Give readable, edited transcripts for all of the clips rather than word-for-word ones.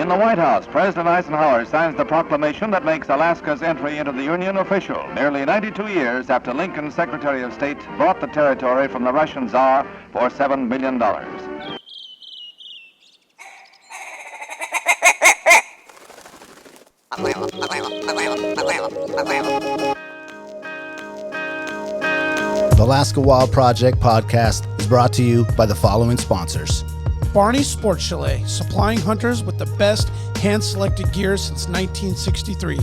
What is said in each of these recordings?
In the White House, President Eisenhower signs the proclamation that makes Alaska's entry into the Union official, nearly 92 years after Lincoln's Secretary of State bought the territory from the Russian Tsar for $7 million. The Alaska Wild Project podcast is brought to you by the following sponsors. Barney's Sports Chalet, supplying hunters with the best hand-selected gear since 1963.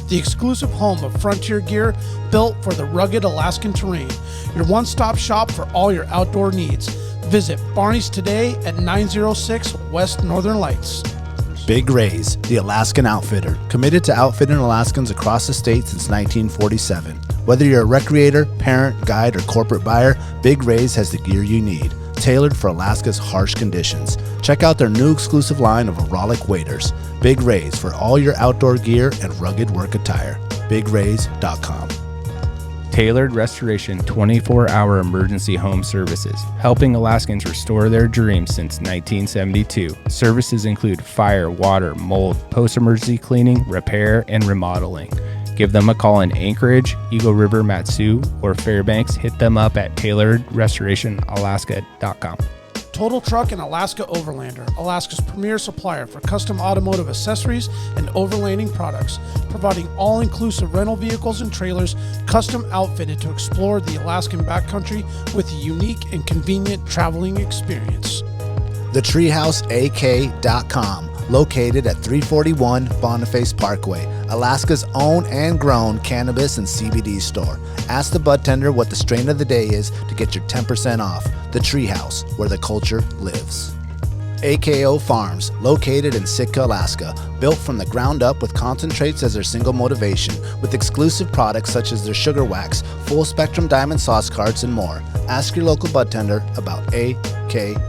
The exclusive home of frontier gear built for the rugged Alaskan terrain. Your one-stop shop for all your outdoor needs. Visit Barney's today at 906 West Northern Lights. Big Rays, the Alaskan outfitter, committed to outfitting Alaskans across the state since 1947. Whether you're a recreator, parent, guide, or corporate buyer, Big Rays has the gear you need, tailored for Alaska's harsh conditions. Check out their new exclusive line of Auralic waders. Big Rays for all your outdoor gear and rugged work attire. BigRays.com. Tailored Restoration 24-hour emergency home services, helping Alaskans restore their dreams since 1972. Services include fire, water, mold, post-emergency cleaning, repair, and remodeling. Give them a call in Anchorage, Eagle River, Matsu, or Fairbanks. Hit them up at tailoredrestorationalaska.com. Total Truck and Alaska Overlander, Alaska's premier supplier for custom automotive accessories and overlanding products, providing all-inclusive rental vehicles and trailers custom outfitted to explore the Alaskan backcountry with a unique and convenient traveling experience. TheTreehouseAK.com, located at 341 Boniface Parkway, Alaska's own and grown cannabis and CBD store. Ask the bud tender what the strain of the day is to get your 10% off. The Treehouse, where the culture lives. AKO Farms, located in Sitka, Alaska, built from the ground up with concentrates as their single motivation, with exclusive products such as their sugar wax, full spectrum diamond sauce carts, and more. Ask your local bud tender about AKO.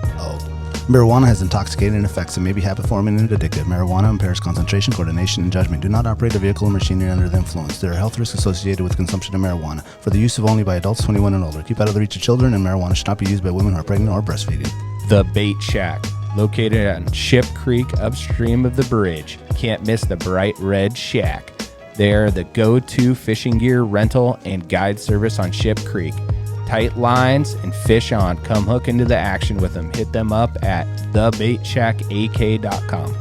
Marijuana has intoxicating effects and may be habit-forming and addictive. Marijuana impairs concentration, coordination, and judgment. Do not operate a vehicle or machinery under the influence. There are health risks associated with consumption of marijuana. For the use of only by adults 21 and older. Keep out of the reach of children, and marijuana should not be used by women who are pregnant or breastfeeding. The Bait Shack, located on Ship Creek upstream of the bridge. Can't miss the bright red shack. They're the go-to fishing gear rental and guide service on Ship Creek. Tight lines and fish on. Come hook into the action with them. Hit them up at thebaitshackak.com.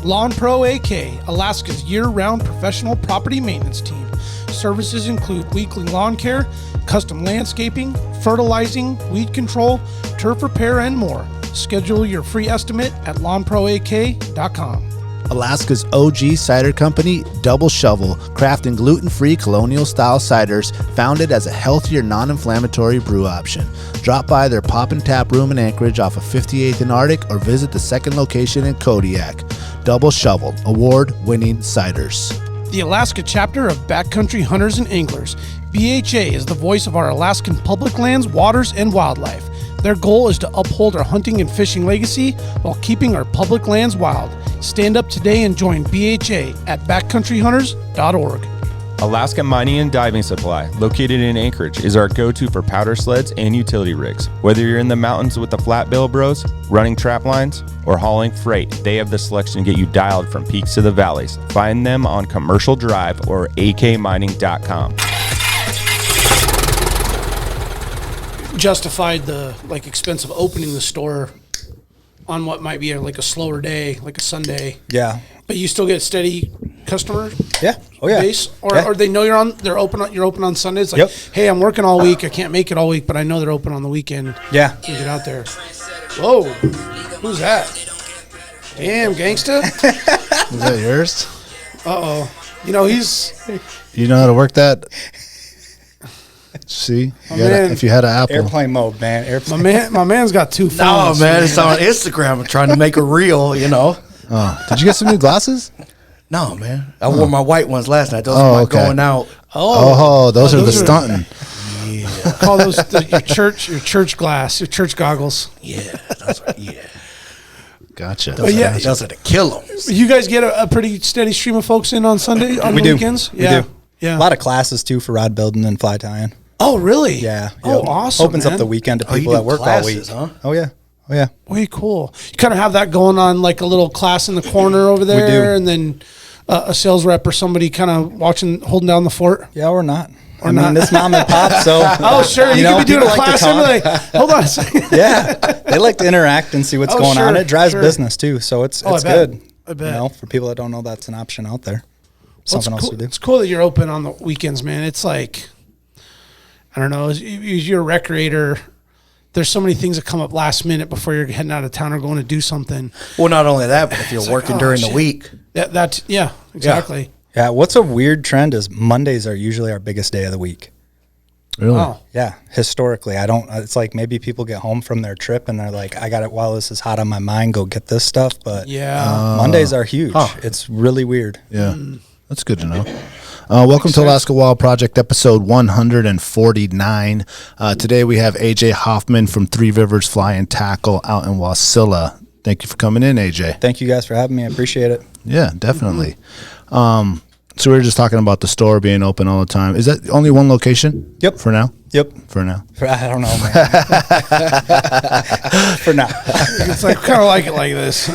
Lawn Pro AK, Alaska's year-round professional property maintenance team. Services include weekly lawn care, custom landscaping, fertilizing, weed control, turf repair, and more. Schedule your free estimate at lawnproak.com. Alaska's OG cider company, Double Shovel, crafting gluten-free colonial-style ciders founded as a healthier, non-inflammatory brew option. Drop by their Pop and Tap room in Anchorage off of 58th and Arctic or visit the second location in Kodiak. Double Shovel, award-winning ciders. The Alaska chapter of Backcountry Hunters and Anglers. BHA is the voice of our Alaskan public lands, waters, and wildlife. Their goal is to uphold our hunting and fishing legacy while keeping our public lands wild. Stand up today and join BHA at backcountryhunters.org. Alaska Mining and Diving Supply, located in Anchorage, is our go-to for powder sleds and utility rigs. Whether you're in the mountains with the flat bill bros, running trap lines, or hauling freight, they have the selection to get you dialed from peaks to the valleys. Find them on Commercial Drive or akmining.com. Justified the expense of opening the store on what might be a slower day, like a Sunday. Yeah. But you still get steady customer Yeah. Oh yeah. base, or Yeah. or they know you're open on Sundays. Like, Yep. hey, I'm working all week. I can't make it all week, but I know they're open on the weekend. Yeah. You get out there. Whoa, who's that? Damn, gangsta. Is that yours? Uh-oh. You You know how to work that? See? If you had an Apple. Airplane mode, man. my man's got two phones. No, man, it's on Instagram. I'm trying to make a reel, Oh, did you get some new glasses? No, man. I wore my white ones last night. Those are going out. Those are the stunting. Yeah. Call those your church glass, your church goggles. Yeah. Gotcha. Those are the killers. You guys get a pretty steady stream of folks in on Sunday, on the weekends? We do. Yeah. A lot of classes, too, for rod building and fly tying. Oh, really? Yeah. Oh, Yep. awesome, Opens man. up the weekend to you people do that work classes, all week. huh? Oh, yeah. Oh, yeah. Way cool. You kind of have that going on, like a little class in the corner over there. do. And then a sales rep or somebody kind of holding down the fort. Yeah, or not. Or not. It's mom and pop, so. Oh, sure. You could be doing a class and be like, hold on a second. Yeah. They like to interact and see what's going on. It drives business, too, so it's good. I bet. For people that don't know, that's an option out there. Something else to do. It's cool that you're open on the weekends, man. It's like, I don't know, as you're a recreator, there's so many things that come up last minute before you're heading out of town or going to do something. Well, not only that, but if you're working during the week. Yeah, exactly. Yeah, what's a weird trend is Mondays are usually our biggest day of the week. Really? Wow. Yeah, historically, it's like maybe people get home from their trip and they're like, I got it while this is hot on my mind, go get this stuff. But Mondays are huge. It's really weird. Yeah, that's good to know. Welcome to Alaska Wild Project, episode 149. Today we have A.J Hoffman from Three Rivers Fly and Tackle out in Wasilla. Thank you for coming in, AJ. Thank you guys for having me. I appreciate it. Yeah, definitely. So we were just talking about the store being open all the time. Is that only one location? Yep. For now? Yep. For now. I don't know, man. For now. It's like kind of like it like this.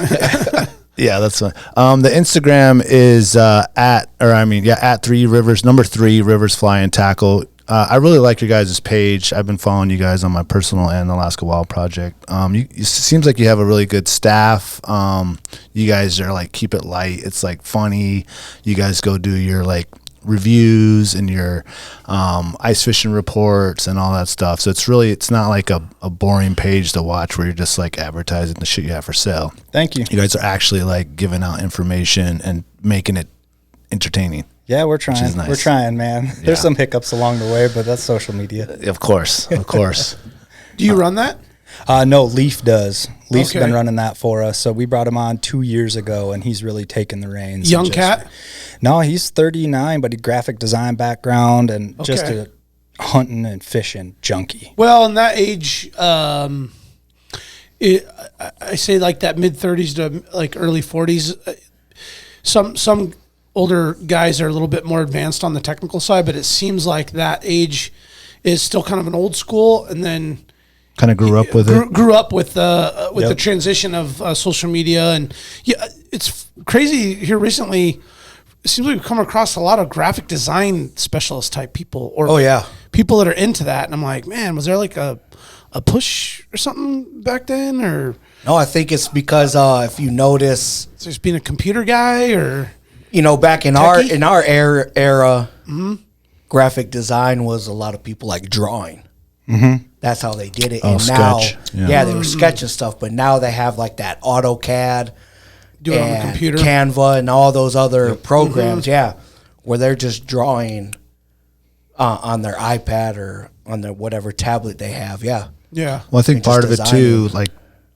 Yeah, that's fine. The Instagram is at 3 Rivers, number 3 Rivers Fly and Tackle. I really like your guys' page. I've been following you guys on my personal and Alaska Wild Project. It seems like you have a really good staff. You guys are like, keep it light. It's like funny. You guys go do your like reviews and your ice fishing reports and all that stuff. So it's not like a boring page to watch where you're just like advertising the shit you have for sale. Thank you. You guys are actually like giving out information and making it entertaining. Yeah, we're trying. Nice. We're trying, man. Yeah. There's some hiccups along the way, but that's social media. Of course. Do you run that? No, Leaf does. Leaf's Okay. been running that for us. So we brought him on 2 years ago, and he's really taken the reins. Young cat? No, he's 39, but he graphic design background and just a hunting and fishing junkie. Well, in that age, I say like that mid-30s to like early 40s. Some older guys are a little bit more advanced on the technical side, but it seems like that age is still kind of an old school, and then Kind of grew up with it. Grew up with the transition of social media, and yeah, it's crazy here recently. It seems like we've come across a lot of graphic design specialist type people, or people that are into that. And I'm like, man, was there like a push or something back then, or No, I think it's because if you notice, just being a computer guy, or back in techie? our era, graphic design was a lot of people like drawing. Mm-hmm. That's how they did it. Oh, and now, sketch. Yeah. they were sketching stuff, but now they have like that AutoCAD, do it on the computer, Canva, and all those other programs. Yeah, where they're just drawing on their iPad or on their whatever tablet they have. Yeah. Yeah. Well, I think They're part of it just too, like,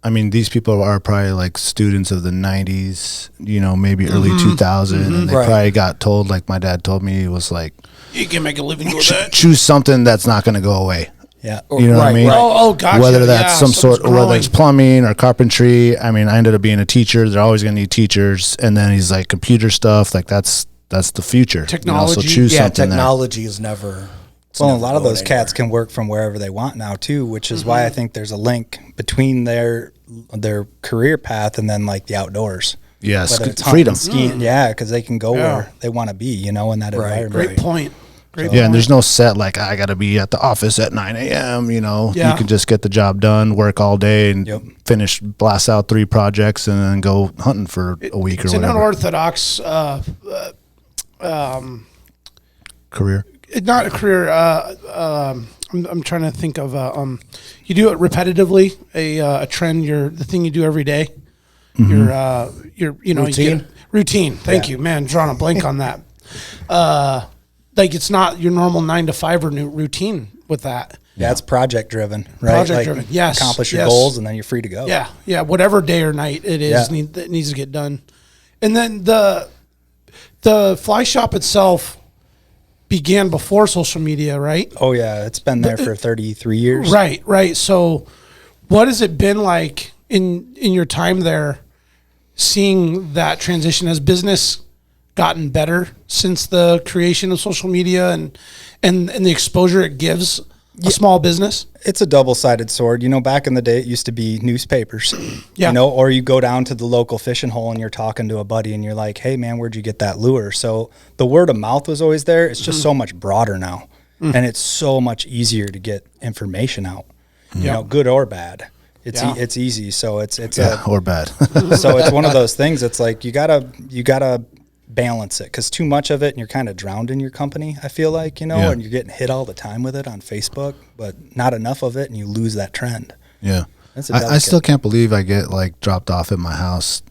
I mean, these people are probably like students of the 90s, maybe early 2000. And they probably got told, like my dad told me, he was like, you can make a living with that. choose something that's not going to go away. Yeah. You know what I mean? Right. Oh, gotcha. Whether that's Yeah, some sort, something's whether it's growing. plumbing or carpentry. I mean, I ended up being a teacher. They're always going to need teachers. And then he's like, computer stuff, like that's the future. Technology. So choose something technology is never. Well, a lot of those cats can work from wherever they want now too, which is why I think there's a link between their career path and then like the outdoors. Yes, Whether it's freedom. hunting, skiing, because they can go where they want to be, in that environment. Great point. Great Yeah, and there's no set like I got to be at the office at 9 a.m. You can just get the job done, work all day, and finish, blast out 3 projects, and then go hunting for a week or it's whatever. an unorthodox Career. not a career. I'm trying to think of you do it repetitively, a trend. The thing you do every day. Your Routine? Routine. Thank you, man. Drawing a blank on that. Like it's not your normal 9 to 5 routine with that. Yeah, it's project driven, right? Project driven, yes. Accomplish your Yes. goals, and then you're free to go. Yeah. Whatever day or night it is, that needs to get done. And then the fly shop itself began before social media, right? Oh yeah, it's been there for 33 years. Right. So, what has it been like in your time there, seeing that transition? Has business gotten better since the creation of social media and the exposure it gives a small business? It's a double-sided sword. You know, back in the day, it used to be newspapers. Yeah. You know, or you go down to the local fishing hole and you're talking to a buddy and you're like, hey, man, where'd you get that lure? So the word of mouth was always there. It's just so much broader now. And it's so much easier to get information out, you know, good or bad. It's easy. So it's or bad. so it's one of those things. It's like you gotta balance it, because too much of it and you're kind of drowned in your company, I feel like, you know, and you're getting hit all the time with it on Facebook, but not enough of it and you lose that trend. Yeah. I still can't believe I get like dropped off at my house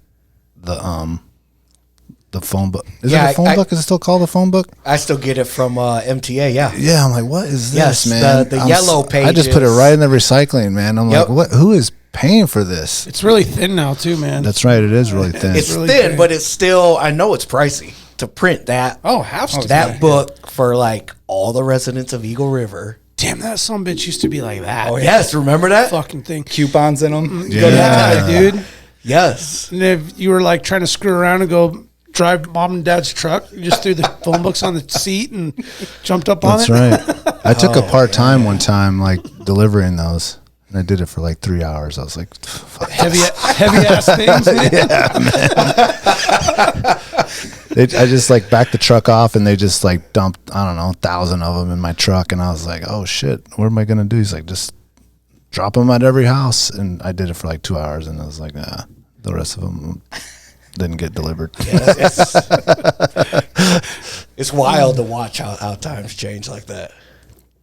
the phone book. Is it a phone book? Is it still called a phone book? I still get it from MTA, yeah. Yeah, I'm like, what is this, man? The yellow pages. I just put it right in the recycling, man. I'm like, what? Who is paying for this? It's really thin now, too, man. That's right. It is really thin. It's really thin, but it's still, I know it's pricey to print that. That book for like all the residents of Eagle River. Damn, that sumbitch used to be like that. Oh, yes. Remember that? Fucking thing. Coupons in them. Yeah, dude. Yes. And if you were like trying to screw around and go drive mom and dad's truck, you just threw the phone books on the seat and jumped up on it. That's right. I took a part-time one time, like delivering those. And I did it for like 3 hours. I was like, fuck. Heavy ass things, man. Yeah, man. I just like backed the truck off and they just like dumped, I don't know, 1,000 of them in my truck. And I was like, oh shit, what am I going to do? He's like, just drop them at every house. And I did it for like 2 hours and I was like, nah, the rest of them didn't get delivered. Yeah, it's wild to watch how times change like that.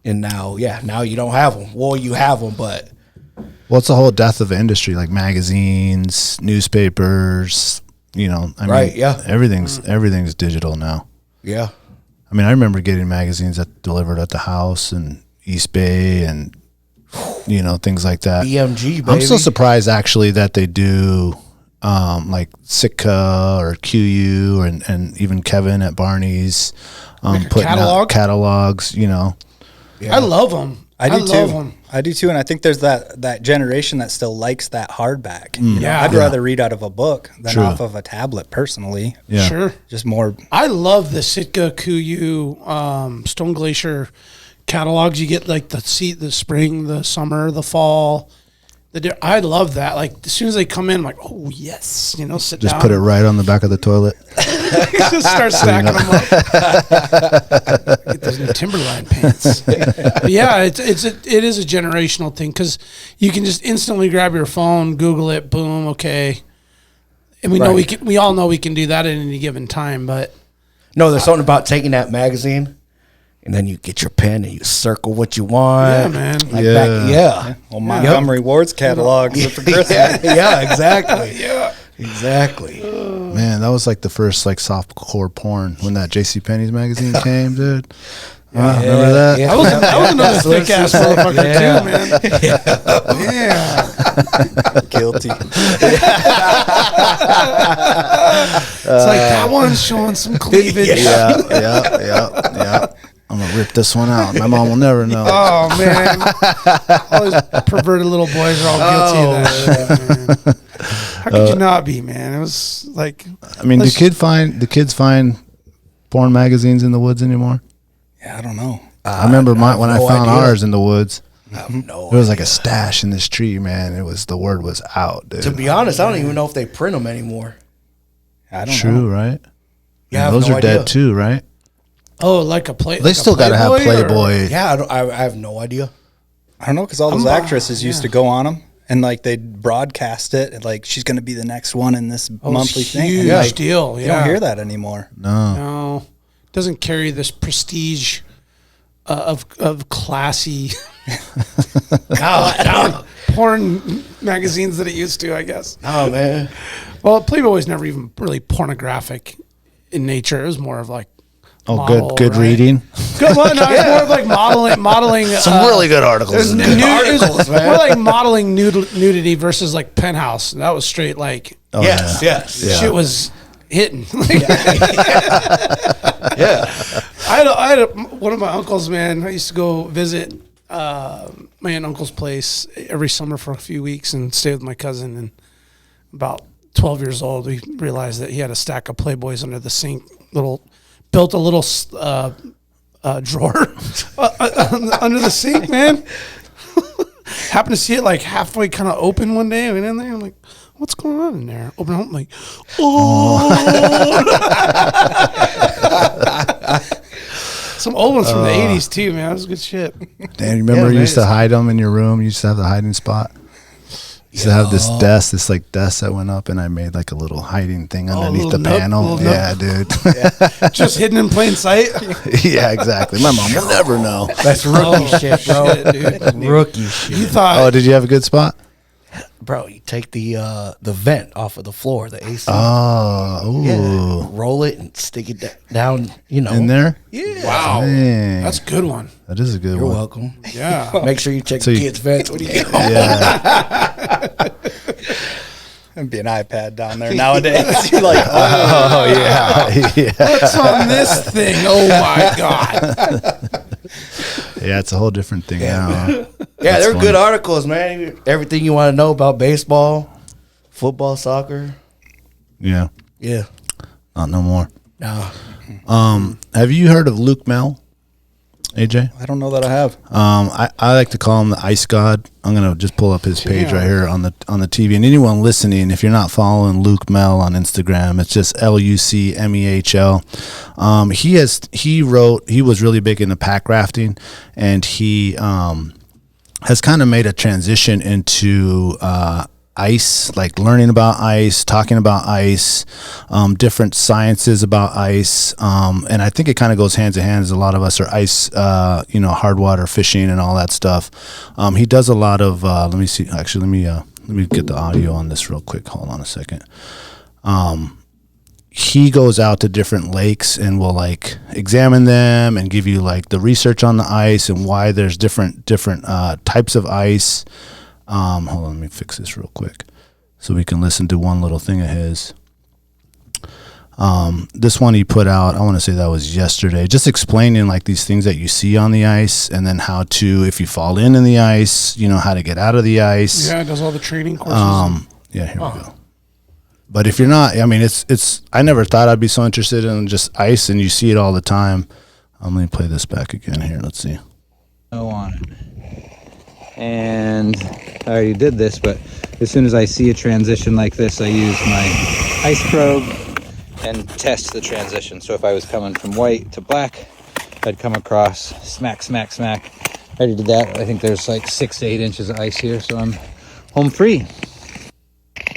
And now you don't have them. Well, you have them, but. Well, it's the whole death of the industry, like magazines, newspapers, you know. I mean, everything's digital now. Yeah. I mean, I remember getting magazines that delivered at the house and East Bay and, you know, things like that. BMG, baby. I'm so surprised, actually, that they do like Sitka or QU and even Kevin at Barney's putting out catalogs, you know. Yeah. I love them. I do too, and I think there's that generation that still likes that hardback. You know, I'd rather read out of a book than off of a tablet, personally. Yeah. Sure. Just more. I love the Sitka, Kuyu, Stone Glacier catalogs. You get like the spring, the summer, the fall. I love that. Like as soon as they come in, I'm like, oh yes, you know, sit down. Just put it right on the back of the toilet. Just start stacking them up. Get those new Timberline pants. But yeah, it is a generational thing, because you can just instantly grab your phone, Google it, boom, okay. And we know we all know we can do that at any given time. But no, there's something about taking that magazine. And then you get your pen and you circle what you want. Yeah, man. Like Well, Montgomery Ward's catalogs for Christmas. Yeah, exactly. Exactly. Man, that was like the first like softcore porn when that JCPenney's magazine came, dude. Remember that? Yeah. That was another thick ass motherfucker too, man. Yeah. Guilty. It's like that one's showing some cleavage. Yeah. I'm gonna rip this one out. My mom will never know. Oh man, all those perverted little boys are all guilty of that shit, man. How could you not be, man? It was like, I mean, do kids find porn magazines in the woods anymore? Yeah, I don't know. I remember when I found ours in the woods. I have no There was like a stash in this tree, man. The word was out, dude. To be honest, I don't even know if they print them anymore. I don't know. True, right? Yeah, those are dead too, right? oh, like a play. They like still got to have Playboy. Yeah, I have no idea. I don't know, because all those actresses used to go on them, and like they'd broadcast it, and like she's going to be the next one in this monthly thing. Huge Like, deal. you don't hear that anymore. No, doesn't carry this prestige of classy porn magazines that it used to, I guess. Oh man. Well, Playboy was never even really pornographic in nature. It was more of like good reading. Good one. No, it's more of like modeling. Some really good articles. Articles, man. More like modeling nudity versus like Penthouse. That was straight like. Oh, yes. Shit was hitting. Yeah. I had one of my uncles, man. I used to go visit my aunt and uncle's place every summer for a few weeks and stay with my cousin. And about 12 years old, we realized that he had a stack of Playboys under the sink. Built a little drawer under the sink, man. Happened to see it like halfway kind of open one day. I went in there. I'm like, what's going on in there? Open it up. I'm like, oh. Some old ones from the 80s too, man. That was good shit. Dan, you remember you used to hide them in your room? You used to have the hiding spot? You used to have this desk, desk that went up, and I made like a little hiding thing underneath the panel. Yeah, dude. Yeah. Just hidden in plain sight? Yeah, exactly. My mom will never know. That's rookie shit, bro. Shit, dude. Rookie shit. You thought? Oh, did you have a good spot? Bro, you take the vent off of the floor, the AC. Oh, ooh. Yeah, roll it and stick it down, in there? Yeah. Wow. Dang. That's a good one. That is a good You're one. welcome. Yeah. Make sure you check the kids' vents when you get home. Yeah. It'd be an iPad down there nowadays. You're like, Oh, yeah. What's on this thing? Oh, my God. Yeah, it's a whole different thing now. Yeah, That's they're funny. good articles, man. Everything you want to know about baseball, football, soccer. Yeah. Yeah. Not no more. No. Have you heard of Luke Mel, AJ? I don't know that I have. I like to call him the Ice God. I'm gonna just pull up his page right here on the TV. And anyone listening, if you're not following Luke Mel on Instagram, it's just LUCMEHL. He was really big into pack rafting, and he has kind of made a transition into ice, like learning about ice, talking about ice, different sciences about ice, and I think it kind of goes hands in hand as a lot of us are ice, hard water fishing and all that stuff. He does a lot of. Let me see. Actually, let me get the audio on this real quick. Hold on a second. He goes out to different lakes and will like examine them and give you like the research on the ice and why there's different types of ice. Hold on, let me fix this real quick so we can listen to one little thing of his. This one he put out, I want to say that was yesterday, just explaining like these things that you see on the ice and then how to, if you fall in the ice, how to get out of the ice. Yeah, it does all the training courses. Yeah, here we go. But if you're not, I mean, it's. I never thought I'd be so interested in just ice, and you see it all the time. Let me play this back again here. Let's see. On it. And I already did this, but as soon as I see a transition like this, I use my ice probe and test the transition. So if I was coming from white to black, I'd come across smack, smack, smack. I already did that. I think there's like 6 to 8 inches of ice here, so I'm home free.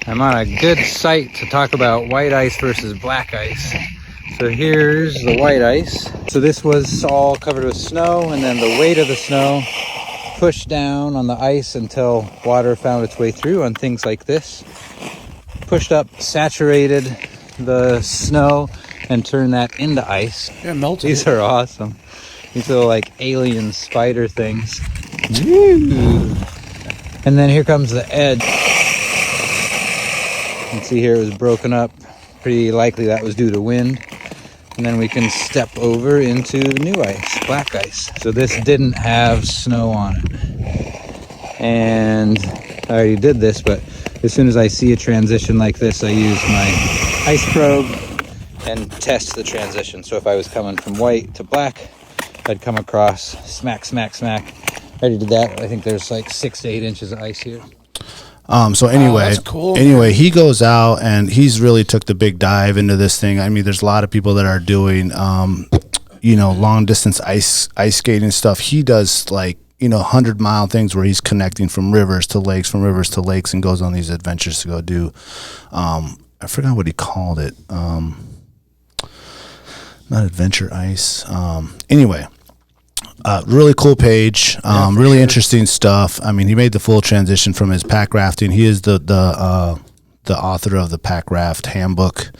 I'm on a good site to talk about white ice versus black ice. So here's the white ice. So this was all covered with snow, and then the weight of the snow pushed down on the ice until water found its way through on things like this. Pushed up, saturated the snow, and turned that into ice. Yeah, melted. These are awesome. These little like alien spider things. Woo! And then here comes the edge. You can see here it was broken up. Pretty likely that was due to wind. And then we can step over into the new ice, black ice. So this didn't have snow on it. And I already did this, but as soon as I see a transition like this, I use my ice probe and test the transition. So if I was coming from white to black, I'd come across smack, smack, smack. I already did that. I think there's like 6 to 8 inches of ice here. So anyway, that's cool, anyway, he goes out and he's really took the big dive into this thing. I mean, there's a lot of people that are doing, long distance ice skating stuff. He does like, 100-mile things where he's connecting from rivers to lakes, and goes on these adventures to go do, I forgot what he called it. Not adventure ice. Anyway. Really cool page. Really interesting stuff. I mean, he made the full transition from his pack rafting. He is the author of the Pack Raft Handbook.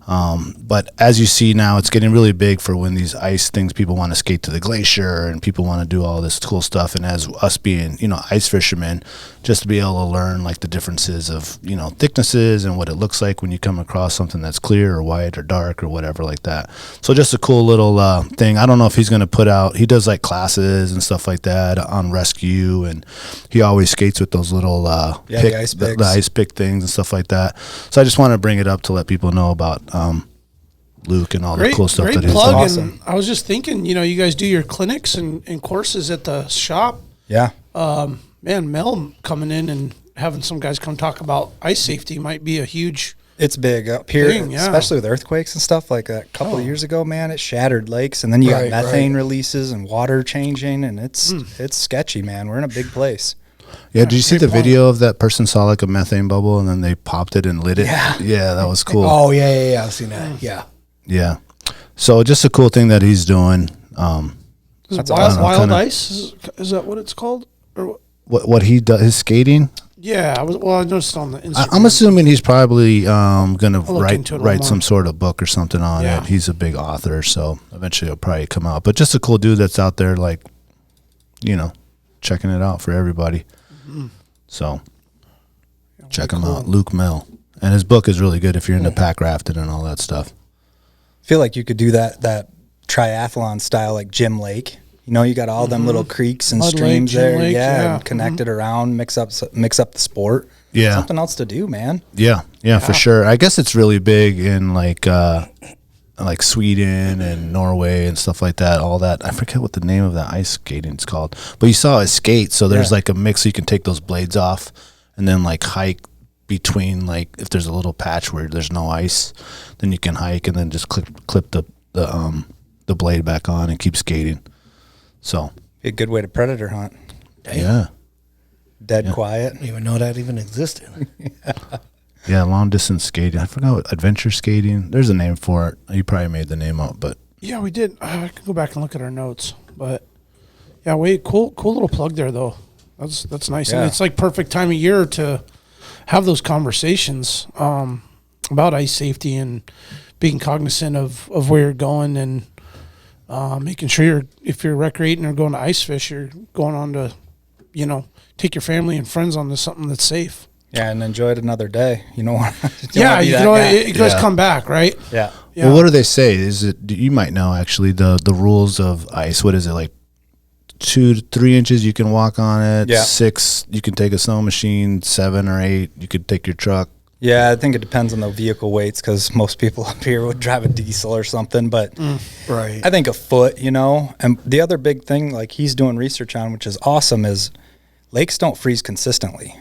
But as you see now, it's getting really big for when these ice things, people want to skate to the glacier and people want to do all this cool stuff. And as us being, ice fishermen, just to be able to learn like the differences of, thicknesses and what it looks like when you come across something that's clear or white or dark or whatever like that. So just a cool little thing. I don't know if he's going to put out, he does like classes and stuff like that on rescue, and he always skates with those little the ice picks. The ice pick things and stuff like that. So I just want to bring it up to let people know about Luke and all the cool stuff great that he's plug. doing. Awesome. And I was just thinking, you guys do your clinics and courses at the shop. Yeah. Man, Mel coming in and having some guys come talk about ice safety might be a huge. It's big up here, Thing, yeah. especially with earthquakes and stuff like that. A couple of years ago, man, it shattered lakes, and then you got methane releases and water changing, and it's sketchy, man. We're in a big place. Yeah, did you see the video of that person saw like a methane bubble and then they popped it and lit it? Yeah, that was cool. Oh yeah. I've seen that. Yeah. Yeah. So just a cool thing that he's doing. Is awesome. wild ice? Is that what it's called? Or What he does, his skating. yeah, I noticed on the Instagram. I'm assuming he's probably gonna look into it a little write more. some sort of book or something on Yeah. it. He's a big author, so eventually it'll probably come out. But just a cool dude that's out there, like, checking it out for everybody. So check him out, Luke Mill, and his book is really good if you're into pack rafting and all that stuff. I feel like you could do that triathlon style, like Jim Lake. You got all them little creeks and Mud Lake, streams Jim there, Lake, yeah. and connect it around, mix up the sport. Yeah. Something else to do, man. Yeah, for sure. I guess it's really big in like Sweden and Norway and stuff like that. All that, I forget what the name of that ice skating is called, but you saw his skate. So there's like a mix. So you can take those blades off and then like hike between, like, if there's a little patch where there's no ice, then you can hike and then just clip the blade back on and keep skating. So Be a good way to predator hunt. yeah. Dead quiet. I didn't even know that even existed. Yeah, long distance skating. I forgot what adventure skating. There's a name for it. You probably made the name up, but Yeah, we did. I can go back and look at our notes, but yeah, cool little plug there though. That's nice, and Yeah. it's like perfect time of year to have those conversations about ice safety and being cognizant of where you're going and making sure if you're recreating or going to ice fish, you're going on to, take your family and friends on to something that's safe. Yeah, and enjoy it another day. You know what? You guys come back, right? Yeah. Yeah. Well, what do they say? Is it, you might know actually, the rules of ice? What is it, like 2 to 3 inches you can walk on it? Yeah. 6 you can take a snow machine. 7 or 8 you could take your truck. Yeah, I think it depends on the vehicle weights because most people up here would drive a diesel or something. But Right. I think a foot, And the other big thing, like he's doing research on, which is awesome, is lakes don't freeze consistently.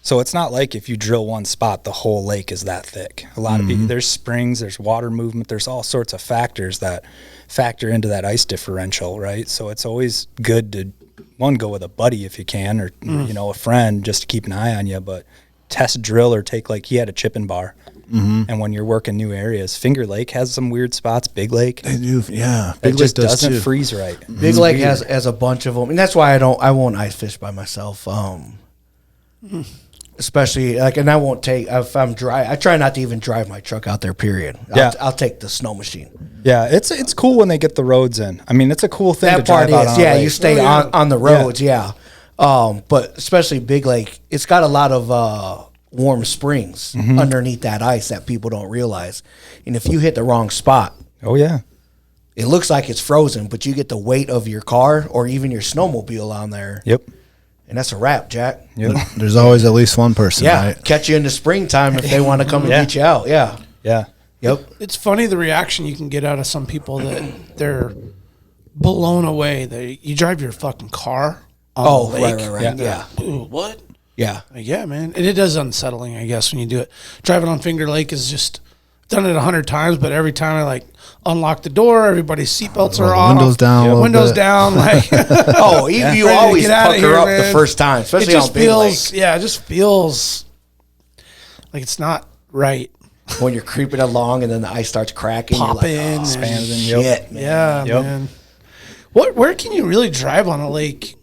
So it's not like if you drill one spot, the whole lake is that thick. A lot of people, there's springs, there's water movement, there's all sorts of factors that factor into that ice differential, right? So it's always good to, one, go with a buddy if you can, or, a friend just to keep an eye on you, but test drill or take, like he had a chipping bar. And when you're working new areas, Finger Lake has some weird spots, Big Lake. They do, yeah. It Big Lake just does doesn't too. freeze right. Big Lake has a bunch of them, and that's why I won't ice fish by myself. Especially and I won't take, if I'm dry, I try not to even drive my truck out there, period. I'll take the snow machine. Yeah, it's cool when they get the roads in. I mean, it's a cool thing. That to drive part out is, on a yeah, lake. you stay on the roads, yeah. But especially Big Lake, it's got a lot of warm springs underneath that ice that people don't realize. And if you hit the wrong spot, Oh yeah, it looks like it's frozen, but you get the weight of your car or even your snowmobile on there. yep. And that's a wrap, Jack. Yep. There's always at least one person, Yeah, right? catch you in the springtime if they want to come and get you out. Yeah. Yeah. Yep. It's funny the reaction you can get out of some people that they're blown away. You drive your fucking car on the lake. right. Yeah. Ooh, what? Yeah. Like, yeah, man. And it is unsettling, I guess, when you do it. Driving on Finger Lake is just, I've done it 100 times, but every time I unlock the door, everybody's seatbelts are off. Windows down a little Windows bit. down. Like, Oh, you Ready to always get outta pucker here, up man. the first time, especially it just on Big Lake. it just feels like it's not right. When you're creeping along and then the ice starts cracking. Popping You're like, and Spazzing, shit, man. Yeah, Yep. man. Where can you really drive on a lake?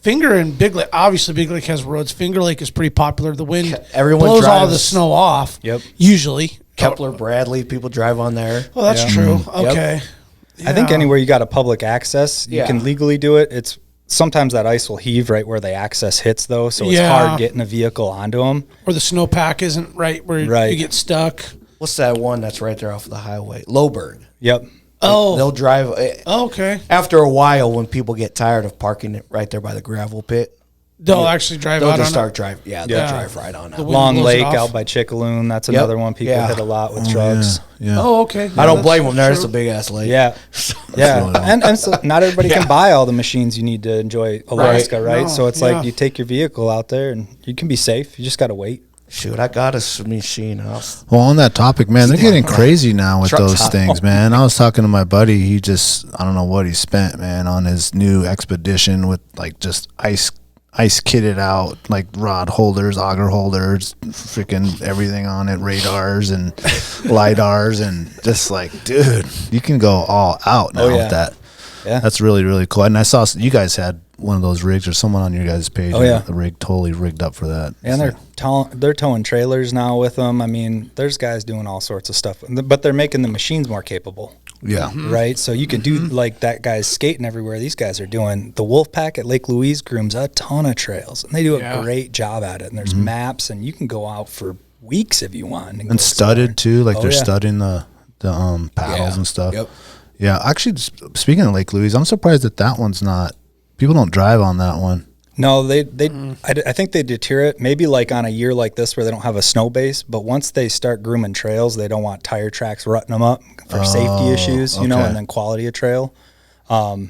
Finger and Big Lake, obviously Big Lake has roads. Finger Lake is pretty popular. The wind Everyone blows all drives- the snow off. Yep. Usually. Kepler, Bradley, people drive on there. Well, that's true. Okay. I think Yeah. anywhere you got a public access, you Yeah. can legally do it. It's sometimes that ice will heave right where the access hits, though, so it's Yeah. hard getting a vehicle onto them. Or the snowpack isn't right where Right. you get stuck. What's that one that's right there off the highway? Loberg. Yep. Oh, They'll drive. okay. After a while, when people get tired of parking it right there by the gravel pit, They'll actually drive They'll out just on start it. driving. Yeah, they'll drive right on it. The wind Long blows it Lake off. out by Chickaloon. That's another one people hit a lot with trucks. Yeah. Oh, okay. I don't blame them there. It's a big ass lake. Yeah. Yeah. And so not everybody can buy all the machines you need to enjoy Alaska, right? No, So it's yeah. like you take your vehicle out there and you can be safe. You just got to wait. Shoot, I got a machine house. Well, on that topic, man, they're getting crazy now with Truck's those hot. things, man. I was talking to my buddy. He just, I don't know what he spent, man, on his new Expedition with like just ice kitted out, like rod holders, auger holders, freaking everything on it, radars and lidars, and just like, dude, you can go all out now with that. Yeah. That's really, really cool. And I saw you guys had one of those rigs, or someone on your guys' page. Oh, yeah. The rig totally rigged up for that. And they're towing trailers now with them. I mean, there's guys doing all sorts of stuff, but they're making the machines more capable. Yeah. Right. So you can do like that guy's skating everywhere. These guys are doing the Wolfpack at Lake Louise grooms a ton of trails, and they do a great job at it. And there's maps, and you can go out for weeks if you want. And studded too, like they're yeah. studding the paddles and stuff. Yep. Yeah, actually, speaking of Lake Louise, I'm surprised that one's not. People don't drive on that one. No, I think they deter it maybe like on a year like this where they don't have a snow base, but once they start grooming trails, they don't want tire tracks rutting them up for safety issues, you know, okay. and then quality of trail. But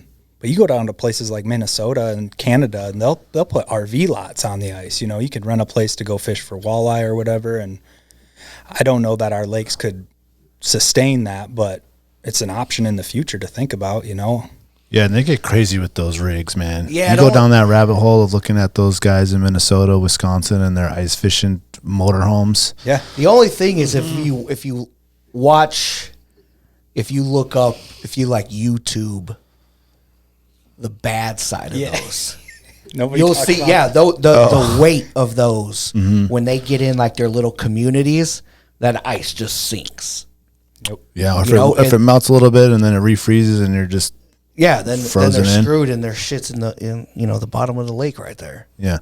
you go down to places like Minnesota and Canada, and they'll put RV lots on the ice. You know, you could rent a place to go fish for walleye or whatever, and I don't know that our lakes could sustain that, but it's an option in the future to think about, you know. Yeah, and they get crazy with those rigs, man. Yeah, you go down that rabbit hole of looking at those guys in Minnesota, Wisconsin, and their ice fishing motorhomes. Yeah. The only thing is if you look up, if you like YouTube, the bad side of those. You'll see, the weight of those when they get in like their little communities, that ice just sinks. Yeah, if it melts a little bit and then it refreezes and you're just then they're frozen in. screwed and their shit's in the bottom of the lake right there. Yeah,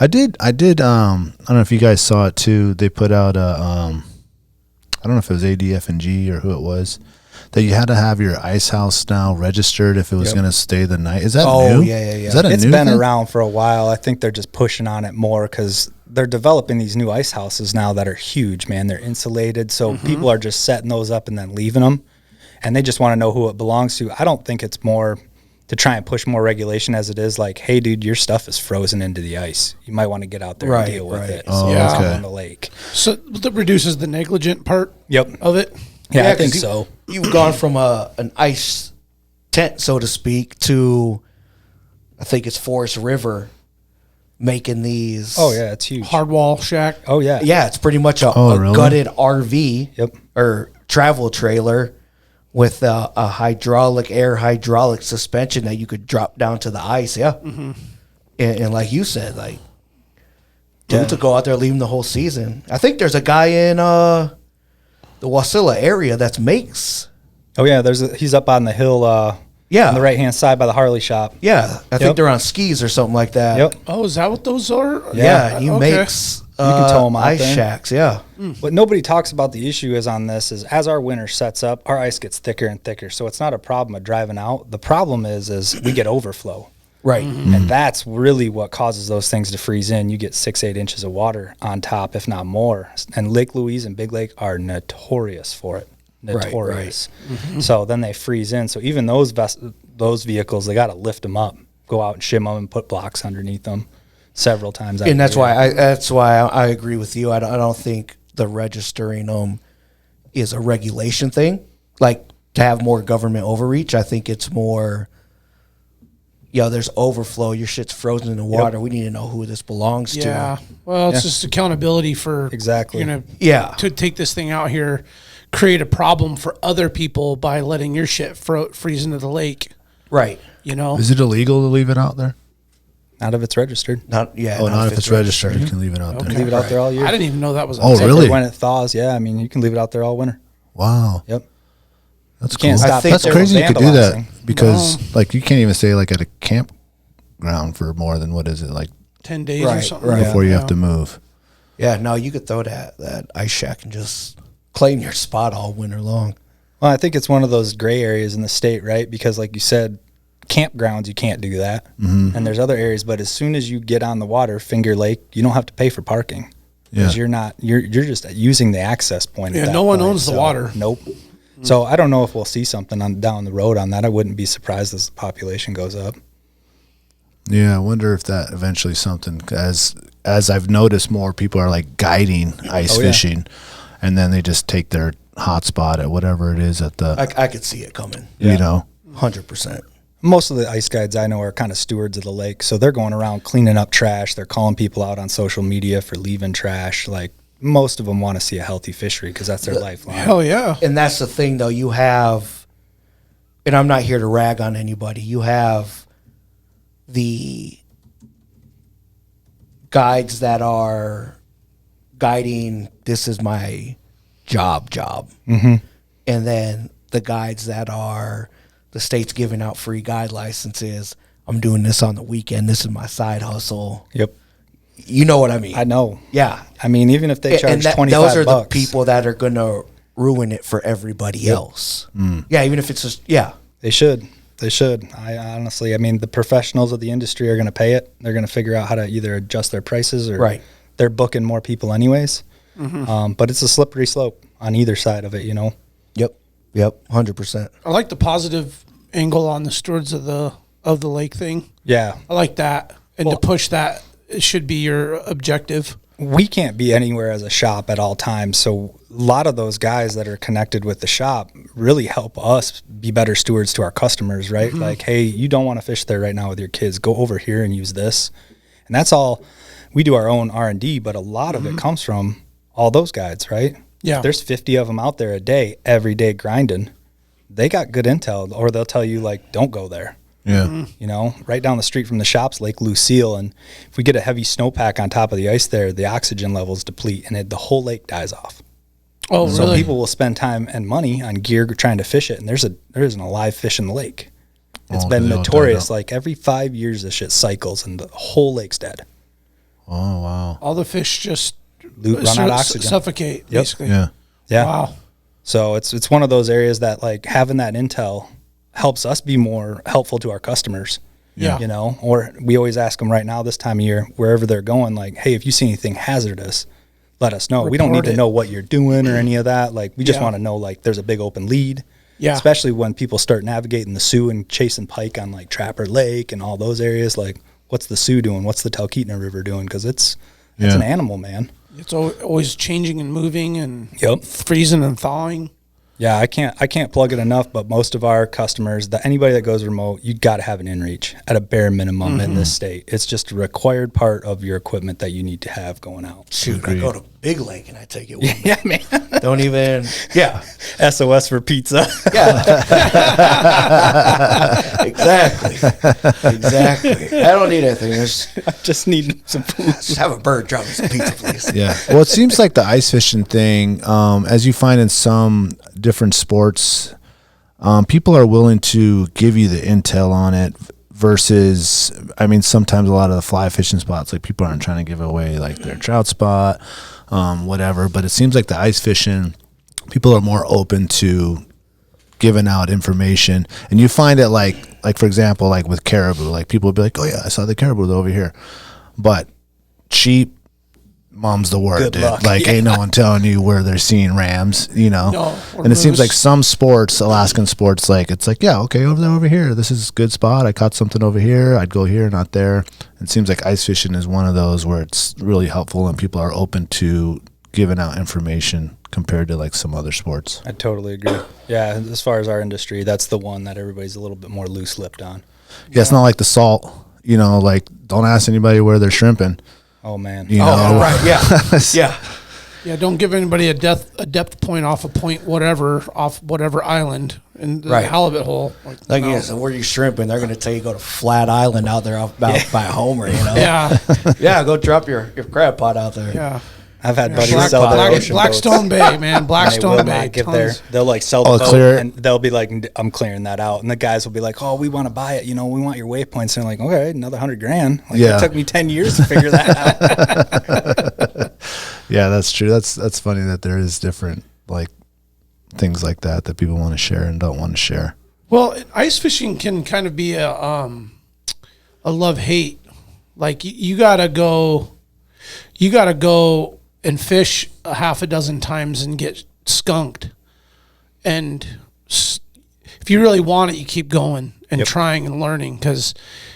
I did. I don't know if you guys saw it too. They put out I don't know if it was ADF&G or who it was, that you had to have your ice house now registered if it was going to stay the night. Is that new? Yeah. Is that It's new been thing? around for a while. I think they're just pushing on it more because they're developing these new ice houses now that are huge, man. They're insulated, so people are just setting those up and then leaving them, and they just want to know who it belongs to. I don't think it's more to try and push more regulation as it is like, hey, dude, your stuff is frozen into the ice. You might want to get out there and deal with it. Oh, So it's okay. on the lake. So that reduces the negligent part of it. Yeah, I 'cause think so. You've gone from an ice tent, so to speak, to I think it's Forest River making these. Oh yeah, it's huge. Hardwall shack. Oh yeah. Yeah, it's pretty much a really? gutted RV Yep. or travel trailer with a air hydraulic suspension that you could drop down to the ice. Yeah. And like you said, like, to go out there, leave them the whole season. I think there's a guy in the Wasilla area that makes. Oh yeah, he's up on the hill on the right hand side by the Harley shop. Yeah, I think they're on skis or something like that. Yep. Oh, is that what those are? Yeah, he Okay. makes You can tow 'em out ice there. shacks. Yeah. What nobody talks about the issue is on this is as our winter sets up, our ice gets thicker and thicker. So it's not a problem of driving out. The problem is we get overflow. Right. And that's really what causes those things to freeze in. You get 6-8 inches of water on top, if not more. And Lake Louise and Big Lake are notorious for it. Notorious. So then they freeze in. So even those vehicles, they got to lift them up, go out and shim them and put blocks underneath them several times. And that's why I agree with you. I don't think the registering them is a regulation thing. Like to have more government overreach. I think it's more. There's overflow. Your shit's frozen in the water. We need to know who this belongs Yeah. to. Well, it's just accountability for Exactly. to take this thing out here, create a problem for other people by letting your shit freeze into the lake. Right. Is it illegal to leave it out there? Not if it's registered. Not if it's registered. You can leave it out there. Leave it out there all year. I didn't even know that was. Oh, really? When it thaws, yeah. I mean, you can leave it out there all winter. Wow. Yep. That's You can't cool. stop That's people crazy you could do that vandalizing. because like you can't even stay like at a campground for more than what is it like 10 days or something. before you have to move. Yeah, no, you could throw that ice shack and just claim your spot all winter long. Well, I think it's one of those gray areas in the state, right? Because like you said, campgrounds, you can't do that. And there's other areas, but as soon as you get on the water, Finger Lake, you don't have to pay for parking. Because you're just using the access point. Yeah, at that no one point, owns the water. Nope. So I don't know if we'll see something down the road on that. I wouldn't be surprised as the population goes up. Yeah, I wonder if that eventually something, as I've noticed more people are like guiding ice fishing, and then they just take their hotspot at whatever it is at the. I could see it coming. You know, 100%. Most of the ice guides I know are kind of stewards of the lake, so they're going around cleaning up trash. They're calling people out on social media for leaving trash. Like, most of them want to see a healthy fishery because that's their lifeline. Hell yeah. And that's the thing, though. You have, and I'm not here to rag on anybody, you have the guides that are guiding, this is my job. And then the guides that are, the state's giving out free guide licenses. I'm doing this on the weekend. This is my side hustle. Yep. You know what I mean? I know. Yeah. I mean, even if they charge $25, those are the people that are going to ruin it for everybody else. Yeah, even if it's just, They should. I honestly, I mean, the professionals of the industry are going to pay it. They're going to figure out how to either adjust their prices or they're booking more people anyways. But it's a slippery slope on either side of it, you know? Yep, 100%. I like the positive angle on the stewards of the lake thing. Yeah. I like that. And to push that, it should be your objective. We can't be anywhere as a shop at all times. So a lot of those guys that are connected with the shop really help us be better stewards to our customers, right? Like, hey, you don't want to fish there right now with your kids. Go over here and use this. And that's all. We do our own R&D, but a lot of it comes from all those guides, right? Yeah. If there's 50 of them out there a day, every day grinding. They got good intel, or they'll tell you, like, don't go there. Yeah. You know, right down the street from the shops, Lake Lucille, and if we get a heavy snowpack on top of the ice there, the oxygen levels deplete, and the whole lake dies off. Oh, So really? people will spend time and money on gear trying to fish it, and there isn't a live fish in the lake. It's been they all died notorious. out. Like, every 5 years, this shit cycles, and the whole lake's dead. Oh wow. All the fish just Run out of oxygen. suffocate, basically. Yeah. Yeah. Wow. So it's one of those areas that, like, having that intel helps us be more helpful to our customers. Yeah. You know, or we always ask them right now this time of year, wherever they're going, like, hey, if you see anything hazardous, let us know. We don't need Report to it. know what you're doing or any of that. Like, we just Yeah. want to know, like, there's a big open lead. Yeah. Especially when people start navigating the Sioux and chasing pike on, like, Trapper Lake and all those areas. Like, what's the Sioux doing? What's the Talkeetna River doing? Because it's an animal, man. It's always changing and moving and Yep. freezing and thawing. Yeah, I can't plug it enough, but most of our customers, anybody that goes remote, you got to have an inReach at a bare minimum in this state. It's just a required part of your equipment that you need to have going out. Shoot, I go to Big Lake and I take it with me. Yeah, man. Don't even, SOS for pizza. Exactly. I don't need anything. Just need some food. Just have a bird drop me some pizza, please. Yeah. Well, it seems like the ice fishing thing, as you find in some different sports, people are willing to give you the intel on it versus, I mean, sometimes a lot of the fly fishing spots, like, people aren't trying to give away, like, their trout spot, whatever. But it seems like the ice fishing, people are more open to giving out information. And you find it like for example, like with caribou, like, people will be like, oh yeah, I saw the caribou over here. But sheep, mom's the word, Good dude. luck. Like, ain't no one telling you where they're seeing rams, you know? No, or And it seems moose. like some sports, Alaskan sports, like, it's like, yeah, okay, over here. This is a good spot. I caught something over here. I'd go here, not there. It seems like ice fishing is one of those where it's really helpful and people are open to giving out information compared to, like, some other sports. I totally agree. Yeah, as far as our industry, that's the one that everybody's a little bit more loose-lipped on. Yeah, it's not like the salt, you know, like, don't ask anybody where they're shrimping. Oh, man. You know? Right, yeah. Yeah, don't give anybody a depth point off whatever island in the Right. halibut hole. Like, no. yeah, so where you shrimping? They're going to tell you go to Flat Island out there by Homer, you know? Yeah, Yeah, go drop your crab pot out there. yeah. I've had buddies Blackstone sell their ocean boats. Bay, man. And they Blackstone will Bay. not give tons. they'll like sell the boat clear. and they'll be like, I'm clearing that out. And the guys will be like, oh, we want to buy it. You know, we want your waypoints. And I'm like, okay, another $100,000. Like, Yeah. It took me 10 years to figure that out. Yeah, that's true. That's funny that there is different, like, things like that people want to share and don't want to share. Well, ice fishing can kind of be a love-hate. Like you gotta go and fish a half a dozen times and get skunked. And if you really want it, you keep going and trying and learning. Because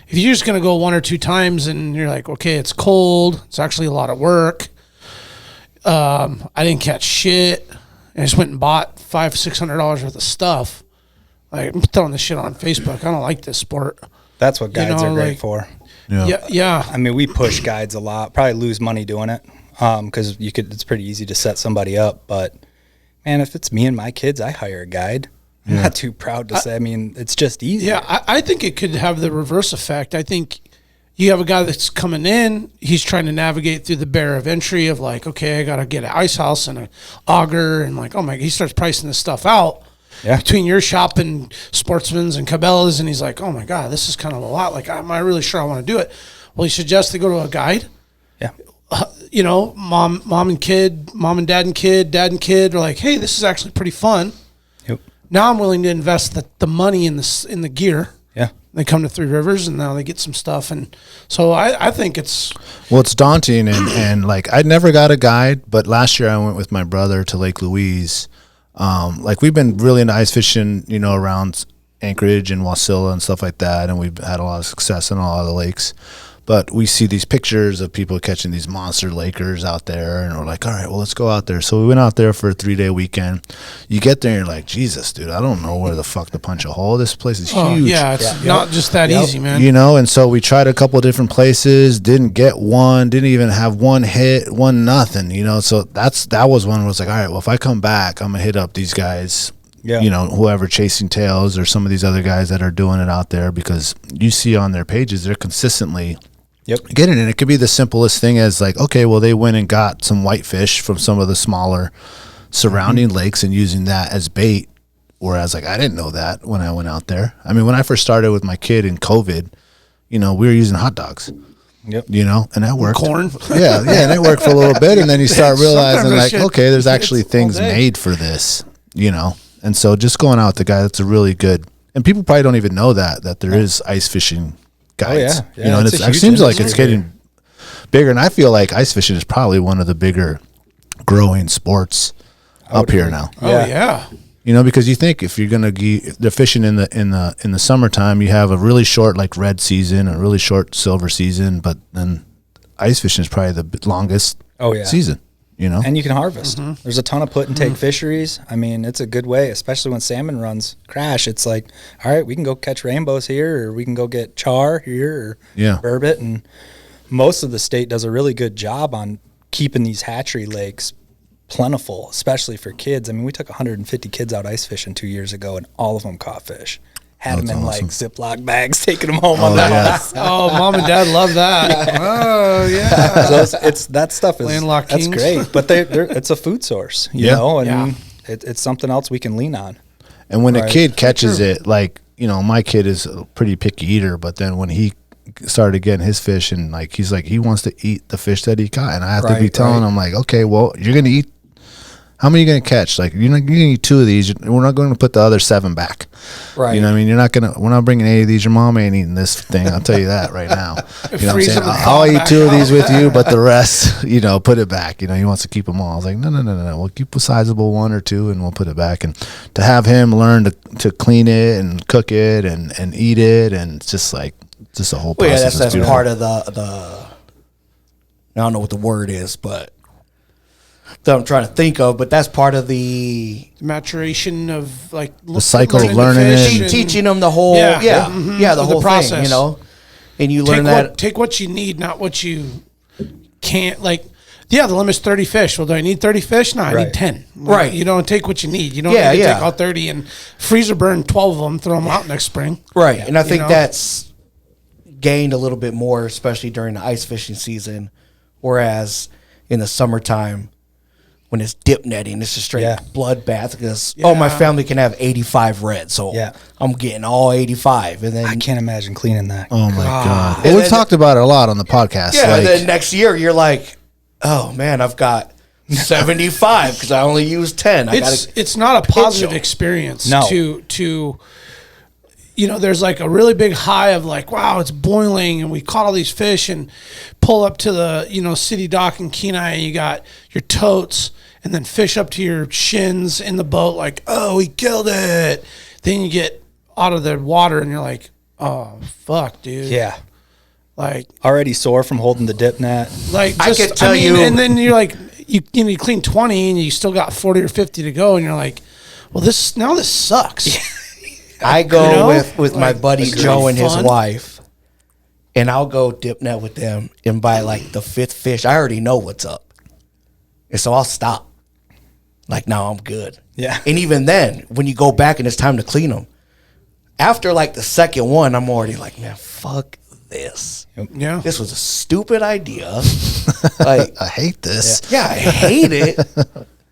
if you're just going to go one or two times and you're like, okay, it's cold, it's actually a lot of work. I didn't catch shit. I just went and bought $500-$600 worth of stuff. Like, I'm throwing this shit on Facebook. I don't like this sport. That's what guides are great for. Yeah. I mean, we push guides a lot. Probably lose money doing it because it's pretty easy to set somebody up. But man, if it's me and my kids, I hire a guide. I'm not too proud to say. I mean, it's just easy. Yeah, I think it could have the reverse effect. I think you have a guy that's coming in. He's trying to navigate through the barrier of entry of like, okay, I got to get an ice house and an auger. And like, oh my, he starts pricing this stuff out. Yeah. Between your shop and Sportsman's and Cabela's, and he's like, oh my God, this is kind of a lot. Like, am I really sure I want to do it? Well, he suggests they go to a guide. Yeah. Mom and dad and kid are like, hey, this is actually pretty fun. Yep. Now I'm willing to invest the money in the gear. Yeah. They come to Three Rivers and now they get some stuff. And so I think it's daunting. And like, I never got a guide, but last year I went with my brother to Lake Louise. Like we've been really into ice fishing, around Anchorage and Wasilla and stuff like that. And we've had a lot of success in a lot of the lakes. But we see these pictures of people catching these monster Lakers out there, and we're like, all right, well, let's go out there. So we went out there for a 3-day weekend. You get there, and you're like, Jesus, dude, I don't know where the fuck to punch a hole. This place is huge. Yeah, it's not just that easy, man. And so we tried a couple of different places, didn't get one, didn't even have one hit, one nothing, So that was one where it's like, all right, well, if I come back, I'm going to hit up these guys. Yeah. Whoever Chasing Tails or some of these other guys that are doing it out there, because you see on their pages, they're consistently getting it. And it could be the simplest thing as like, okay, well, they went and got some whitefish from some of the smaller surrounding lakes and using that as bait. Whereas like, I didn't know that when I went out there. I mean, when I first started with my kid in COVID, we were using hot dogs. Yep. And that worked. Corn. Yeah. And it worked for a little bit. And then you start realizing like, okay, there's actually things made for this, And so just going out with the guy, that's a really good, and people probably don't even know that there is ice fishing guides. Oh, yeah. And it seems like it's getting bigger. And I feel like ice fishing is probably one of the bigger growing sports up here now. Oh yeah. Because you think if you're gonna they're fishing in the summertime, you have a really short like red season, a really short silver season, but then ice fishing is probably the longest season. And you can harvest. Mm-hmm. There's a ton of put and take fisheries. I mean, it's a good way, especially when salmon runs crash. It's like, all right, we can go catch rainbows here, or we can go get char here, or burbot. And most of the state does a really good job on keeping these hatchery lakes plentiful, especially for kids. I mean, we took 150 kids out ice fishing 2 years ago, and all of them caught fish. Had them in like Ziploc bags, taking them home on the bus. Oh, mom and dad love that. Yeah. Oh, yeah. So it's that stuff is Landlocked that's kings. great, but it's a food source, and it's something else we can lean on. And when a kid catches it, like my kid is a pretty picky eater, but then when he started getting his fish, and like he's like he wants to eat the fish that he caught, and I have to be telling him like, okay, well, you're gonna eat. How many are you going to catch? Like, you're going to eat 2 of these. We're not going to put the other 7 back. Right. What I mean? We're not bringing 8 of these. Your mom ain't eating this thing. I'll tell you that right now. What I'm saying? I'll eat 2 of these with you, but the rest, put it back. He wants to keep them all. I was like, no. We'll keep a sizable 1 or 2 and we'll put it back. And to have him learn to clean it and cook it and eat it, and it's just like, just a whole process. That's part of the, I don't know what the word is, but that I'm trying to think of, but that's part of the maturation of like the cycle of learning it, teaching them the whole, the whole process, thing, and you learn take what you need, not what you can't. Like, the limit's 30 fish. Well, do I need 30 fish? No, I need 10. Right. You don't take what you need. You don't need to take all 30 and freezer burn 12 of them, throw them out next spring. Right. And I think that's gained a little bit more, especially during the ice fishing season, whereas in the summertime, when it's dip netting, it's a straight bloodbath because my family can have 85 reds, so I'm getting all 85, and then I can't imagine cleaning that. Oh my god! Well, we've talked about it a lot on the podcast. Yeah, and then next year you're like, oh man, I've got 75 because I only used 10. It's not a positive experience to you know, there's like a really big high of like, wow, it's boiling and we caught all these fish, and pull up to the, you know, city dock in Kenai, and you got your totes and then fish up to your shins in the boat, like, oh, we killed it. Then you get out of the water and you're like, oh, fuck, dude. Yeah. Like, Already sore from holding the dip net. like, I just, could tell you- and then you're like, you know, you clean 20 and you still got 40 or 50 to go, and you're like, well, this sucks. I go You know? with my Like, buddy it's Joe and his fun. wife, and I'll go dip net with them, and by like the 5th fish, I already know what's up, and so I'll stop. Like, no, I'm good. Yeah. And even then, when you go back and it's time to clean them, after like the second one, I'm already like, man, fuck this. Yeah. This was a stupid idea. Like, I hate this. yeah, I hate it.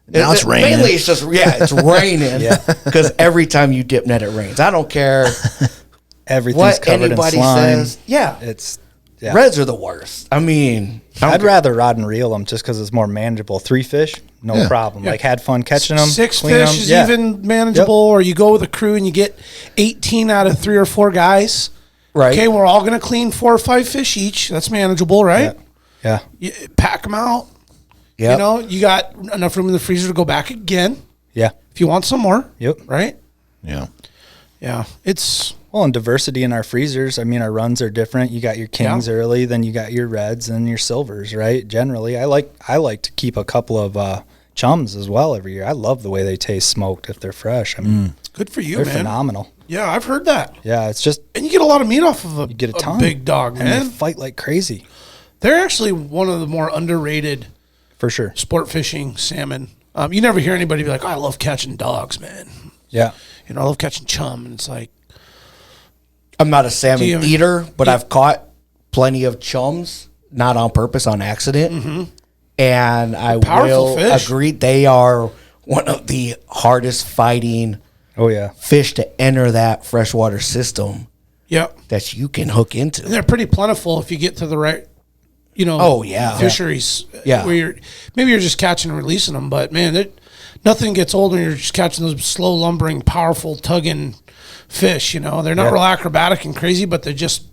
Now it's raining. Mainly, it's just it's raining. Because every time you dip net, it rains. I don't care Everything's what covered anybody in slime. says. Yeah, It's yeah. reds are the worst. I mean, I'd rather rod and reel them just because it's more manageable. 3 fish, no Yeah. problem. Like, had fun catching them. 6 clean fish 'em. is Yeah. even manageable, or you go with a crew and you get 18 out of 3 or 4 guys. right. Okay, we're all going to clean 4 or 5 fish each. That's manageable, right? Yeah. You pack them out. Yep. You know, you got enough room in the freezer to go back again Yeah. if you want some more. Yep. Right? Yeah. Yeah. It's Well, and diversity in our freezers. I mean, our runs are different. You got your kings Yeah. early, then you got your reds and your silvers, right? Generally, I like to keep a couple of chums as well every year. I love the way they taste smoked if they're fresh. I mean, good for you, they're man. phenomenal. Yeah, I've heard that. Yeah, it's just And you get a lot of meat off of you get a ton. big dog, and man. they fight like crazy They're actually one of the more underrated for sure. sport fishing salmon. You never hear anybody be like, oh, I love catching dogs, man. Yeah, You know, I love catching chum. And it's like, I'm not a salmon Do you- eater, but Yeah. I've caught plenty of chums, not on purpose, on accident. And I Powerful will fish. agree, they are one of the hardest fighting oh yeah, fish to enter that freshwater system yeah. that you can hook into. And they're pretty plentiful if you get to the right, you know, Oh, yeah. fisheries. Yeah. Where maybe you're just catching and releasing them, but man, nothing gets old when you're just catching those slow lumbering, powerful tugging fish. You know, they're not real acrobatic and crazy, but they just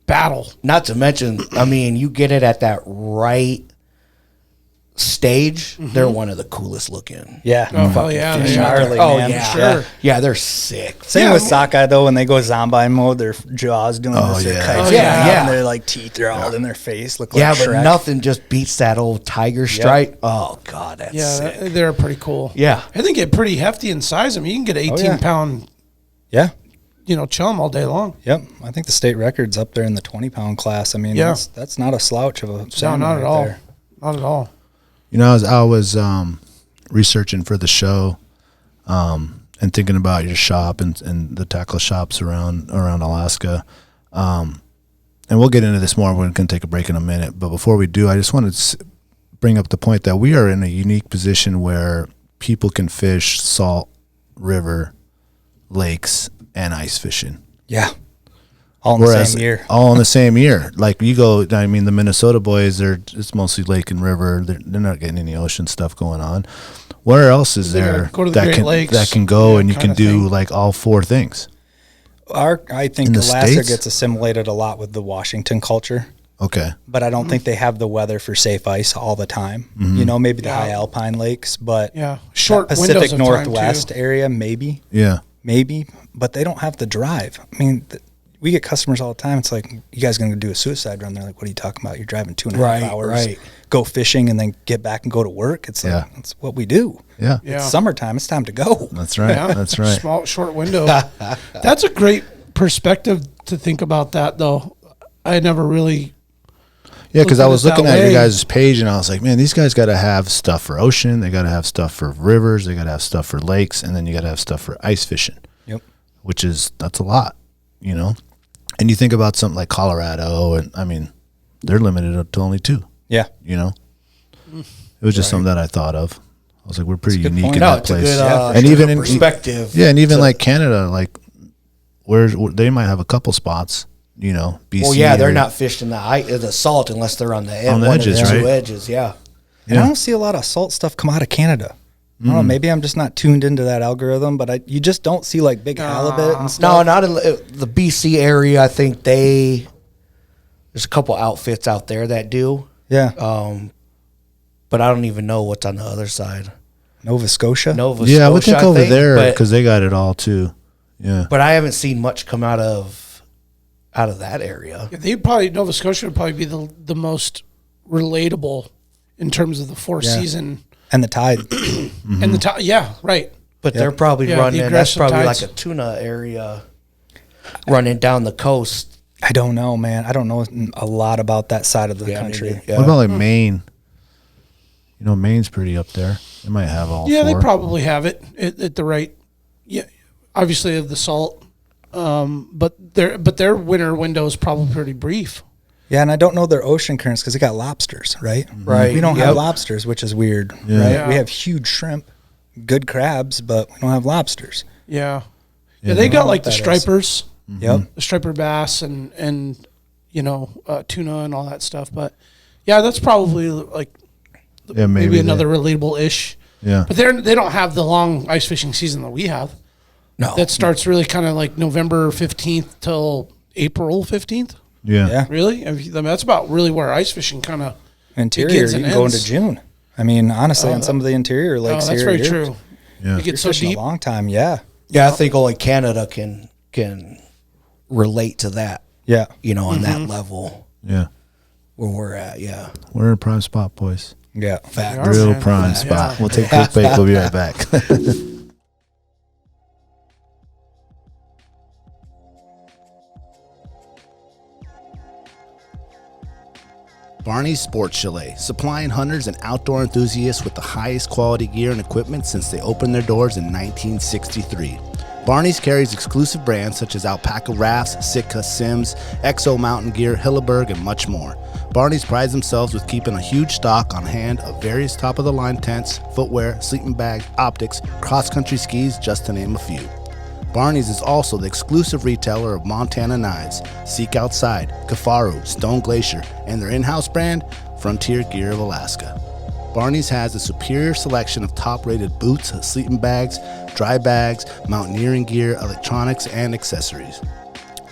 battle. Not to mention, I mean, you get it at that right stage, they're one of the coolest looking. yeah. Oh, hell yeah. Fish they are. gnarly, Oh, man. yeah. Sure. Yeah, they're sick. Same Yeah. with sockeye though. When they go zombie mode, their jaws doing Oh, this. Their yeah. kites Oh, going yeah. out, Yeah. and their like teeth are all in their face. Look Yeah, like but Shrek. nothing just beats that old tiger stripe. Oh, God, that's Yeah, sick. they're pretty cool. Yeah. I think get pretty hefty in size. I mean, you can get an 18-pound, Yeah. you know, chum all day long. Yep, I think the state record's up there in the 20-pound class. I mean, Yeah. that's not a slouch of a No, salmon not at right all. there. Not at all. You know, I was researching for the show, and thinking about your shop and the tackle shops around Alaska. And we'll get into this more. We're going to take a break in a minute. But before we do, I just wanted to bring up the point that we are in a unique position where people can fish salt river, lakes, and ice fishing. Yeah, all in the same year. All in the same year. Like you go, I mean, the Minnesota boys, it's mostly lake and river. They're not getting any ocean stuff going on. Where else is They gotta there go to the Great Lakes, that can go yeah, and you can kinda do thing. like all 4 things? I think In the Alaska States? gets assimilated a lot with the Washington culture, Okay. but I don't think they have the weather for safe ice all the time. You know, maybe the high alpine lakes, but Yeah. Short that windows Pacific of time, Northwest too. area, maybe, Yeah. but they don't have the drive. I mean, we get customers all the time. It's like, you guys going to do a suicide run? They're like, what are you talking about? You're driving 2.5 Right, hours, right. go fishing, and then get back and go to work. It's like, Yeah. that's what we do. Yeah. Yeah. It's summertime. It's time to go. That's right. Yeah. That's right. Small, short window. That's a great perspective to think about that, though. I never really. Yeah, because looked I at was it looking that at your way. guys' page and I was like, man, these guys got to have stuff for ocean. They got to have stuff for rivers. They got to have stuff for lakes. And then you got to have stuff for ice fishing. Yep. That's a lot, you know? And you think about something like Colorado, and I mean, they're limited to only 2, Yeah. you know? It was just something that I thought of. I was like, we're pretty That's a good unique point. in No, that it's a place. good, and it's a even good in perspective. Yeah, and even like Canada, like where they might have a couple spots, you know, BC. Well, yeah, they're or- not fishing the salt unless they're on the On the one edges, of the right? 2 edges. Yeah. And I don't see a lot of salt stuff come out of Canada. I don't know, maybe I'm just not tuned into that algorithm, but you just don't see like big halibut and stuff. No, not in the BC area. I think there's a couple outfits out there that do. Yeah. But I don't even know what's on the other side. Nova Scotia? I would think over there because they got it all too. Yeah. But I haven't seen much come out of that area. Yeah, Nova Scotia would probably be the most relatable in terms of the four-season. And the tide. And the tide, yeah, right. But they're probably running, that's probably tides. like a tuna area running down the coast. I don't know, man. I don't know a lot about that side of the country. What about like Maine? You know, Maine's pretty up there. They might have all Yeah, four. they probably have it at the right. Yeah, obviously of the salt, but their winter window is probably pretty brief. Yeah, and I don't know their ocean currents because they got lobsters, right? Right. We don't have lobsters, which is weird, right? Yeah. We have huge shrimp, good crabs, but we don't have lobsters. Yeah. Yeah, they got like the what that is. stripers, Yep. the striper bass, and tuna and all that stuff. But yeah, that's probably like maybe another relatable ish. Yeah. But they don't have the long ice fishing season that we have. No. That starts really kind of like November 15th till April 15th. Yeah. Yeah. Really? I mean, that's about really where ice fishing kind of Interior, begins you and can go into ends. June. I mean, honestly, on some of the interior lakes that's here, very you're- true. Yeah. You get You're so fishing deep. a long time, yeah. Yeah, I think only Canada can relate to that, Yeah. on that level Yeah. where we're at, yeah. We're in a prime spot, boys. Yeah. Fact. are, Real man. prime Yeah. spot. We'll take a quick break. We'll be right back. Barney's Sports Chalet, supplying hunters and outdoor enthusiasts with the highest quality gear and equipment since they opened their doors in 1963. Barney's carries exclusive brands such as Alpaca Rafts, Sitka, Sims, Exo Mountain Gear, Hilleberg, and much more. Barney's prides themselves with keeping a huge stock on hand of various top-of-the-line tents, footwear, sleeping bags, optics, cross-country skis, just to name a few. Barney's is also the exclusive retailer of Montana knives, Seek Outside, Kafaru, Stone Glacier, and their in-house brand, Frontier Gear of Alaska. Barney's has a superior selection of top-rated boots, sleeping bags, dry bags, mountaineering gear, electronics, and accessories.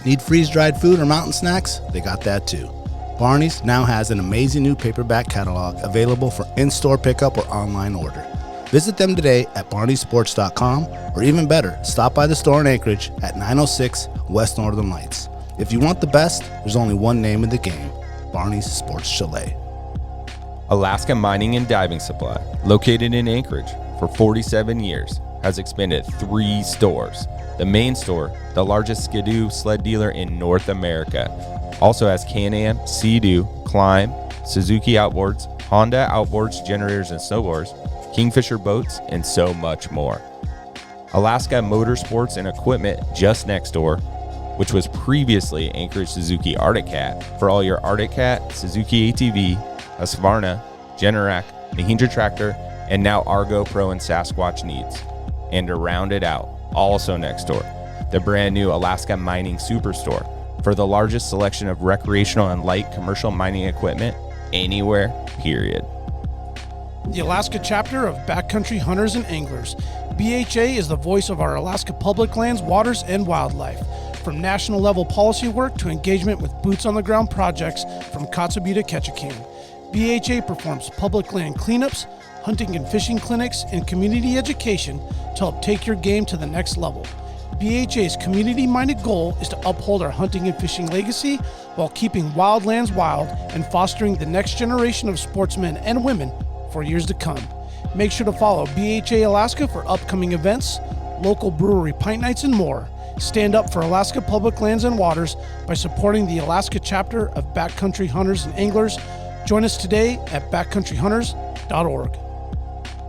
Need freeze-dried food or mountain snacks? They got that too. Barney's now has an amazing new paperback catalog available for in-store pickup or online order. Visit them today at barneysports.com, or even better, stop by the store in Anchorage at 906 West Northern Lights. If you want the best, there's only one name in the game, Barney's Sports Chalet. Alaska Mining and Diving Supply, located in Anchorage for 47 years, has expanded 3 stores. The main store, the largest Skidoo sled dealer in North America, also has Can-Am, Sea-Doo, Climb, Suzuki Outboards, Honda Outboards, generators and snowboards, Kingfisher boats, and so much more. Alaska Motorsports and Equipment just next door, which was previously Anchorage Suzuki Arctic Cat, for all your Arctic Cat, Suzuki ATV, Husqvarna, Generac, Mahindra Tractor, and now Argo Pro and Sasquatch needs. And to round it out, also next door, the brand new Alaska Mining Superstore, for the largest selection of recreational and light commercial mining equipment anywhere, period. The Alaska chapter of Backcountry Hunters and Anglers. BHA is the voice of our Alaska public lands, waters, and wildlife. From national level policy work to engagement with boots on the ground projects from Kotzebue to Ketchikan. BHA performs public land cleanups, hunting and fishing clinics, and community education to help take your game to the next level. BHA's community-minded goal is to uphold our hunting and fishing legacy while keeping wildlands wild and fostering the next generation of sportsmen and women for years to come. Make sure to follow BHA Alaska for upcoming events, local brewery pint nights, and more. Stand up for Alaska public lands and waters by supporting the Alaska chapter of Backcountry Hunters and Anglers. Join us today at backcountryhunters.org.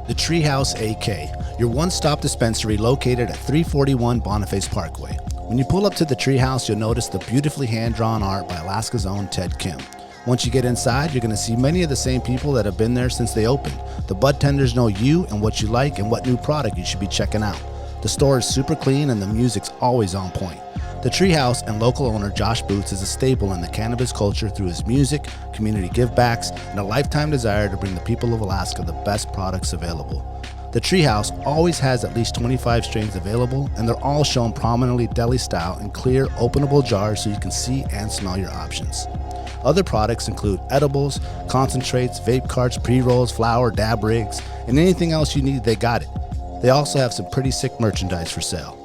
The Treehouse AK, your one-stop dispensary located at 341 Boniface Parkway. When you pull up to the Treehouse, you'll notice the beautifully hand-drawn art by Alaska's own Ted Kim. Once you get inside, you're going to see many of the same people that have been there since they opened. The bud tenders know you and what you like and what new product you should be checking out. The store is super clean and the music's always on point. The Treehouse and local owner Josh Boots is a staple in the cannabis culture through his music, community givebacks, and a lifetime desire to bring the people of Alaska the best products available. The Treehouse always has at least 25 strains available, and they're all shown prominently deli style in clear, openable jars so you can see and smell your options. Other products include edibles, concentrates, vape carts, pre-rolls, flour, dab rigs, and anything else you need, they got it. They also have some pretty sick merchandise for sale.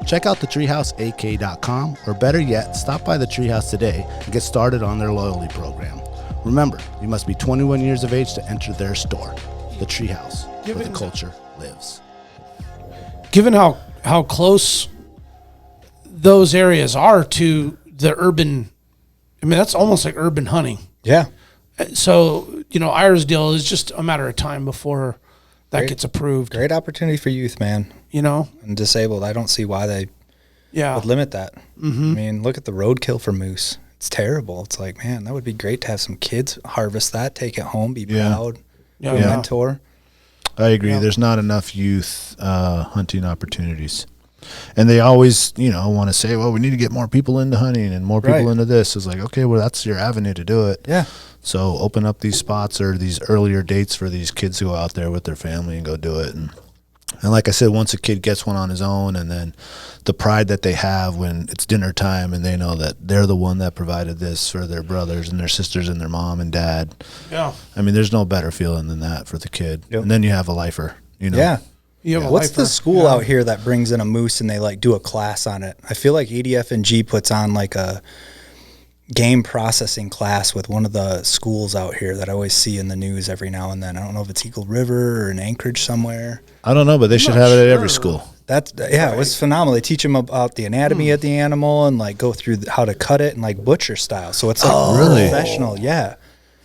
Check out thetreehouseak.com, or better yet, stop by the Treehouse today and get started on their loyalty program. Remember, you must be 21 years of age to enter their store. The Treehouse, where the culture lives. Given how close those areas are to the urban, I mean, that's almost like urban hunting. Yeah. So, Irisdale is just a matter of time before that gets approved. Great opportunity for youth, man. And disabled. I don't see why they would limit that. Mm-hmm. I mean, look at the roadkill for moose. It's terrible. It's like, man, that would be great to have some kids harvest that, take it home, be proud, be a mentor. I agree. Yeah. There's not enough youth hunting opportunities. And they always, want to say, well, we need to get more people into hunting and more people into this. It's like, okay, well, that's your avenue to do it. Yeah. So open up these spots or these earlier dates for these kids to go out there with their family and go do it. And like I said, once a kid gets one on his own, and then the pride that they have when it's dinner time and they know that they're the one that provided this for their brothers and their sisters and their mom and dad. Yeah. I mean, there's no better feeling than that for the kid. Yep. And then you have a lifer, Yeah. What's the school out here that brings in a moose and they do a class on it? I feel like ADF&G puts on a game processing class with one of the schools out here that I always see in the news every now and then. I don't know if it's Eagle River or in Anchorage somewhere. I don't know, but they should have it at every school. It was phenomenal. They teach them about the anatomy of the animal and go through how to cut it and butcher style. So it's really professional. Yeah.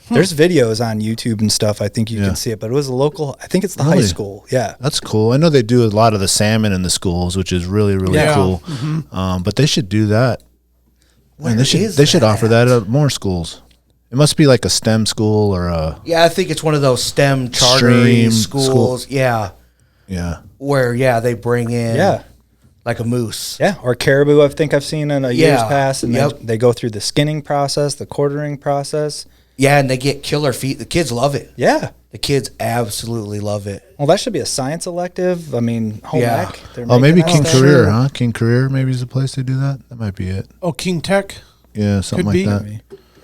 There's videos on YouTube and stuff. I think you can see it, but it was a local. I think it's the high school. Yeah, that's cool. I know they do a lot of the salmon in the schools, which is really, really cool. Mm-hmm. But they should do that. And they should offer that at more schools. It must be like a STEM school or a. Yeah, I think it's one of those STEM charter schools. Yeah. Yeah. Where they bring in like a moose. Yeah, or caribou. I think I've seen in years past, and they go through the skinning process, the quartering process. Yeah, and they get killer feet. The kids love it. Yeah. The kids absolutely love it. Well, that should be a science elective. I mean, home ec. Maybe King Career, huh? King Career maybe is the place to do that. That might be it. Oh, King Tech? Yeah, something like that.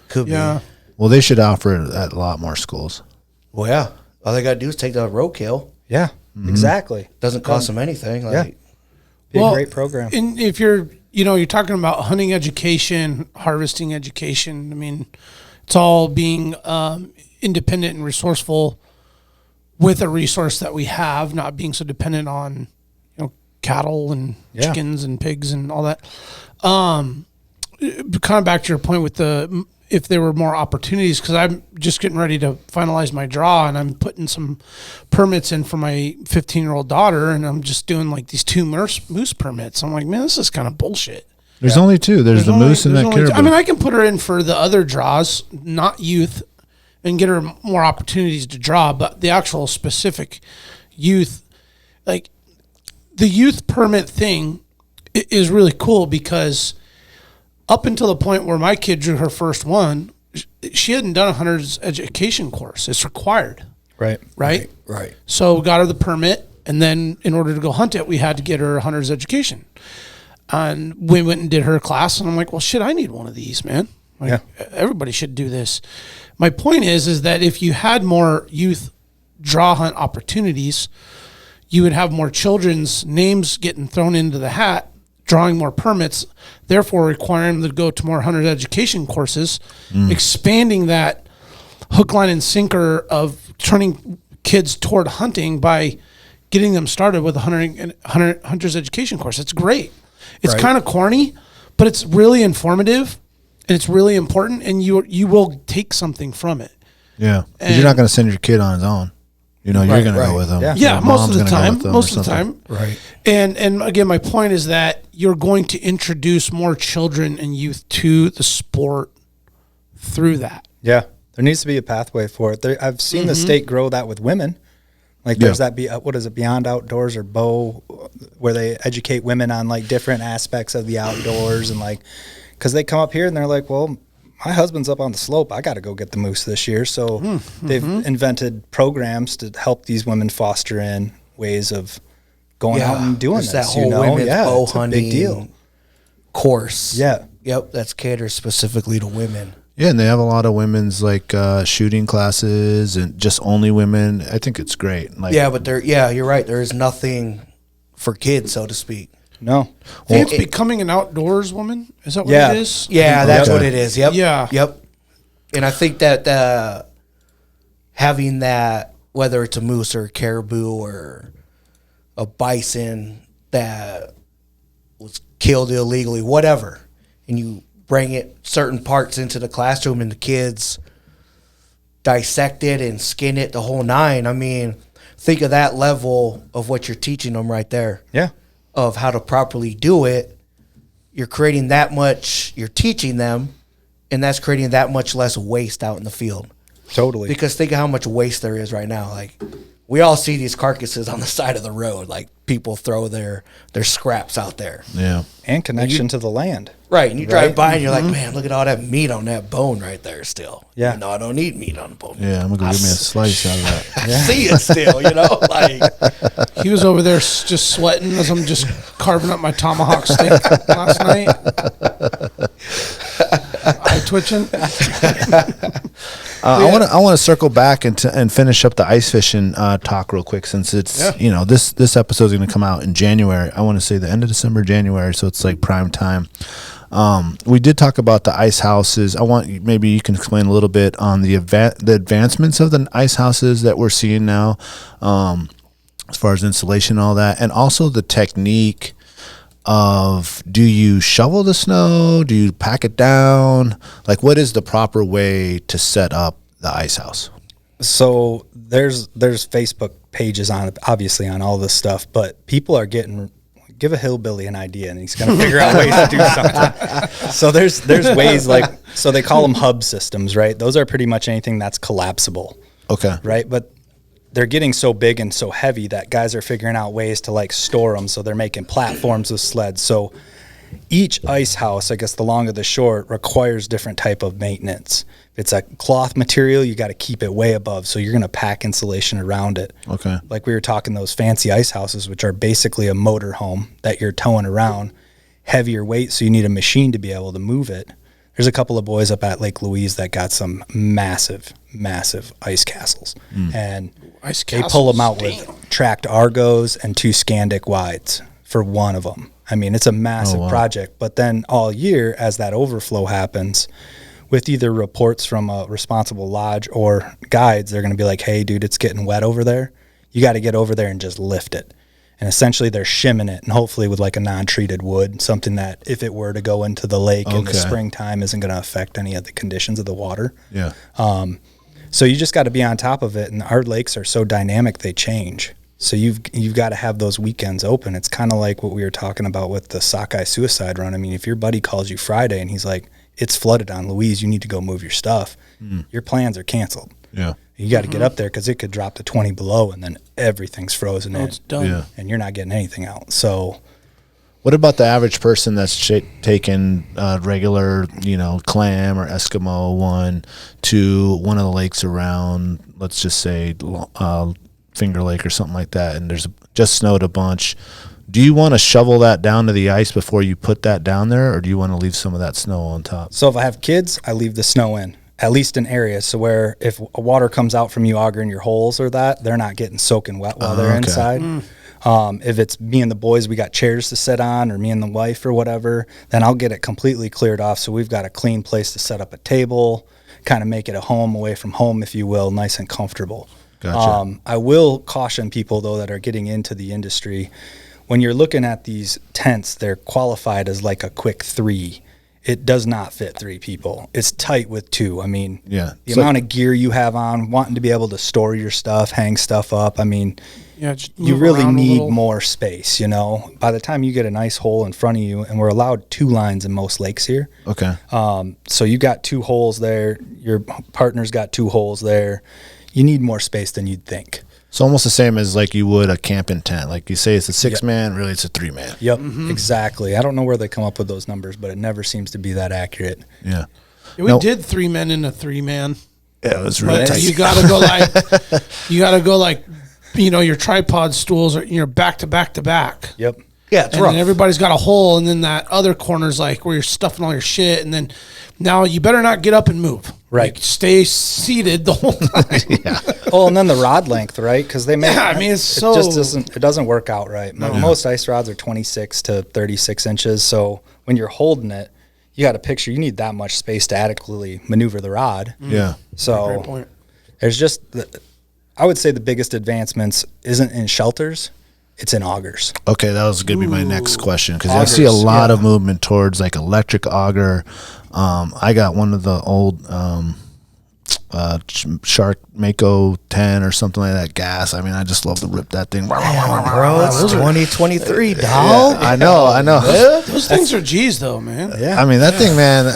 Could be. Well, they should offer it at a lot more schools. Well, yeah. All they got to do is take the roadkill. Yeah, exactly. Doesn't cost them anything. Be a great program. And if you're talking about hunting education, harvesting education, I mean, it's all being independent and resourceful with a resource that we have, not being so dependent on cattle and chickens and pigs and all that. Kind of back to your point with if there were more opportunities, because I'm just getting ready to finalize my draw and I'm putting some permits in for my 15-year-old daughter, and I'm just doing these 2 moose permits. I'm like, man, this is kind of bullshit. There's only 2. There's the moose and that caribou. I mean, I can put her in for the other draws, not youth, and get her more opportunities to draw, but the actual specific youth, the youth permit thing is really cool, because up until the point where my kid drew her first one, she hadn't done a hunter's education course. It's required. Right. So we got her the permit, and then in order to go hunt it, we had to get her a hunter's education. And we went and did her class, and I'm like, well, shit, I need one of these, man. Everybody should do this. My point is that if you had more youth draw hunt opportunities, you would have more children's names getting thrown into the hat, drawing more permits, therefore requiring them to go to more hunter's education courses, expanding that hook, line, and sinker of turning kids toward hunting by getting them started with a hunter's education course. It's great. It's kind of corny, but it's really informative, and it's really important, and you will take something from it. Yeah, because you're not going to send your kid on his own. You're going to go with them. Yeah, most of the time. Right. And again, my point is that you're going to introduce more children and youth to the sport through that. Yeah, there needs to be a pathway for it. I've seen the state grow that with women. There's that, what is it, Beyond Outdoors or BOW, where they educate women on different aspects of the outdoors, and because they come up here and they're like, well, my husband's up on the slope, I got to go get the moose this year. So they've invented programs to help these women foster in ways of going out and doing there's this. That whole women's bow it's hunting a big deal. Course. Yeah. Yep, that's catered specifically to women. Yeah, and they have a lot of women's like shooting classes and just only women. I think it's great. Like, Yeah, but you're right. There is nothing for kids, so to speak. No. I think it's becoming an outdoors woman. Is that what Yeah. it is? Yeah, that's what it is. Yep. Yeah. Yep. And I think that having that, whether it's a moose or a caribou or a bison that was killed illegally, whatever, and you bring it certain parts into the classroom and the kids dissect it and skin it the whole nine. I mean, think of that level of what you're teaching them right there. Yeah. Of how to properly do it. You're creating that much, you're teaching them, and that's creating that much less waste out in the field. Totally. Because think of how much waste there is right now. Like, we all see these carcasses on the side of the road. Like, people throw their scraps out there. yeah. And connection to the land. Right, and you drive by and you're like, man, look at all that meat on that bone right there still. Yeah. You know, I don't eat meat on the bone. Yeah, I'm going to go give me a slice out of that. I see it still, you know? Like, He was over there just sweating as I'm just carving up my tomahawk steak last night. Eye twitching. I want to circle back and finish up the ice fishing talk real quick, since it's this episode is going to come out in January. I want to say the end of December, January, so it's like prime time. We did talk about the ice houses. Maybe you can explain a little bit on the advancements of the ice houses that we're seeing now, as far as installation and all that, and also the technique of, do you shovel the snow? Do you pack it down? Like, what is the proper way to set up the ice house? So there's Facebook pages obviously on all this stuff, but people are give a hillbilly an idea and he's going to figure out ways to do something. So there's ways, like, so they call them hub systems, right? Those are pretty much anything that's collapsible. Okay. Right. But they're getting so big and so heavy that guys are figuring out ways to like store them. So they're making platforms with sleds. So each ice house, I guess the long or the short, requires different type of maintenance. If it's a cloth material, you got to keep it way above. So you're going to pack insulation around it. Okay. Like we were talking, those fancy ice houses, which are basically a motor home that you're towing around, heavier weight. So you need a machine to be able to move it. There's a couple of boys up at Lake Louise that got some massive ice castles. And they pull them out with tracked Argos and 2 Scandic wides for one of them. I mean, it's a massive project. But then all year, as that overflow happens, with either reports from a responsible lodge or guides, they're going to be like, hey, dude, it's getting wet over there. You got to get over there and just lift it. And essentially they're shimming it, and hopefully with like a non-treated wood, something that if it were to go into the lake in the springtime isn't going to affect any of the conditions of the water. Yeah. So you just got to be on top of it. And our lakes are so dynamic, they change. So you've got to have those weekends open. It's kind of like what we were talking about with the sockeye suicide run. I mean, if your buddy calls you Friday and he's like, it's flooded on Louise, you need to go move your stuff, your plans are canceled. Yeah. You got to get up there because it could drop to 20 below and then everything's frozen in. It's done. Yeah. And you're not getting anything out. So what about the average person that's taking regular, clam or Eskimo one to one of the lakes around, let's just say Finger Lake or something like that, and there's just snowed a bunch? Do you want to shovel that down to the ice before you put that down there, or do you want to leave some of that snow on top? So if I have kids, I leave the snow in, at least in areas, so where if water comes out from you augering your holes or that, they're not getting soaking wet while they're inside. If it's me and the boys, we got chairs to sit on, or me and the wife or whatever, then I'll get it completely cleared off so we've got a clean place to set up a table, kind of make it a home away from home, if you will, nice and comfortable. Gotcha. I will caution people, though, that are getting into the industry. When you're looking at these tents, they're qualified as like a quick 3. It does not fit 3 people. It's tight with 2. I mean, the amount of gear you have on, wanting to be able to store your stuff, hang stuff up. I mean, you really need more space, By the time you get a nice hole in front of you, and we're allowed 2 lines in most lakes here. Okay. So you got 2 holes there. Your partner's got 2 holes there. You need more space than you'd think. It's almost the same as like you would a camping tent. Like you say it's a 6-man, really it's a 3-man. Yep, exactly. I don't know where they come up with those numbers, but it never seems to be that accurate. Yeah. We did 3 men in a 3-man. Yeah, it was really tight. You gotta go like your tripod stools are back to back to back. Yep. Yeah, it's And rough. then everybody's got a hole, and then that other corner's like where you're stuffing all your shit, and then now you better not get up and move. Right. Like, stay seated the whole time. Oh, and then the rod length, right? Because they make. Yeah, I mean, it doesn't work out right. Most ice rods are 26 to 36 inches. So when you're holding it, you got to picture you need that much space to adequately maneuver the rod. Yeah. So Great point. there's just, I would say the biggest advancements isn't in shelters, it's in augers. Okay, that was going to be my next question because I see a lot of movement towards like electric auger. I got one of the old Shark Mako 10 or something like that gas. I mean, I just love to rip that thing. Bro, it's 2023, dog. I know. Those things are G's, though, man. Yeah. I mean, that thing, man,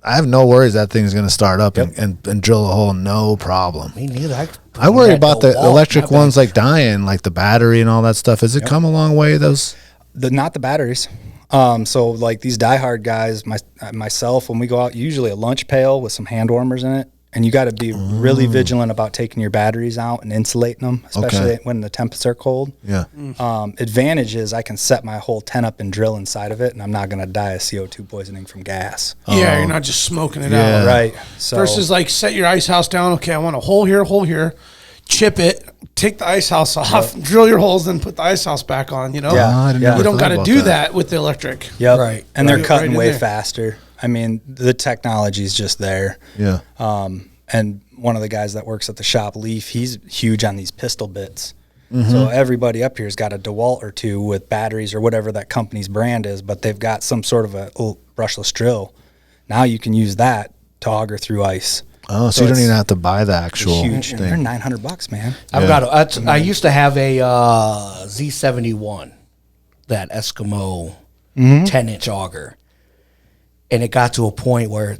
I have no worries that thing's going to start up and drill a hole, no problem. Me neither. I worry about the electric ones like dying, like the battery and all that stuff. Has it come a long way, those? Not the batteries. So like these diehard guys, myself, when we go out, usually a lunch pail with some hand warmers in it. And you got to be really vigilant about taking your batteries out and insulating them, especially when the temps are cold. Yeah. Advantage is I can set my whole tent up and drill inside of it, and I'm not going to die of CO2 poisoning from gas. Yeah, you're not just smoking it out. Right. So Versus like set your ice house down. Okay, I want a hole here, chip it, take the ice house off, drill your holes, then put the ice house back on. Yeah. I didn't Yeah. You don't thought got to about do that with the electric. Yep. Right. And they're Right cutting in way there. faster. I mean, the technology's just there. Yeah. And one of the guys that works at the shop, Leaf, he's huge on these pistol bits. So everybody up here's got a DeWalt or two with batteries or whatever that company's brand is, but they've got some sort of a brushless drill. Now you can use that to auger through ice. Oh, so you don't even have to buy the actual Huge. They're thing. $900, man. I used to have a Z71, that Eskimo 10-inch auger, and it got to a point where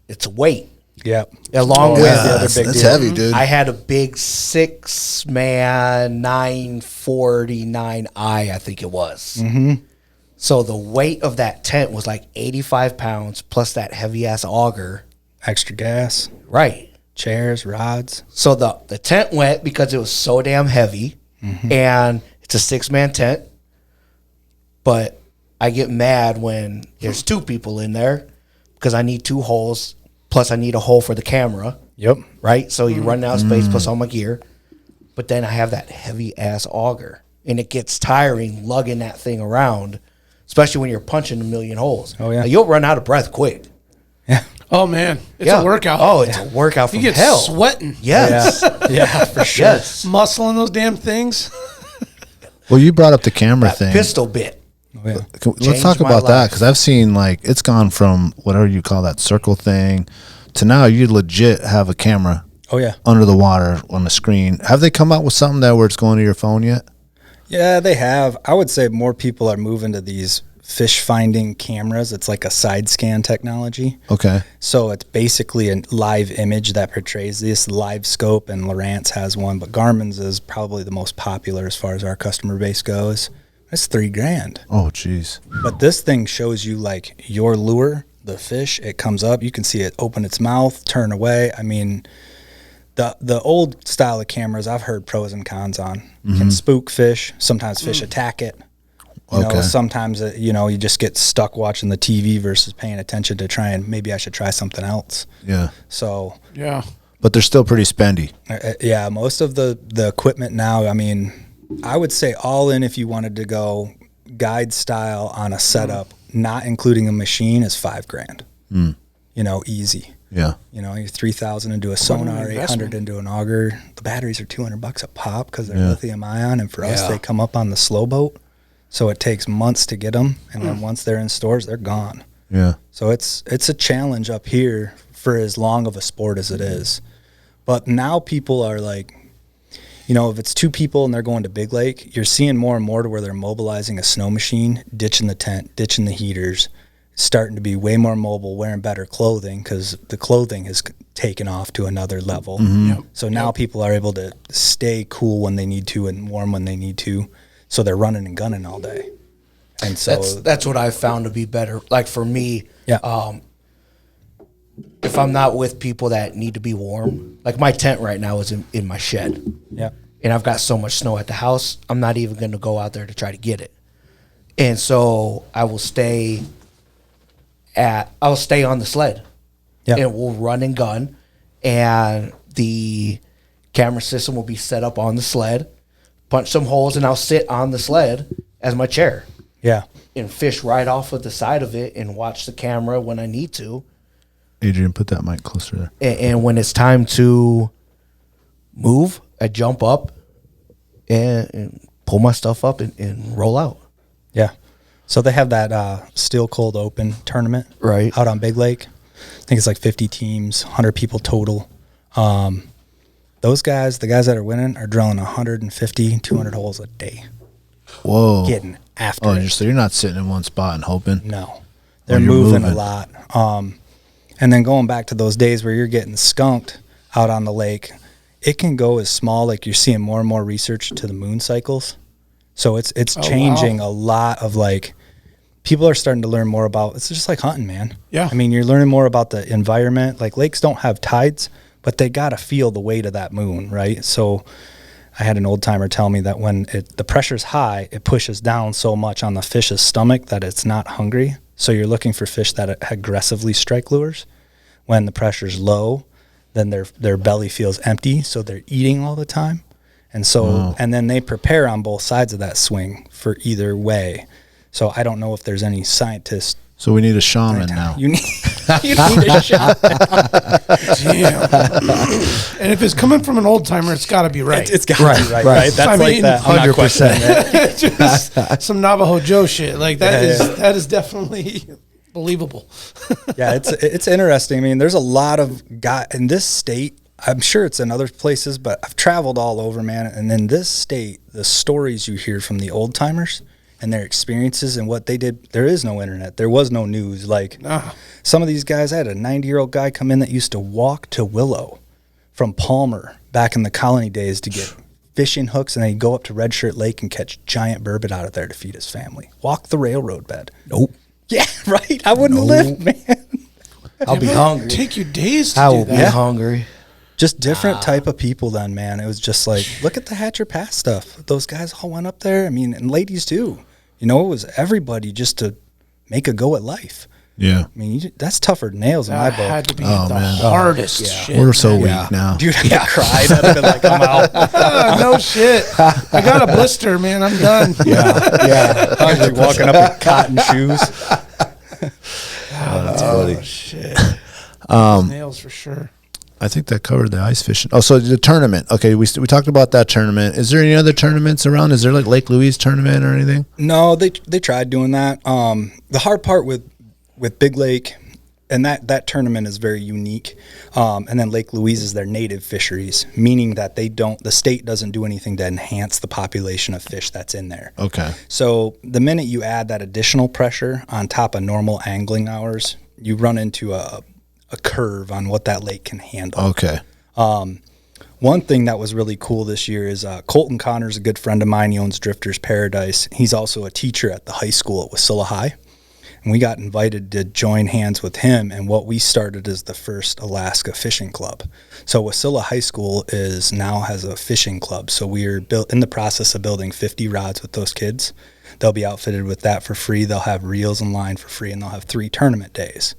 it's weight. Yep. Along with the other big that's deal. heavy, dude. I had a big 6-man 949i, I think it was. Mm-hmm. So the weight of that tent was like 85 pounds plus that heavy ass auger. Extra gas, Right. chairs, rods. So the tent went because it was so damn heavy, and it's a 6-man tent. But I get mad when there's 2 people in there because I need 2 holes, plus I need a hole for the camera. Yep. Right? So you run out of space plus all my gear. But then I have that heavy ass auger, and it gets tiring lugging that thing around, especially when you're punching a million holes. Oh, yeah. Now, you'll run out of breath quick. Yeah. Oh, man. It's Yeah. a workout. Oh, it's a workout You from get hell. sweating. Yes. Yeah, for sure. Yes. Muscling those damn things. Well, you brought up the camera That thing. pistol bit. Oh, yeah. Let's changed talk my about that life. because I've seen like it's gone from whatever you call that circle thing to now you legit have a camera Oh, yeah. under the water on the screen. Have they come out with something that where it's going to your phone yet? Yeah, they have. I would say more people are moving to these fish finding cameras. It's like a side scan technology. Okay. So it's basically a live image that portrays this. Live Scope and Lowrance has one, but Garmin's is probably the most popular as far as our customer base goes. It's $3,000. Oh, geez. But this thing shows you like your lure, the fish. It comes up. You can see it open its mouth, turn away. I mean, the old style of cameras I've heard pros and cons on. Can spook fish. Sometimes fish attack it. You know, Okay. sometimes you just get stuck watching the TV versus paying attention to try and maybe I should try something else. Yeah. So Yeah. But they're still pretty spendy. yeah, most of the equipment now, I mean, I would say all in if you wanted to go guide style on a setup, not including a machine, is $5,000. You know, easy. Yeah. You know, you're 3,000 into a sonar, 800 into an auger. The batteries are $200 a pop because they're lithium ion, and for us, they come up on the slow boat, so it takes months to get them, and then once they're in stores, they're gone. Yeah. So it's a challenge up here for as long of a sport as it is. But now people are like, you know, if it's 2 people and they're going to Big Lake, you're seeing more and more to where they're mobilizing a snow machine, ditching the tent, ditching the heaters, starting to be way more mobile, wearing better clothing because the clothing has taken off to another level. So now people are able to stay cool when they need to and warm when they need to. So they're running and gunning all day. And so That's what I found to be better. Like for me, yeah. If I'm not with people that need to be warm, like my tent right now is in my shed. Yeah. and I've got so much snow at the house, I'm not even going to go out there to try to get it. And so I will stay on the sled. Yeah. And we'll run and gun, and the camera system will be set up on the sled, punch some holes, and I'll sit on the sled as my chair. Yeah. And fish right off of the side of it and watch the camera when I need to. Adrian, put that mic closer there. And when it's time to move, I jump up and pull my stuff up and roll out. Yeah. So they have that Steel Cold Open tournament Right. out on Big Lake. I think it's like 50 teams, 100 people total. Those guys, the guys that are winning, are drilling 150, 200 holes a day. Whoa. Getting after it. So you're not sitting in one spot and hoping? No. They're you're moving moving. a lot. And then going back to those days where you're getting skunked out on the lake, it can go as small, like you're seeing more and more research to the moon cycles. So it's changing a lot of, like, people are starting to learn more about, it's just like hunting, man. Yeah. I mean, you're learning more about the environment. Like, lakes don't have tides, but they got to feel the weight of that moon, right? So I had an old timer tell me that when the pressure's high, it pushes down so much on the fish's stomach that it's not hungry. So you're looking for fish that aggressively strike lures. When the pressure's low, then their belly feels empty, so they're eating all the time. And so, and then they prepare on both sides of that swing for either way. So I don't know if there's any scientists. So we need a shaman now. You need a shaman. Damn. And if it's coming from an old timer, it's got to be right. It's got to be right? That's I like mean, that. I'm not questioning it. Just some Navajo Joe shit. Like that is definitely believable. Yeah, it's interesting. I mean, there's a lot of guys in this state. I'm sure it's in other places, but I've traveled all over, man. And in this state, the stories you hear from the old timers and their experiences and what they did, there is no internet. There was no news. Like some of these guys, I had a 90-year-old guy come in that used to walk to Willow from Palmer back in the colony days to get fishing hooks, and then he'd go up to Red Shirt Lake and catch giant burbot out of there to feed his family. Walk the railroad bed. Nope. Yeah, right. I wouldn't have lived, man. I'll be hungry. Take you days to I do will be that. hungry. Just different type of people then, man. It was just like, look at the Hatcher Pass stuff. Those guys all went up there. I mean, and ladies too. You know, it was everybody just to make a go at life. Yeah. I mean, that's tougher than nails in my That book. had to be Oh, the man. hardest shit. We're so man. weak now. Dude, I cried. I'd have been like, I'm out. No shit. I got a blister, man. I'm done. Yeah. I was like walking up in cotton shoes. That's funny. Shit. Nails for sure. I think that covered the ice fishing. Oh, so the tournament. Okay, we talked about that tournament. Is there any other tournaments around? Is there like Lake Louise tournament or anything? No, they tried doing that. The hard part with Big Lake, and that tournament is very unique. And then Lake Louise is their native fisheries, meaning that the state doesn't do anything to enhance the population of fish that's in there. Okay. So the minute you add that additional pressure on top of normal angling hours, you run into a curve on what that lake can handle. Okay. One thing that was really cool this year is Colton Connor's a good friend of mine. He owns Drifter's Paradise. He's also a teacher at the high school at Wasilla High. And we got invited to join hands with him, and what we started is the first Alaska Fishing Club. So Wasilla High School now has a fishing club. So we're in the process of building 50 rods with those kids. They'll be outfitted with that for free. They'll have reels and line for free, and they'll have 3 tournament days.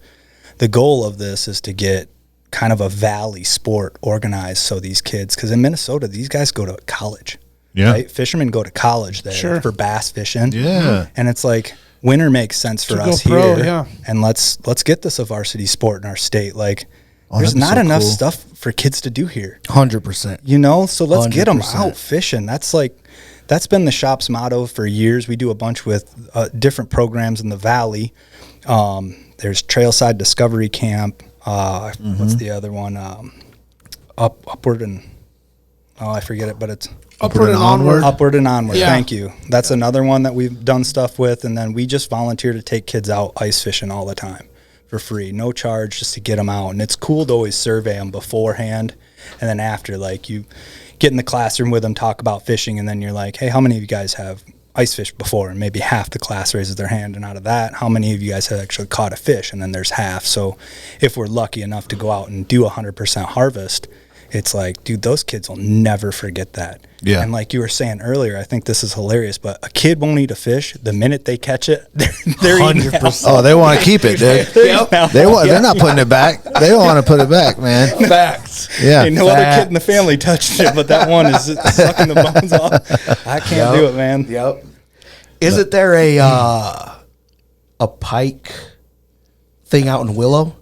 The goal of this is to get kind of a valley sport organized so these kids, because in Minnesota, these guys go to college. Yeah. Right? Fishermen go to college there for bass fishing. Yeah. And it's like, winter makes sense for To us go pro, here. yeah. And let's get this a varsity sport in our state. Like, there's that'd be not so enough cool. stuff for kids to do here. 100%. You know, so let's get them 100%. out fishing. That's been the shop's motto for years. We do a bunch with different programs in the valley. There's Trailside Discovery Camp. What's the other one? Upward and I forget it, but it's Upward and onward. Upward and Onward. Yeah. Thank you. That's another one that we've done stuff with, and then we just volunteer to take kids out ice fishing all the time for free, no charge, just to get them out. And it's cool to always survey them beforehand, and then after, like, you get in the classroom with them, talk about fishing, and then you're like, hey, how many of you guys have ice fished before? And maybe half the class raises their hand, and out of that, how many of you guys have actually caught a fish? And then there's half. So if we're lucky enough to go out and do 100% harvest, it's like, dude, those kids will never forget that. Yeah. And like you were saying earlier, I think this is hilarious, but a kid won't eat a fish the minute they catch it. They're eating it. 100%. Oh, they want to keep it, dude. They're not putting it back. They don't want to put it back, man. Facts. Yeah. Ain't no other kid in the family touched it, but that one is sucking the bones off. I can't do it, man. Yep. Isn't there a pike thing out in Willow?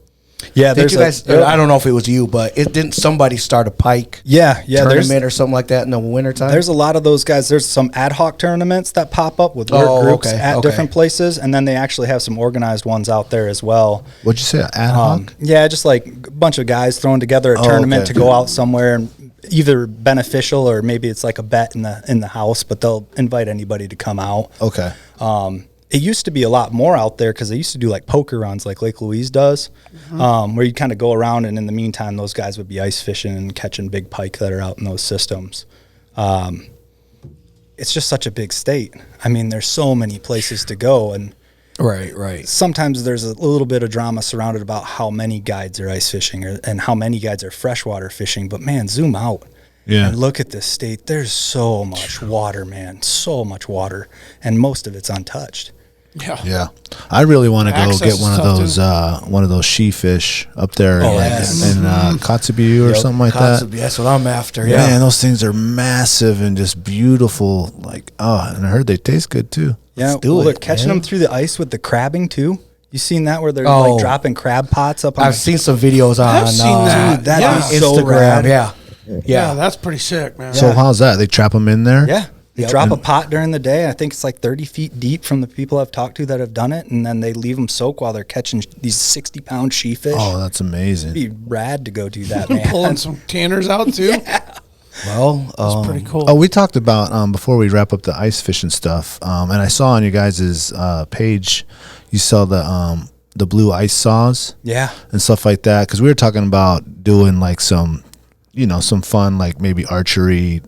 Yeah, Did you guys? I don't know if it was you, but didn't somebody start a pike? Yeah, tournament or something like that in the wintertime? There's a lot of those guys. There's some ad hoc tournaments that pop up with work groups at different places, and then they actually have some organized ones out there as well. What'd you say? Ad hoc? Yeah, just like a bunch of guys throwing together a tournament to go out somewhere, and either beneficial or maybe it's like a bet in the house, but they'll invite anybody to come out. Okay. It used to be a lot more out there because they used to do like poker runs like Lake Louise does, where you kind of go around, and in the meantime, those guys would be ice fishing and catching big pike that are out in those systems. It's just such a big state. I mean, there's so many places to go, and right. sometimes there's a little bit of drama surrounded about how many guides are ice fishing and how many guides are freshwater fishing. But man, zoom out. Yeah. And look at this state. There's so much water, man. So much water. And most of it's untouched. Yeah. I really want to go Access get is one of those she fish up there in Kotzebue or something like that. That's what I'm after. Yeah. Man, those things are massive and just beautiful. Like, and I heard they taste good too. Yeah, they're catching them through the ice with the crabbing too. You seen that where they're like dropping crab pots up on I've seen some videos on I've seen that. Dude, that is Instagram. so rad. Yeah, that's pretty sick, man. So how's that? They trap them in there? Yeah. They drop a pot during the day. I think it's like 30 feet deep from the people I've talked to that have done it. And then they leave them soak while they're catching these 60-pound she fish. Oh, that's amazing. It'd be rad to go do that, man. Pulling some tanners out too. Well, That's pretty cool. Oh, we talked about before we wrap up the ice fishing stuff, and I saw on you guys' page, you saw the blue ice saws, and stuff like that. Because we were talking about doing like some fun, like maybe archery,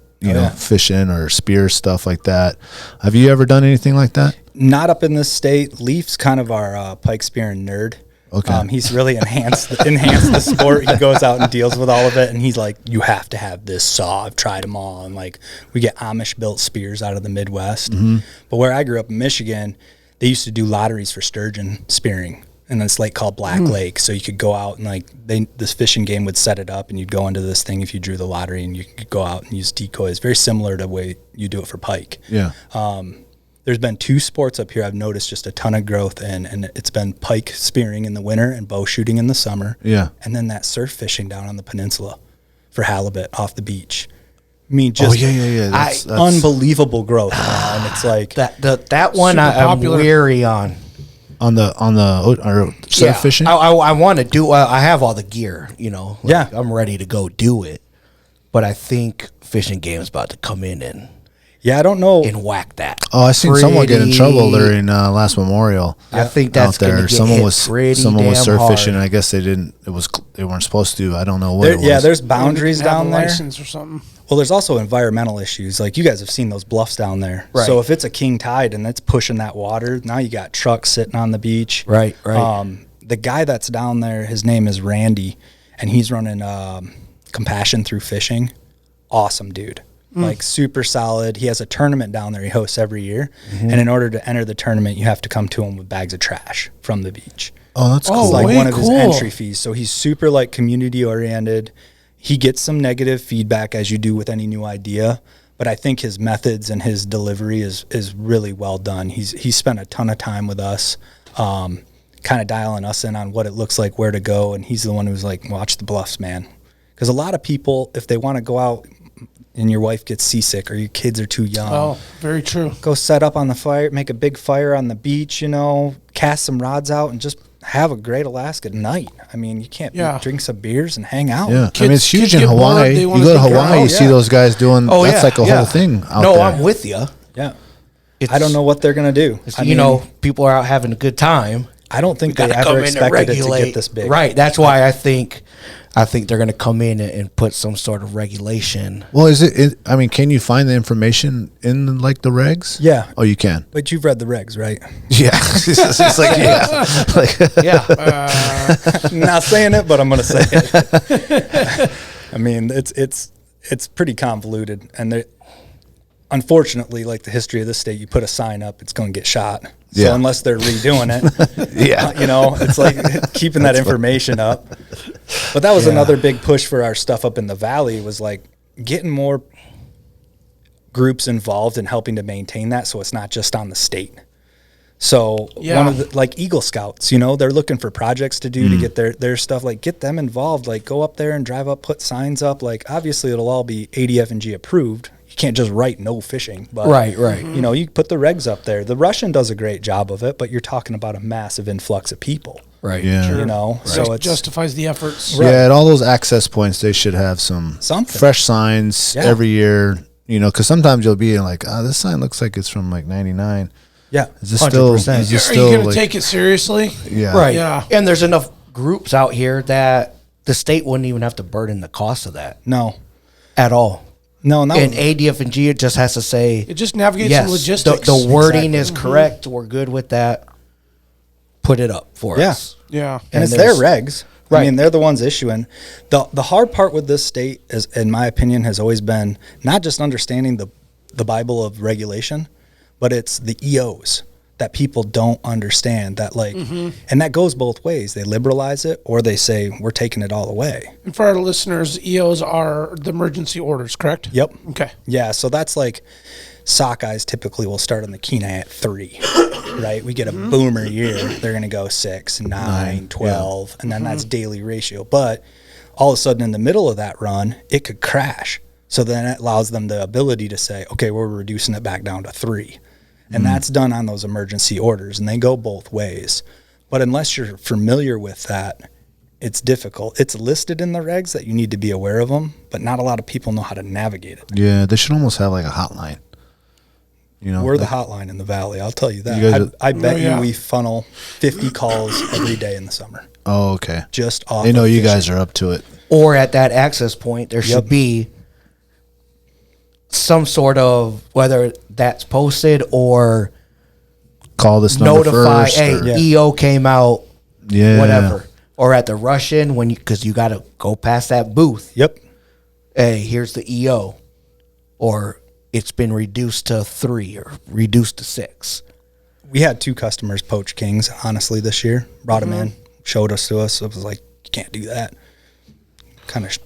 fishing or spear stuff like that. Have you ever done anything like that? Not up in this state. Leaf's kind of our pike spearing nerd. Okay. He's really enhanced the sport. He goes out and deals with all of it, and he's like, you have to have this saw. I've tried them all. And like, we get Amish built spears out of the Midwest. But where I grew up in Michigan, they used to do lotteries for sturgeon spearing in this lake called Black Lake. So you could go out and like this fishing game would set it up, and you'd go into this thing if you drew the lottery, and you could go out and use decoys. Very similar to the way you do it for pike. Yeah. There's been two sports up here I've noticed just a ton of growth in, and it's been pike spearing in the winter and bow shooting in the summer. Yeah. And then that surf fishing down on the peninsula for halibut off the beach. I mean, just That's unbelievable growth. And it's like that one I'm weary on. On the surf fishing? I want to do. I have all the gear. I'm ready to go do it. But I think Fishing Game's about to come in and I don't know and whack that. Oh, I seen someone get in trouble during last Memorial. I think that's out there. Someone was surf hard. fishing, and I guess they weren't supposed to. I don't know what it was. Yeah, there's boundaries down there. License or something. Well, there's also environmental issues. Like you guys have seen those bluffs down there. Right. So if it's a king tide and it's pushing that water, now you got trucks sitting on the beach. Right. The guy that's down there, his name is Randy, and he's running Compassion Through Fishing. Awesome dude. Like super solid. He has a tournament down there he hosts every year. And in order to enter the tournament, you have to come to him with bags of trash from the beach. Oh, that's cool. It's like one of his cool. entry fees. So he's super like community oriented. He gets some negative feedback as you do with any new idea, but I think his methods and his delivery is really well done. He's spent a ton of time with us, kind of dialing us in on what it looks like, where to go, and he's the one who's like, watch the bluffs, man. Because a lot of people, if they want to go out and your wife gets seasick or your kids are too young. Oh, very true. Go set up on the fire, make a big fire on the beach, cast some rods out and just have a great Alaska night. I mean, you can't drink some beers and hang out. Yeah, I mean, it's huge in get Hawaii. bored, You go to Hawaii, you see those guys doing, that's like a whole thing out there. No, I'm with you. Yeah. I don't know what they're going to do. People are out having a good time. I don't think they ever expected it to get this big. Right. That's why I think they're going to come in and put some sort of regulation. Well, can you find the information in like the regs? Yeah. Oh, you can. But you've read the regs, right? Yeah. It's like, Not saying it, but I'm going to say it. I mean, it's pretty convoluted, and unfortunately, like the history of this state, you put a sign up, it's going to get shot. So Yeah. unless they're redoing it, Yeah. you know, it's like keeping that information up. But that was another big push for our stuff up in the valley, was like getting more groups involved in helping to maintain that, so it's not just on the state. So one of the, like Eagle Scouts, you know, they're looking for projects to do to get their stuff, like get them involved, like go up there and drive up, put signs up. Like obviously it'll all be ADF&G approved. You can't just write no fishing, but Right. you know, you put the regs up there. The Russian does a great job of it, but you're talking about a massive influx of people, Right. Yeah. you know, so it's justifies the efforts. Right. Yeah, at all those access points, they should have something fresh signs every year. You know, because sometimes you'll be like, oh, this sign looks like it's from like '99. Yeah, Is this still? 100%. Is this Are still you going to like, take it seriously? Yeah. Right. Yeah. And there's enough groups out here that the state wouldn't even have to burden the cost of that no, at all. no, no. And ADF&G, it just has to say, It just navigates yes, some logistics. the wording is correct. We're good with that. Put it up for Yeah. us. Yeah. and it's there's- their regs. I Right. mean, they're the ones issuing. The hard part with this state is, in my opinion, has always been not just understanding the Bible of regulation, but it's the EOs that people don't understand, that like, and that goes both ways. They liberalize it, or they say we're taking it all away. And for our listeners, EOs are the emergency orders, correct? Yep. Okay. Yeah, so that's like sockeyes typically will start on the Kenai at 3, right? We get a boomer year, they're going to go 6, 9, 12, and then that's daily ratio. But all of a sudden in the middle of that run, it could crash. So then it allows them the ability to say, okay, we're reducing it back down to 3. And that's done on those emergency orders, and they go both ways. But unless you're familiar with that, it's difficult. It's listed in the regs that you need to be aware of them, but not a lot of people know how to navigate it. Yeah, they should almost have like a hotline. You know, We're the like- hotline in the valley, I'll tell you You that. guys I bet yeah. you we funnel 50 calls every day in the summer, Oh, okay. just off They know of you fishing. guys are up to it. Or at that access point, there should Yep. be some sort of, whether that's posted or Call this number notify, first. hey, or- Yeah. EO came out, yeah. whatever. Or at the Russian, when you, because you got to go past that booth. Yep. Hey, here's the EO. Or it's been reduced to 3 or reduced to 6. We had 2 customers poach kings, honestly, this year. Brought them in, showed us to us. It was like, you can't do that. Kind of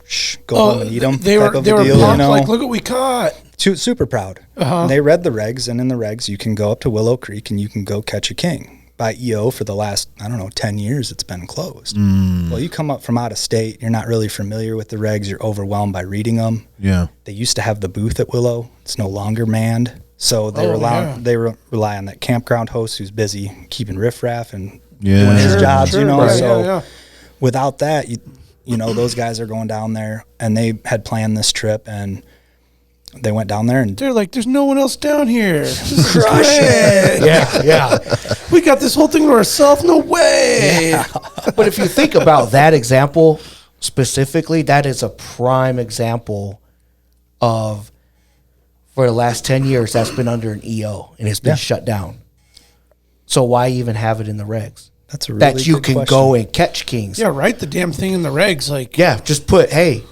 go home and eat them. They were pumped, like, look what we caught. Super proud. And they read the regs, and in the regs, you can go up to Willow Creek and you can go catch a king. By EO for the last, 10 years, it's been closed. Well, you come up from out of state, you're not really familiar with the regs, you're overwhelmed by reading them. Yeah. They used to have the booth at Willow. It's no longer manned. So they rely on that campground host who's busy keeping riffraff and doing his jobs, you know. Right, So without that, you know, those guys are going down there, and they had planned this trip, and they went down there and They're like, there's no one else down here. This is great. Yeah. We got this whole thing to ourselves. No way. But if you think about that example specifically, that is a prime example of, for the last 10 years, that's been under an EO and it's been shut down. So why even have it in the regs? that's a really That you good can question. go and catch kings. Yeah, write the damn thing in the regs. Like, Yeah, just put, hey,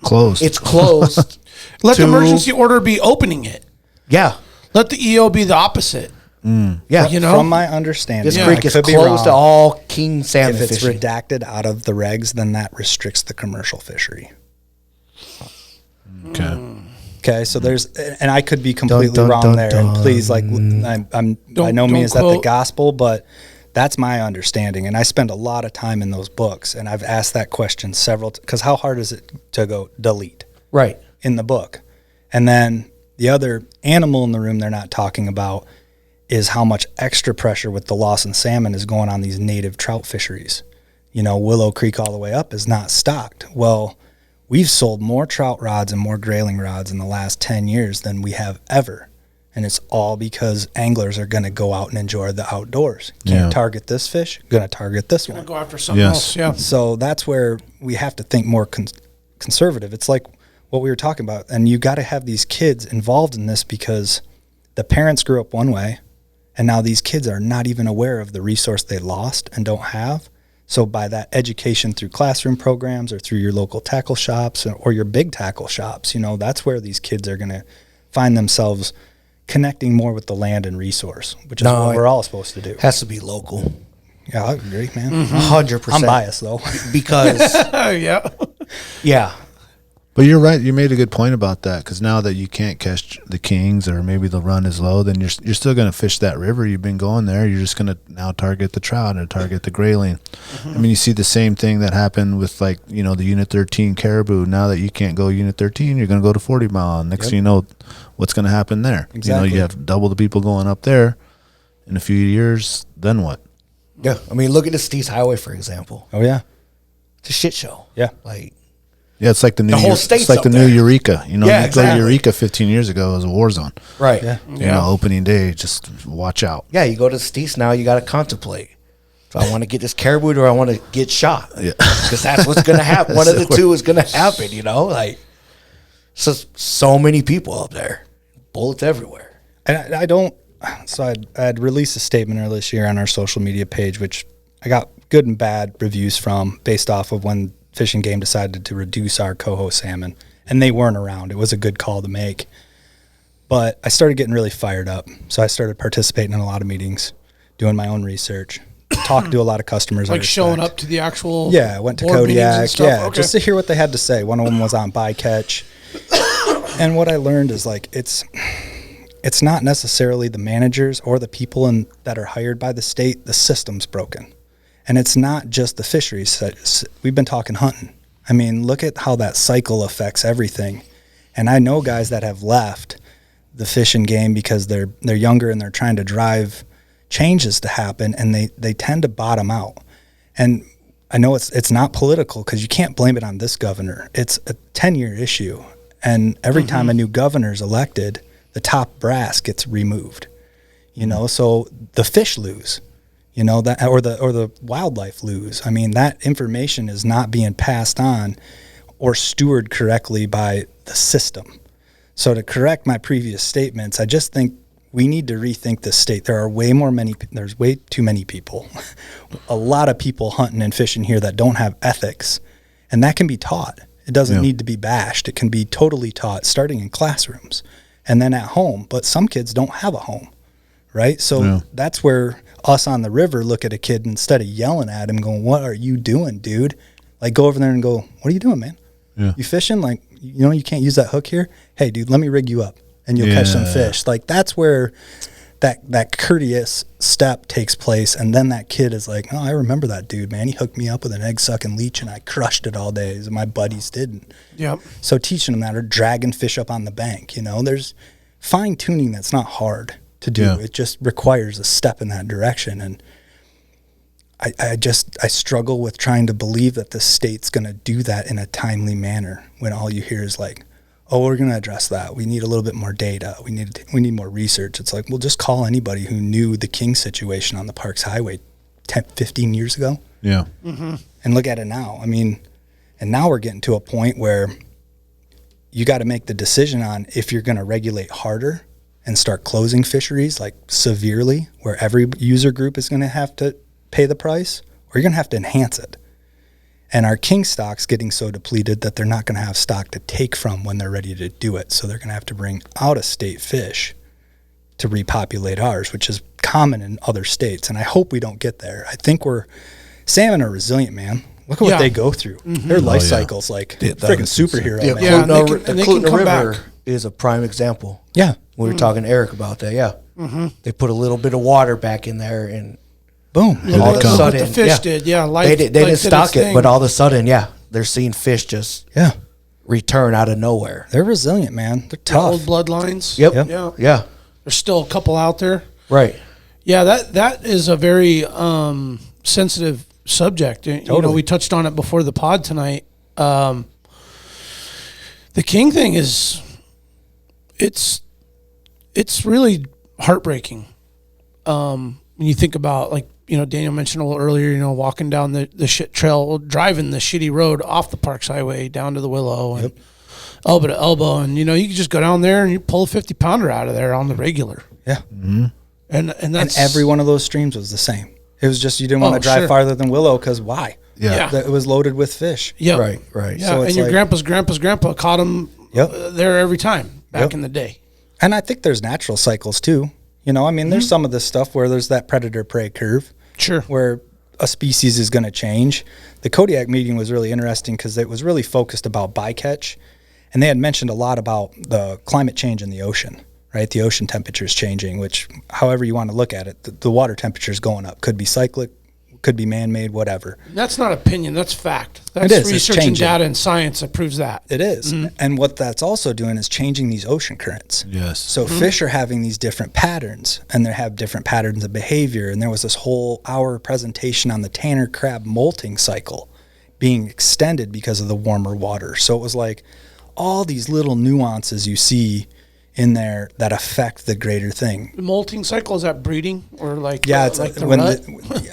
Closed. it's closed. let the to- emergency order be opening it. Yeah. Let the EO be the opposite. Yeah. You know? From my understanding, This Yeah, creek I is could be closed to wrong. all king salmon If it's fishing. redacted out of the regs, then that restricts the commercial fishery. Okay. Okay, so there's, and I could be completely dun, wrong dun, there. dun. And please, like, I'm by Don't- no don't means that the quote. gospel, but that's my understanding. And I spend a lot of time in those books, and I've asked that question several. Because how hard is it to go delete Right. in the book? And then the other animal in the room they're not talking about is how much extra pressure with the loss in salmon is going on these native trout fisheries. You know, Willow Creek all the way up is not stocked. Well, we've sold more trout rods and more grayling rods in the last 10 years than we have ever. And it's all because anglers are going to go out and enjoy the outdoors. Can't Yeah. target this fish, going to target this one. Go after something Yes. else. Yeah. So that's where we have to think more conservative. It's like what we were talking about. And you got to have these kids involved in this because the parents grew up one way, and now these kids are not even aware of the resource they lost and don't have. So by that education through classroom programs or through your local tackle shops or your big tackle shops, you know, that's where these kids are going to find themselves connecting more with the land and resource, which is what we're all supposed to do. Has to be local. Yeah, I agree, man. 100%. I'm biased though. Because yeah. yeah, But you're right. You made a good point about that, because now that you can't catch the kings, or maybe the run is low, then you're still going to fish that river. You've been going there. You're just going to now target the trout and target the grayling. I mean, you see the same thing that happened with, like, you know, the Unit 13 caribou. Now that you can't go Unit 13, you're going to go to 40 Mile. And next thing you know, what's going to happen there? Exactly. You know, you have double the people going up there in a few years. Then what? yeah. I mean, look at the Steve's Highway, for example. Oh yeah. It's a shit show. Yeah. Like, Yeah, it's like the new whole state's it's like up the new there. Eureka. You know, Yeah, you go to exactly. Eureka 15 years ago, it was a war zone. right. Yeah. You know, opening day, just watch out. Yeah, you go to Steve's now, you got to contemplate. Do I want to get this caribou or I want to get shot? Yeah. Because that's what's going to happen. One of the two is going to happen, you know? Like, so many people up there. Bullets everywhere. And I don't. So I'd released a statement earlier this year on our social media page, which I got good and bad reviews from, based off of when Fish and Game decided to reduce our coho salmon, and they weren't around. It was a good call to make. But I started getting really fired up, so I started participating in a lot of meetings, doing my own research, talked to a lot of customers. Like showing up to the actual Yeah, I went to board meetings and Kodiak. stuff? Yeah, Okay. just to hear what they had to say. One of them was on bycatch. And what I learned is, like, it's not necessarily the managers or the people that are hired by the state. The system's broken. And it's not just the fisheries. We've been talking hunting. I mean, look at how that cycle affects everything. And I know guys that have left the Fish and Game because they're younger and they're trying to drive changes to happen, and they tend to bottom out. And I know it's not political, because you can't blame it on this governor. It's a 10-year issue. And every time a new governor's elected, the top brass gets removed. You know, so the fish lose. You know, that or the wildlife lose. I mean, that information is not being passed on or stewarded correctly by the system. So to correct my previous statements, I just think we need to rethink this state. There's way too many people, a lot of people hunting and fishing here that don't have ethics, and that can be taught. It doesn't need to be bashed. It can be totally taught, starting in classrooms and then at home. But some kids don't have a home, right? So that's where us on the river look at a kid, instead of yelling at him, going, "What are you doing, dude?" Like, go over there and go, "What are you doing, man? Yeah. You fishing? Like, you know, you can't use that hook here. Hey, dude, let me rig you up, and you'll catch some fish." Like, that's where that courteous step takes place. And then that kid is like, "Oh, I remember that dude, man. He hooked me up with an egg-sucking leech, and I crushed it all day, and my buddies didn't." Yep. So teaching them that, or dragging fish up on the bank, you know, there's fine-tuning that's not hard to do. It just requires a step in that direction. And I struggle with trying to believe that the state's going to do that in a timely manner, when all you hear is like, "Oh, we're going to address that. We need a little bit more data. We need more research." It's like, well, just call anybody who knew the king situation on the Parks Highway 10, 15 years ago. Yeah. And look at it now. I mean, and now we're getting to a point where you got to make the decision on if you're going to regulate harder and start closing fisheries, like, severely, where every user group is going to have to pay the price, or you're going to have to enhance it. And our king stock's getting so depleted that they're not going to have stock to take from when they're ready to do it. So they're going to have to bring out-of-state fish to repopulate ours, which is common in other states. And I hope we don't get there. I think salmon are resilient, man. Look at what they go through. Their life cycle's like freaking superhero, man. Yeah, and The they can Clutha come River back. is a prime example. Yeah. We were talking to Eric about that, They put a little bit of water back in there, and Boom. all of a Look what sudden, the fish did. Yeah, they didn't stock it, but all of a sudden, they're seeing fish just return out of nowhere. They're resilient, man. They're The tough. old bloodlines. Yep. Yeah. There's still a couple out there. Right. Yeah, that is a very sensitive subject. You know, we touched on it before the pod tonight. The king thing is, it's really heartbreaking. When you think about, like, you know, Daniel mentioned a little earlier, you know, walking down the shit trail, driving the shitty road off the Parks Highway down to the Willow and elbow to elbow. And, you know, you can just go down there and you pull a 50-pounder out of there on the regular. Yeah. And that's... And every one of those streams was the same. It was just, you didn't want to drive farther than Willow, because why? Yeah. It was loaded with fish. Yeah. Right. Yeah, So and it's your like, grandpa's grandpa caught him there every time back in the day. And I think there's natural cycles too. You know, I mean, there's some of this stuff where there's that predator-prey curve. Sure. Where a species is going to change. The Kodiak meeting was really interesting because it was really focused about bycatch. And they had mentioned a lot about the climate change in the ocean, right? The ocean temperature is changing, which however you want to look at it, the water temperature is going up. Could be cyclic, could be man-made, whatever. That's not opinion, that's fact. That's It is. It's research and changing. data and science that proves that. It is. And what that's also doing is changing these ocean currents. Yes. So fish are having these different patterns, and they have different patterns of behavior. And there was this whole hour presentation on the Tanner crab molting cycle being extended because of the warmer water. So it was like all these little nuances you see in there that affect the greater thing. The molting cycle, is that breeding or like Yeah, it's like the when rut?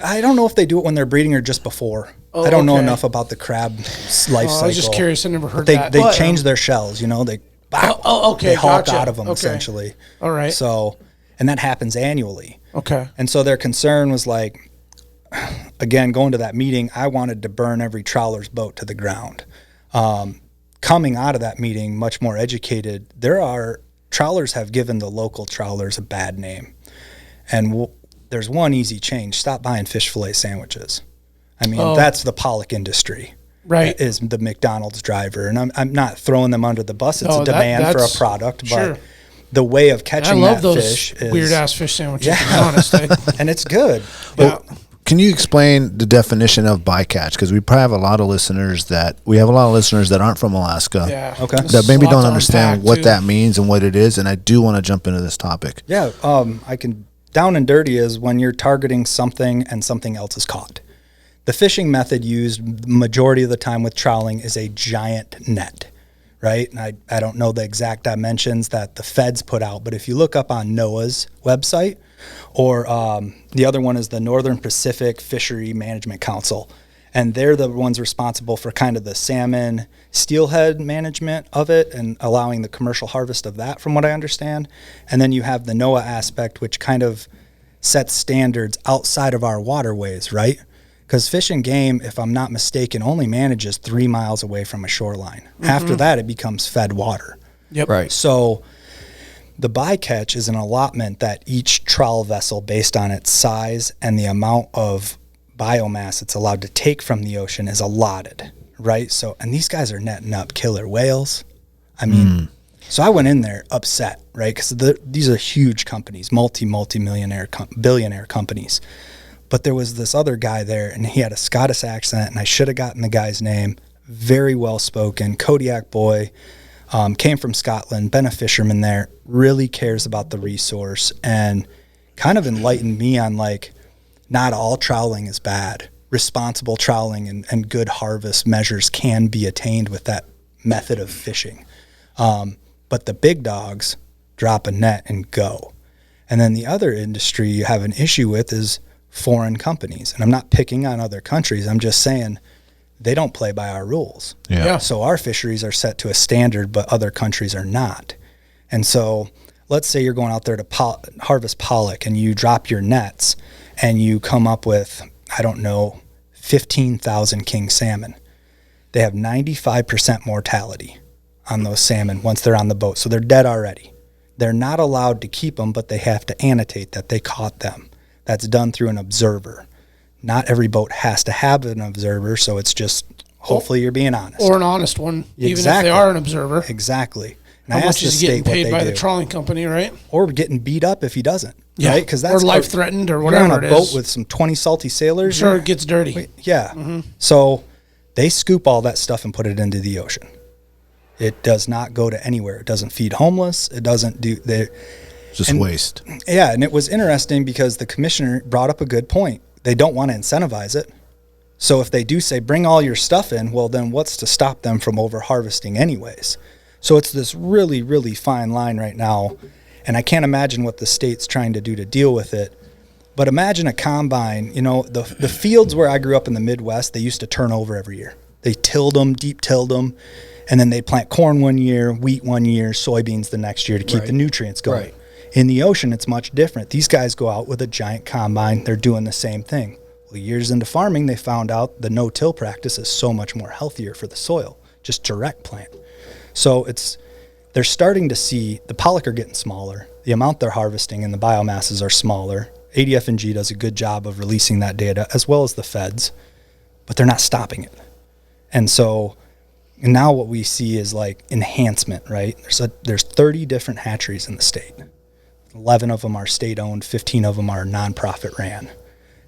I don't know if they do it when they're breeding or just before. Oh, I don't know okay. enough about the crab life cycle. I was just curious. I never heard They that. they But, change their shells, you know. They okay, they hulk gotcha. out of them Okay. essentially. All right. So, and that happens annually. Okay. And so their concern was like, again, going to that meeting, I wanted to burn every trawler's boat to the ground. Coming out of that meeting, much more educated, trawlers have given the local trawlers a bad name. And there's one easy change. Stop buying fish fillet sandwiches. I mean, that's the Pollock industry. Right. Is the McDonald's driver. And I'm not throwing them under the bus. It's No, a demand for a that's- product. But sure. the way of I catching love that those fish is... weird ass fish sandwiches, Yeah. to be honest. and it's good. Yeah. Can you explain the definition of bycatch? Because we probably have a lot of listeners that aren't from Alaska. Yeah. Okay. This That is maybe a lot don't to understand unpack, what too. that means and what it is, and I do want to jump into this topic. Yeah, I can. Down and dirty is when you're targeting something and something else is caught. The fishing method used majority of the time with trawling is a giant net, right? And I don't know the exact dimensions that the feds put out, but if you look up on NOAA's website, or the other one is the Northern Pacific Fishery Management Council, and they're the ones responsible for kind of the salmon steelhead management of it and allowing the commercial harvest of that, from what I understand. And then you have the NOAA aspect, which kind of sets standards outside of our waterways, right? Because Fish and Game, if I'm not mistaken, only manages 3 miles away from a shoreline. After that, it becomes fed water. Yep. Right. So the bycatch is an allotment that each trawl vessel, based on its size and the amount of biomass it's allowed to take from the ocean, is allotted, right? So, and these guys are netting up killer whales. I mean, so I went in there upset, right? Because these are huge companies, multi-millionaire, billionaire companies. But there was this other guy there, and he had a Scottish accent, and I should have gotten the guy's name. Very well spoken, Kodiak boy, came from Scotland, been a fisherman there, really cares about the resource, and kind of enlightened me on like, not all trawling is bad. Responsible trawling and good harvest measures can be attained with that method of fishing. But the big dogs drop a net and go. And then the other industry you have an issue with is foreign companies. And I'm not picking on other countries. I'm just saying they don't play by our rules. Yeah. So our fisheries are set to a standard, but other countries are not. And so let's say you're going out there to harvest pollock and you drop your nets and you come up with, I don't know, 15,000 king salmon. They have 95% mortality on those salmon once they're on the boat. So they're dead already. They're not allowed to keep them, but they have to annotate that they caught them. That's done through an observer. Not every boat has to have an observer, so it's just hopefully you're being honest. Or an honest one, even if Exactly. they are an observer. Exactly. And How I much asked the is he getting state what paid they by do. the trawling company, right? Or getting beat up if he doesn't. Yeah. Right? Because that's Or life threatened or you're whatever on a it boat is. with some 20 salty sailors. Sure, it gets dirty. Yeah. So they scoop all that stuff and put it into the ocean. It does not go to anywhere. It doesn't feed homeless. It doesn't do Just waste. Yeah, and it was interesting because the commissioner brought up a good point. They don't want to incentivize it. So if they do say, bring all your stuff in, well, then what's to stop them from over harvesting anyways? So it's this really, really fine line right now. And I can't imagine what the state's trying to do to deal with it. But imagine a combine, you know, the fields where I grew up in the Midwest, they used to turn over every year. They tilled them, deep tilled them, and then they'd plant corn one year, wheat one year, soybeans the next year to keep the nutrients going. Right. In the ocean, it's much different. These guys go out with a giant combine. They're doing the same thing. Well, years into farming, they found out the no-till practice is so much more healthier for the soil, just direct plant. So it's they're starting to see the pollock are getting smaller. The amount they're harvesting and the biomasses are smaller. ADF&G does a good job of releasing that data, as well as the feds, but they're not stopping it. And so now what we see is like enhancement, right? There's 30 different hatcheries in the state. 11 of them are state-owned, 15 of them are nonprofit ran.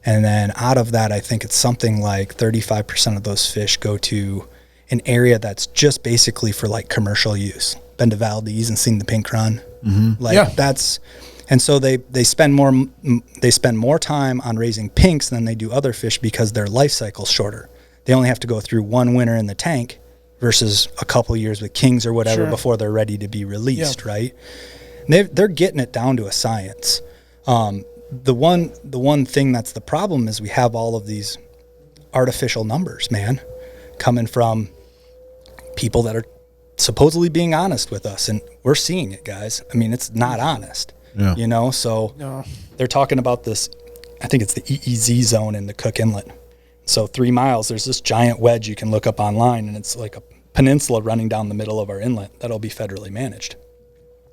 And then out of that, I think it's something like 35% of those fish go to an area that's just basically for like commercial use. Been to Valdez and seen the pink run. That's, and so they spend more time on raising pinks than they do other fish because their life cycle's shorter. They only have to go through one winter in the tank versus a couple years with kings or whatever before they're ready to be released, right? And they're getting it down to a science. The one thing that's the problem is we have all of these artificial numbers, man, coming from people that are supposedly being honest with us, and we're seeing it, guys. I mean, it's not honest, you know. So they're talking about this. I think it's the EEZ zone in the Cook Inlet. So 3 miles, there's this giant wedge you can look up online, and it's like a peninsula running down the middle of our inlet that'll be federally managed.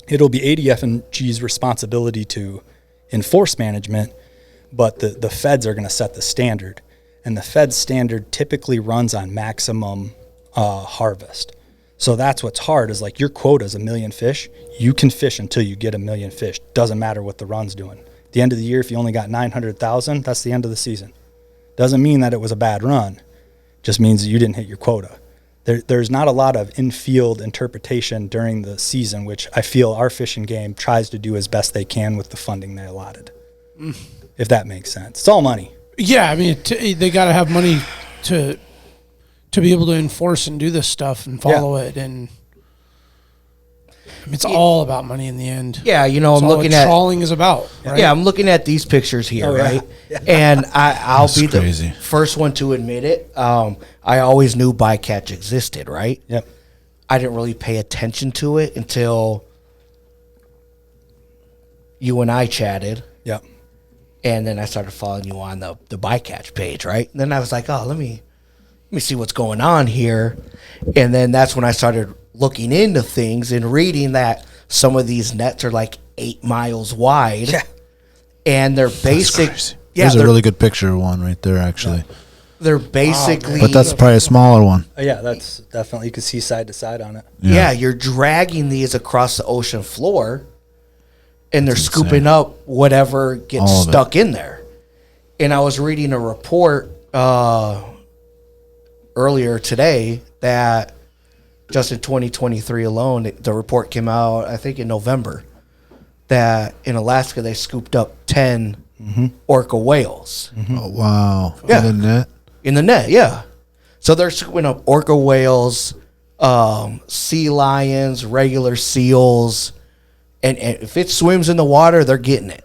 It'll be ADF&G's responsibility to enforce management, but the feds are going to set the standard. And the feds standard typically runs on maximum harvest. So that's what's hard is like your quota is 1 million fish. You can fish until you get 1 million fish. Doesn't matter what the run's doing. At the end of the year, if you only got 900,000, that's the end of the season. Doesn't mean that it was a bad run. Just means that you didn't hit your quota. There's not a lot of in-field interpretation during the season, which I feel our fishing game tries to do as best they can with the funding they allotted, if that makes sense. It's all money. Yeah, I mean, they got to have money to be able to enforce and do this stuff and follow it, and I mean, it's all about money in the end. Yeah, you know, That's I'm all looking what at trawling is about. Right? Yeah, I'm looking at these pictures here, right? Yeah. And I'll be the first one to admit it. I always knew bycatch existed, right? Yep. I didn't really pay attention to it until you and I chatted. Yep. And then I started following you on the bycatch page, right? And then I was like, oh, let me see what's going on here. And then that's when I started looking into things and reading that some of these nets are like 8 miles wide. Yeah. And they're basic. Yeah, there's a really good picture of one right there, actually. Yeah. They're basically. But that's probably a smaller one. Yeah, that's definitely, you can see side to side on it. Yeah, you're dragging these across the ocean floor, and they're scooping up whatever gets stuck in there. And I was reading a report earlier today that just in 2023 alone, the report came out, I think in November, that in Alaska they scooped up 10 orca whales. Oh, wow. Yeah. In the net? In the net, yeah. So they're scooping up orca whales, sea lions, regular seals, and if it swims in the water, they're getting it.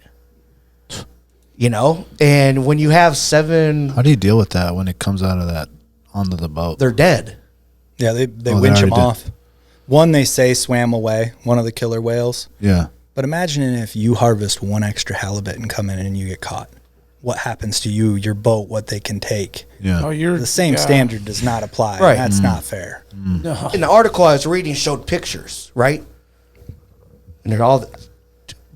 You know? And when you have 7... How do you deal with that when it comes out of that onto the boat? They're dead. Yeah, they winch them off. One, they say swam away, one of the killer whales. Yeah. But imagine if you harvest one extra halibut and come in and you get caught. What happens to you, your boat, what they can take? Yeah. Oh, the same standard does not apply. Right. That's not fair. No. And the article I was reading showed pictures, right? And they're all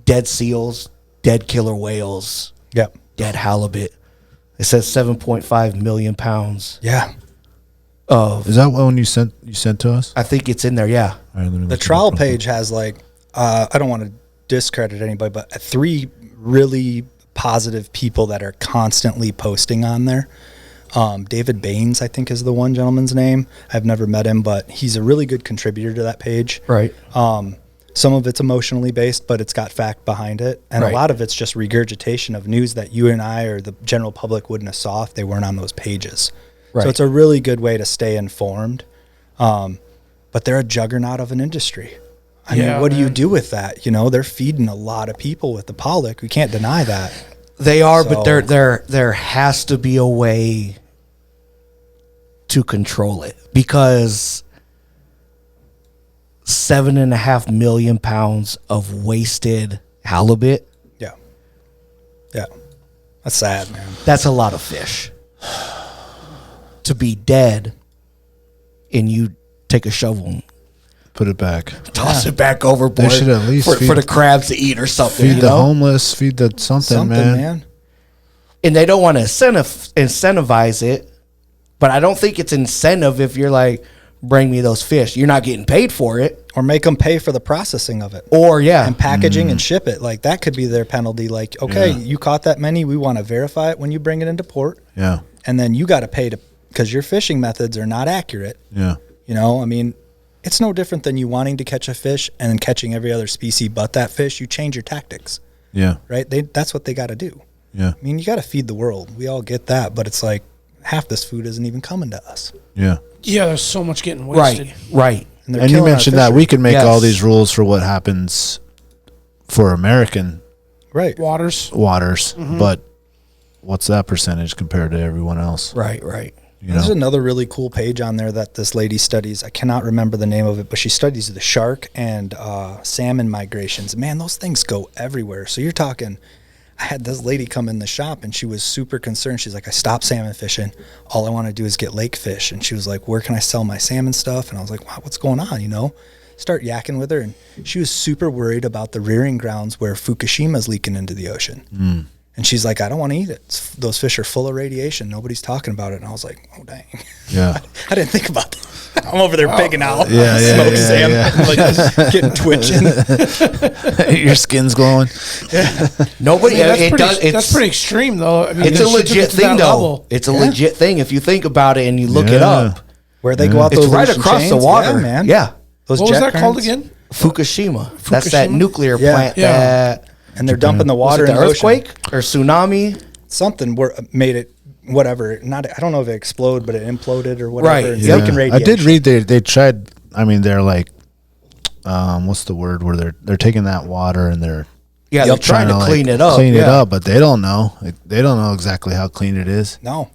dead seals, dead killer whales, Yep. dead halibut. It says 7.5 million pounds. Yeah. Is that one you sent to us? I think it's in there, yeah. All right, let me The look it trial up real page has like, I don't want to discredit anybody, but 3 really positive people that are constantly posting on there. David Baines, I think, is the one gentleman's name. I've never met him, but he's a really good contributor to that page. Right. Some of it's emotionally based, but it's got fact behind it. And a lot of it's just regurgitation of news that you and I or the general public wouldn't have saw if they weren't on those pages. Right. So it's a really good way to stay informed. But they're a juggernaut of an industry. I mean, what do you do with that? You know, they're feeding a lot of people with the pollock. We can't deny that. They are, but there has to be a way to control it, because 7.5 million pounds of wasted halibut. Yeah. Yeah. That's sad, man. That's a lot of fish to be dead, and you take a shovel and Put it back. Toss it back overboard. They should at least for the crabs to eat or something. Feed you the know? homeless. Feed the something, man. And they don't want to incentivize it, but I don't think it's incentive if you're like, bring me those fish. You're not getting paid for it. Or make them pay for the processing of it. Or, yeah. And packaging and ship it. Like, that could be their penalty. Like, okay, you caught that many. We want to verify it when you bring it into port. Yeah. And then you got to pay because your fishing methods are not accurate. Yeah. You know, I mean, it's no different than you wanting to catch a fish and then catching every other species but that fish. You change your tactics. Yeah. Right? That's what they got to do. Yeah. I mean, you got to feed the world. We all get that. But it's like half this food isn't even coming to us. Yeah. Yeah, there's so much getting wasted. Right. And you mentioned that we can make all these rules for what happens for American waters, but what's that percentage compared to everyone else? Right. There's another really cool page on there that this lady studies. I cannot remember the name of it, but she studies the shark and salmon migrations. Man, those things go everywhere. So you're talking, I had this lady come in the shop and she was super concerned. She's like, I stopped salmon fishing. All I want to do is get lake fish. And she was like, where can I sell my salmon stuff? And I was like, wow, what's going on? You know, start yakking with her. And she was super worried about the rearing grounds where Fukushima's leaking into the ocean. And she's like, I don't want to eat it. Those fish are full of radiation. Nobody's talking about it. And I was like, oh, dang. Yeah. I didn't think about that. I'm over there pigging out. Yeah, salmon, like getting twitching. Your skin's glowing. Nobody. That's pretty extreme, though. I mean, it's a legit thing, though. Level. It's a legit thing if you think about it and you look it up. Where they go out those it's right ocean across chains. the water, yeah, man. Yeah. Those what was that jet called currents. again? Fukushima. That's that nuclear plant that. And they're dumping the water Was it in the the earthquake ocean. or tsunami? Something made it whatever. Not I don't know if it exploded, but it imploded or whatever. Right. And Yeah. leaking I radiation. did read they tried. I mean, they're like, what's the word where they're taking that water and they're They're trying to clean it up. Clean it up, but they don't know. They don't know exactly how clean it is. No.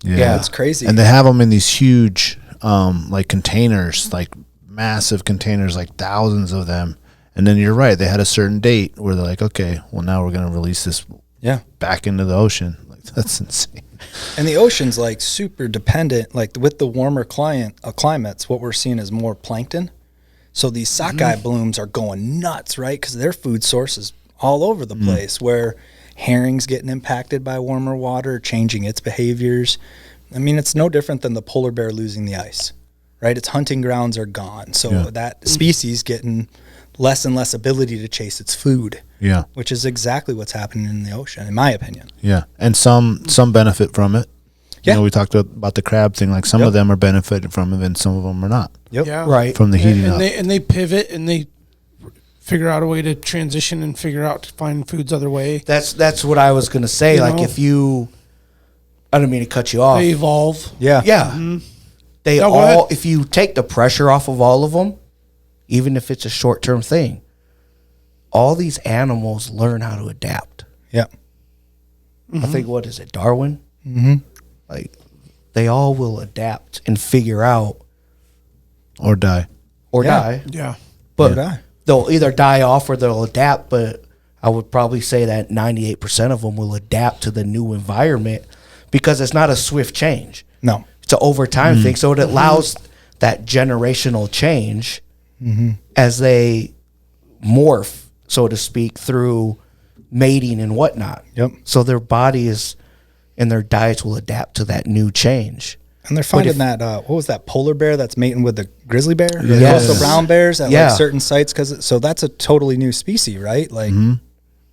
Yeah, it's crazy. And they have them in these huge, like containers, like massive containers, like thousands of them. And then you're right. They had a certain date where they're like, okay, well now we're going to release this back into the ocean. Like that's insane. And the ocean's like super dependent, like with the warmer climates, what we're seeing is more plankton. So these sockeye blooms are going nuts, right? Because their food source is all over the place, where herring's getting impacted by warmer water, changing its behaviors. I mean, it's no different than the polar bear losing the ice, right? Its hunting grounds are gone. So that species getting less and less ability to chase its food. Yeah. Which is exactly what's happening in the ocean, in my opinion. Yeah. And some benefit from it. Yeah. You know, we talked about the crab thing. Like some of them are benefiting from it and some of them are not. Yep. Yeah. Right. From the heating up. And they pivot and they figure out a way to transition and figure out to find foods other way. That's what I was going to say. You like know? if you, I don't mean to cut you off. They evolve. Yeah. Yeah. They No, go ahead. all, if you take the pressure off of all of them, even if it's a short-term thing, all these animals learn how to adapt. Yeah. I think, what is it, Darwin? Like, they all will adapt and figure out Or die. or die. Yeah. But Or die. they'll either die off or they'll adapt. But I would probably say that 98% of them will adapt to the new environment because it's not a swift change. No. It's an overtime thing. So it allows that generational change as they morph, so to speak, through mating and whatnot. Yep. So their bodies and their diets will adapt to that new change. And they're finding that, what was that polar bear that's mating with the grizzly bear? The Yes. coastal brown bears at Yeah. like certain sites. So that's a totally new species, right? Like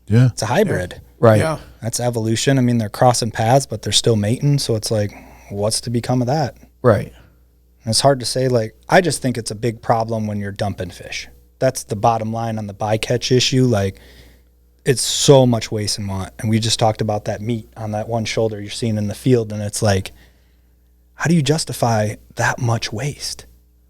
Yeah. it's a hybrid. Right. Yeah. That's evolution. I mean, they're crossing paths, but they're still mating. So it's like, what's to become of that? Right. And it's hard to say. Like, I just think it's a big problem when you're dumping fish. That's the bottom line on the bycatch issue. Like, it's so much waste and want. And we just talked about that meat on that one shoulder you're seeing in the field. And it's like, how do you justify that much waste?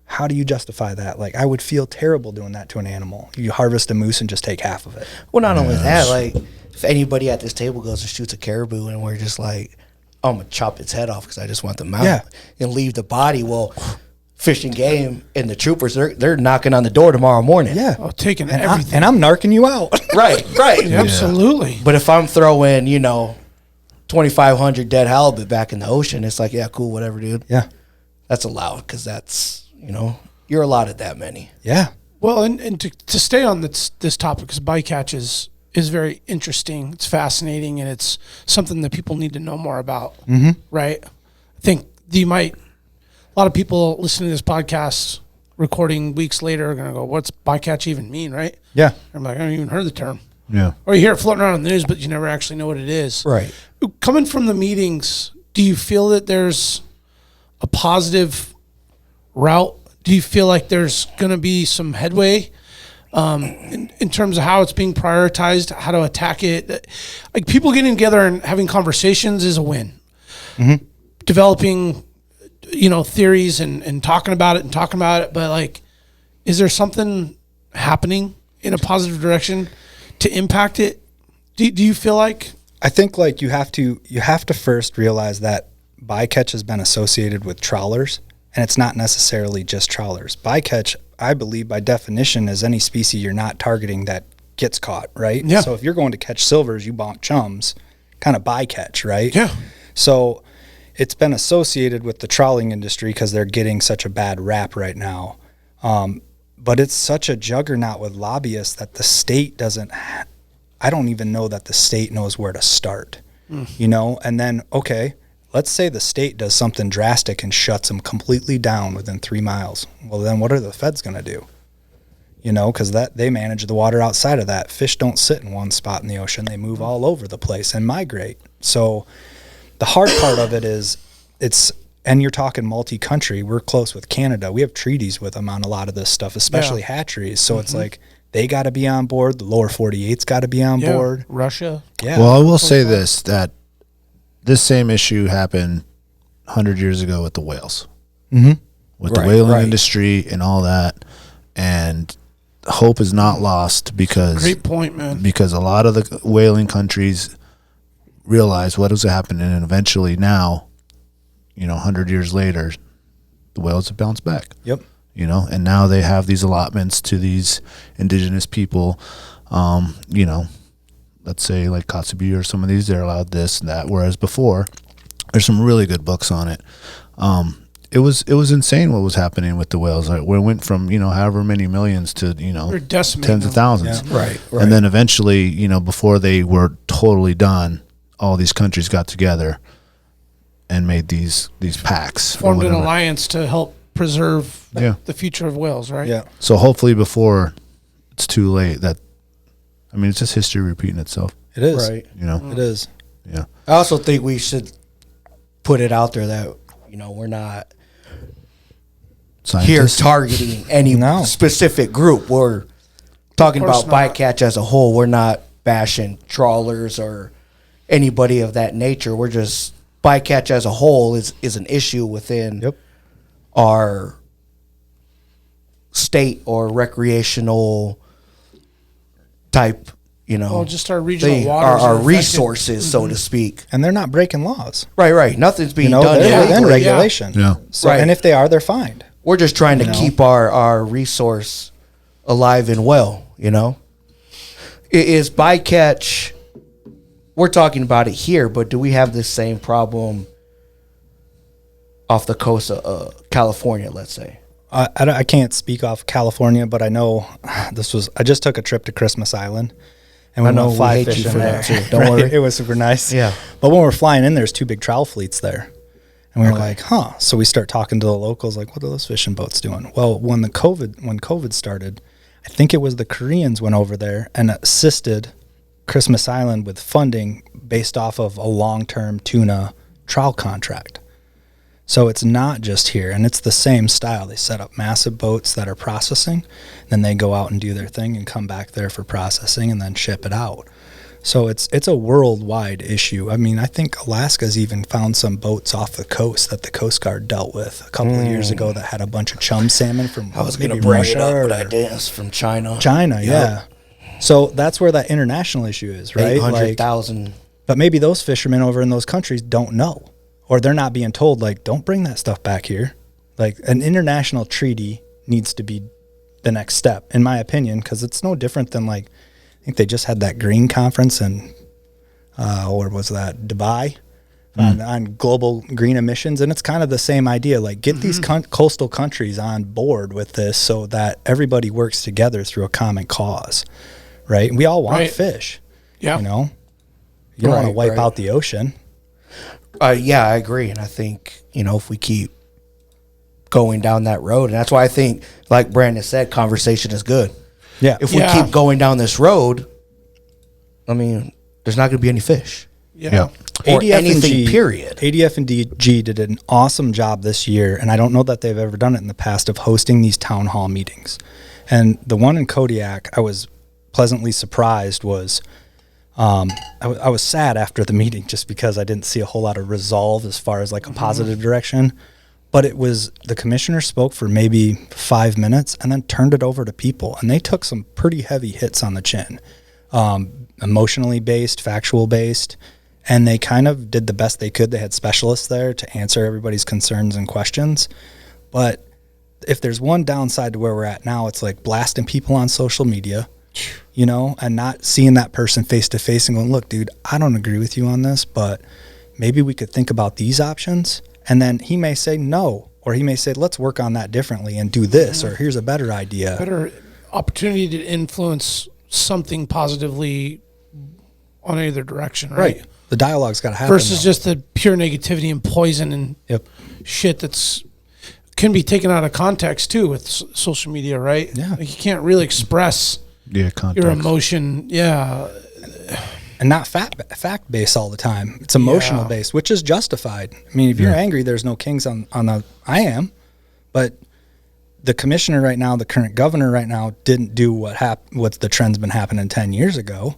How do you justify that? Like, I would feel terrible doing that to an animal. You harvest a moose and just take half of it. Well, not only that, like, if anybody at this table goes and shoots a caribou and we're just like, I'm going to chop its head off because I just want the mount and leave the body. Well, Fish and Game and the troopers, they're knocking on the door tomorrow morning. Yeah. Oh, taking And, everything. and I'm narking you out. Right. Absolutely. But if I'm throwing, 2,500 dead halibut back in the ocean, it's like, yeah, cool, whatever, dude. Yeah. That's allowed because that's, you're allotted that many. Yeah. Well, and to stay on this topic, because bycatch is very interesting. It's fascinating, and it's something that people need to know more about, right? I think a lot of people listening to this podcast recording weeks later are going to go, what's bycatch even mean, right? Yeah. I'm like, I haven't even heard the term. Yeah. Or you hear it floating around in the news, but you never actually know what it is. Right. Coming from the meetings, do you feel that there's a positive route? Do you feel like there's going to be some headway in terms of how it's being prioritized, how to attack it? Like, people getting together and having conversations is a win. Developing, theories and talking about it. But, like, is there something happening in a positive direction to impact it? Do you feel like? I think like you have to first realize that bycatch has been associated with trawlers, and it's not necessarily just trawlers. Bycatch, I believe, by definition, is any species you're not targeting that gets caught, right? Yeah. So if you're going to catch silvers, you bonk chums, kind of bycatch, right? Yeah. So it's been associated with the trawling industry because they're getting such a bad rap right now. But it's such a juggernaut with lobbyists that the state doesn't. I don't even know that the state knows where to start, And then, okay, let's say the state does something drastic and shuts them completely down within 3 miles. Well, then what are the feds going to do? Because they manage the water outside of that. Fish don't sit in one spot in the ocean. They move all over the place and migrate. So the hard part of it is and you're talking multi-country. We're close with Canada. We have treaties with them on a lot of this stuff, especially hatcheries. So it's like they got to be on board. The lower 48's got to be on board. Russia. Yeah. Well, I will say this, that this same issue happened 100 years ago with the whales, with the whaling industry and all that. And hope is not lost because Great point, man. Because a lot of the whaling countries realized what was happening, and eventually now, 100 years later, the whales have bounced back. Yep. And now they have these allotments to these indigenous people. Let's say like Kotzebue or some of these, they're allowed this and that. Whereas before, there's some really good books on it. It was insane what was happening with the whales. Like, we went from however many millions to tens of thousands. Yeah. Right. And then eventually, before they were totally done, all these countries got together and made these packs. Formed an alliance to help preserve the future of whales, right? Yeah. So hopefully before it's too late, it's just history repeating itself. It is. Right. It is. Yeah. I also think we should put it out there that, we're not here targeting any specific group. We're talking about bycatch as a whole. We're not bashing trawlers or anybody of that nature. We're just, bycatch as a whole is an issue within our state or recreational type, just our regional thing, waters, our resources, so to speak. And they're not breaking laws. Right. Nothing's being done. They're within regulation. Yeah. So, and if they are, they're fined. We're just trying to keep our resource alive and well, Is bycatch, we're talking about it here, but do we have this same problem off the coast of California, let's say? I can't speak off California, but I know I just took a trip to Christmas Island. And we went fly fishing there. Don't worry. It was super nice. Yeah. But when we're flying in, there's 2 big trowel fleets there. And we were like, So we start talking to the locals, like, what are those fishing boats doing? Well, when COVID started, I think it was the Koreans went over there and assisted Christmas Island with funding based off of a long-term tuna trowel contract. So it's not just here, and it's the same style. They set up massive boats that are processing, then they go out and do their thing and come back there for processing and then ship it out. So it's a worldwide issue. I think Alaska's even found some boats off the coast that the Coast Guard dealt with a couple of years ago that had a bunch of chum salmon from I was going to bring it up, but I didn't. It's from China. Yeah. So that's where that international issue is, right? 800,000. But maybe those fishermen over in those countries don't know. Or they're not being told, like, don't bring that stuff back here. Like, an international treaty needs to be the next step, in my opinion, because it's no different than, like, I think they just had that green conference in, or was that Dubai, on global green emissions. And it's kind of the same idea, like get these coastal countries on board with this so that everybody works together through a common cause, right? We all want fish, you know? You don't want to wipe out the ocean. Yeah, I agree. And I think, you know, if we keep going down that road, and that's why I think, like Brandon said, conversation is good. Yeah. If we keep going down this road, I mean, there's not going to be any fish. Yeah. Or anything, period. ADF and DG did an awesome job this year, and I don't know that they've ever done it in the past, of hosting these town hall meetings. And the one in Kodiak, I was pleasantly surprised was, I was sad after the meeting just because I didn't see a whole lot of resolve as far as like a positive direction. But it was, the commissioner spoke for maybe 5 minutes and then turned it over to people, and they took some pretty heavy hits on the chin, emotionally based, factual based. And they kind of did the best they could. They had specialists there to answer everybody's concerns and questions. But if there's one downside to where we're at now, it's like blasting people on social media, you know, and not seeing that person face to face and going, look, dude, I don't agree with you on this, but maybe we could think about these options. And then he may say no, or he may say, let's work on that differently and do this, or here's a better idea. Better opportunity to influence something positively on either direction, right? The dialogue's got to happen. Versus just the pure negativity and poison and shit that's can be taken out of context too with social media, right? Yeah. Like you can't really express your emotion. Yeah. And not fact based all the time. It's emotional based, which is justified. I mean, if you're angry, there's no kings on the, I am, but the commissioner right now, the current governor right now didn't do what the trend's been happening 10 years ago.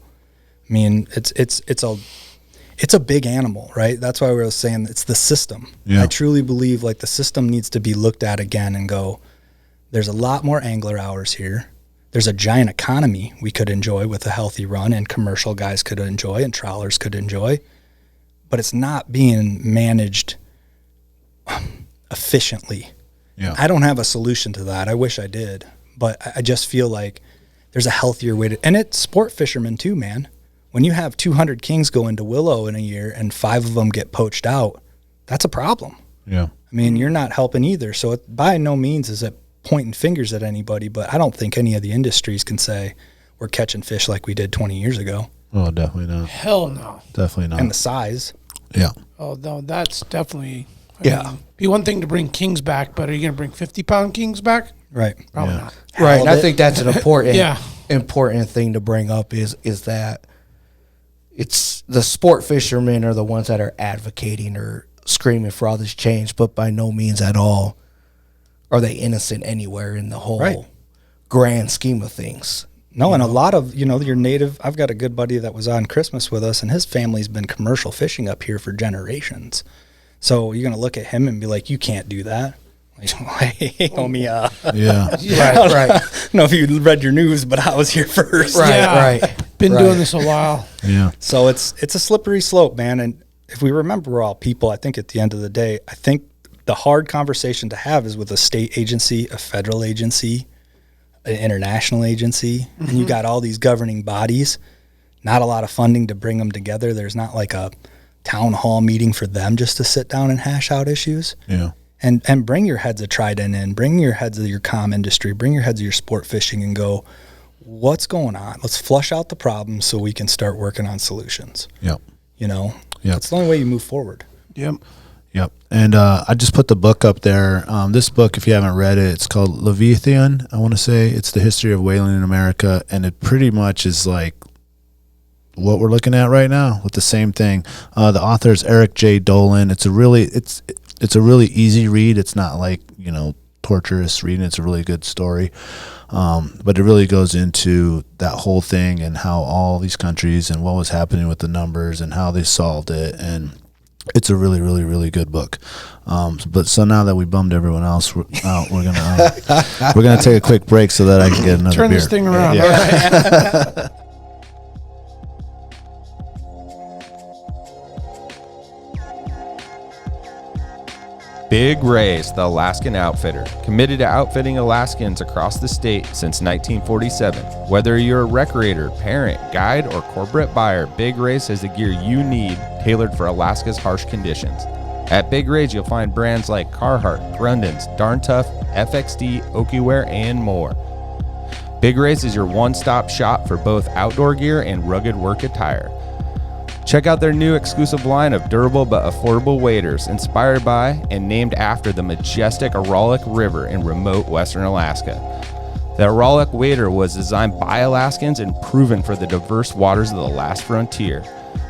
I mean, it's a big animal, right? That's why we were saying it's the system. I truly believe like the system needs to be looked at again and go, there's a lot more angler hours here. There's a giant economy we could enjoy with a healthy run, and commercial guys could enjoy and trawlers could enjoy, but it's not being managed efficiently. I don't have a solution to that. I wish I did, but I just feel like there's a healthier way to, and it's sport fishermen too, man. When you have 200 kings go into Willow in a year and 5 of them get poached out, that's a problem. I mean, you're not helping either. So it, by no means is it pointing fingers at anybody, but I don't think any of the industries can say we're catching fish like we did 20 years ago. Oh, definitely not. Hell no. Definitely not. And the size. Oh, no, that's definitely, I mean, be one thing to bring kings back, but are you going to bring 50-pound kings back? Right. Probably not. Right. And I think that's an important thing to bring up is that it's the sport fishermen are the ones that are advocating or screaming for all this change, but by no means at all are they innocent anywhere in the whole grand scheme of things. No, and a lot of, your native, I've got a good buddy that was on Christmas with us, and his family's been commercial fishing up here for generations. So you're going to look at him and be like, you can't do that. Like, hey, homie, Right. I don't know if you read your news, but I was here first. Right. Been doing this a while. So it's a slippery slope, man. And if we remember, we're all people. I think at the end of the day, I think the hard conversation to have is with a state agency, a federal agency, an international agency, and you got all these governing bodies, not a lot of funding to bring them together. There's not like a town hall meeting for them just to sit down and hash out issues. And bring your heads of Trident in, bring your heads of your comm industry, bring your heads of your sport fishing and go, what's going on? Let's flush out the problems so we can start working on solutions. That's the only way you move forward. And I just put the book up there. This book, if you haven't read it, it's called Leviathan, I want to say. It's the history of whaling in America, and it pretty much is like what we're looking at right now with the same thing. The author is Eric J. Dolan. It's a really easy read. It's not like, torturous reading. It's a really good story. But it really goes into that whole thing and how all these countries and what was happening with the numbers and how they solved it. And it's a really, really, really good book. But so now that we bummed everyone else out, we're gonna take a quick break so that I can get another beer. Turn this thing around. All right. Big Ray's, the Alaskan Outfitter, committed to outfitting Alaskans across the state since 1947. Whether you're a recreator, parent, guide, or corporate buyer, Big Ray's has the gear you need tailored for Alaska's harsh conditions. At Big Ray's, you'll find brands like Carhartt, Grundens, Darn Tough, FXD, Okiwear, and more. Big Ray's is your one-stop shop for both outdoor gear and rugged work attire. Check out their new exclusive line of durable but affordable waders, inspired by and named after the majestic Aralik River in remote western Alaska. The Aralik wader was designed by Alaskans and proven for the diverse waters of the last frontier.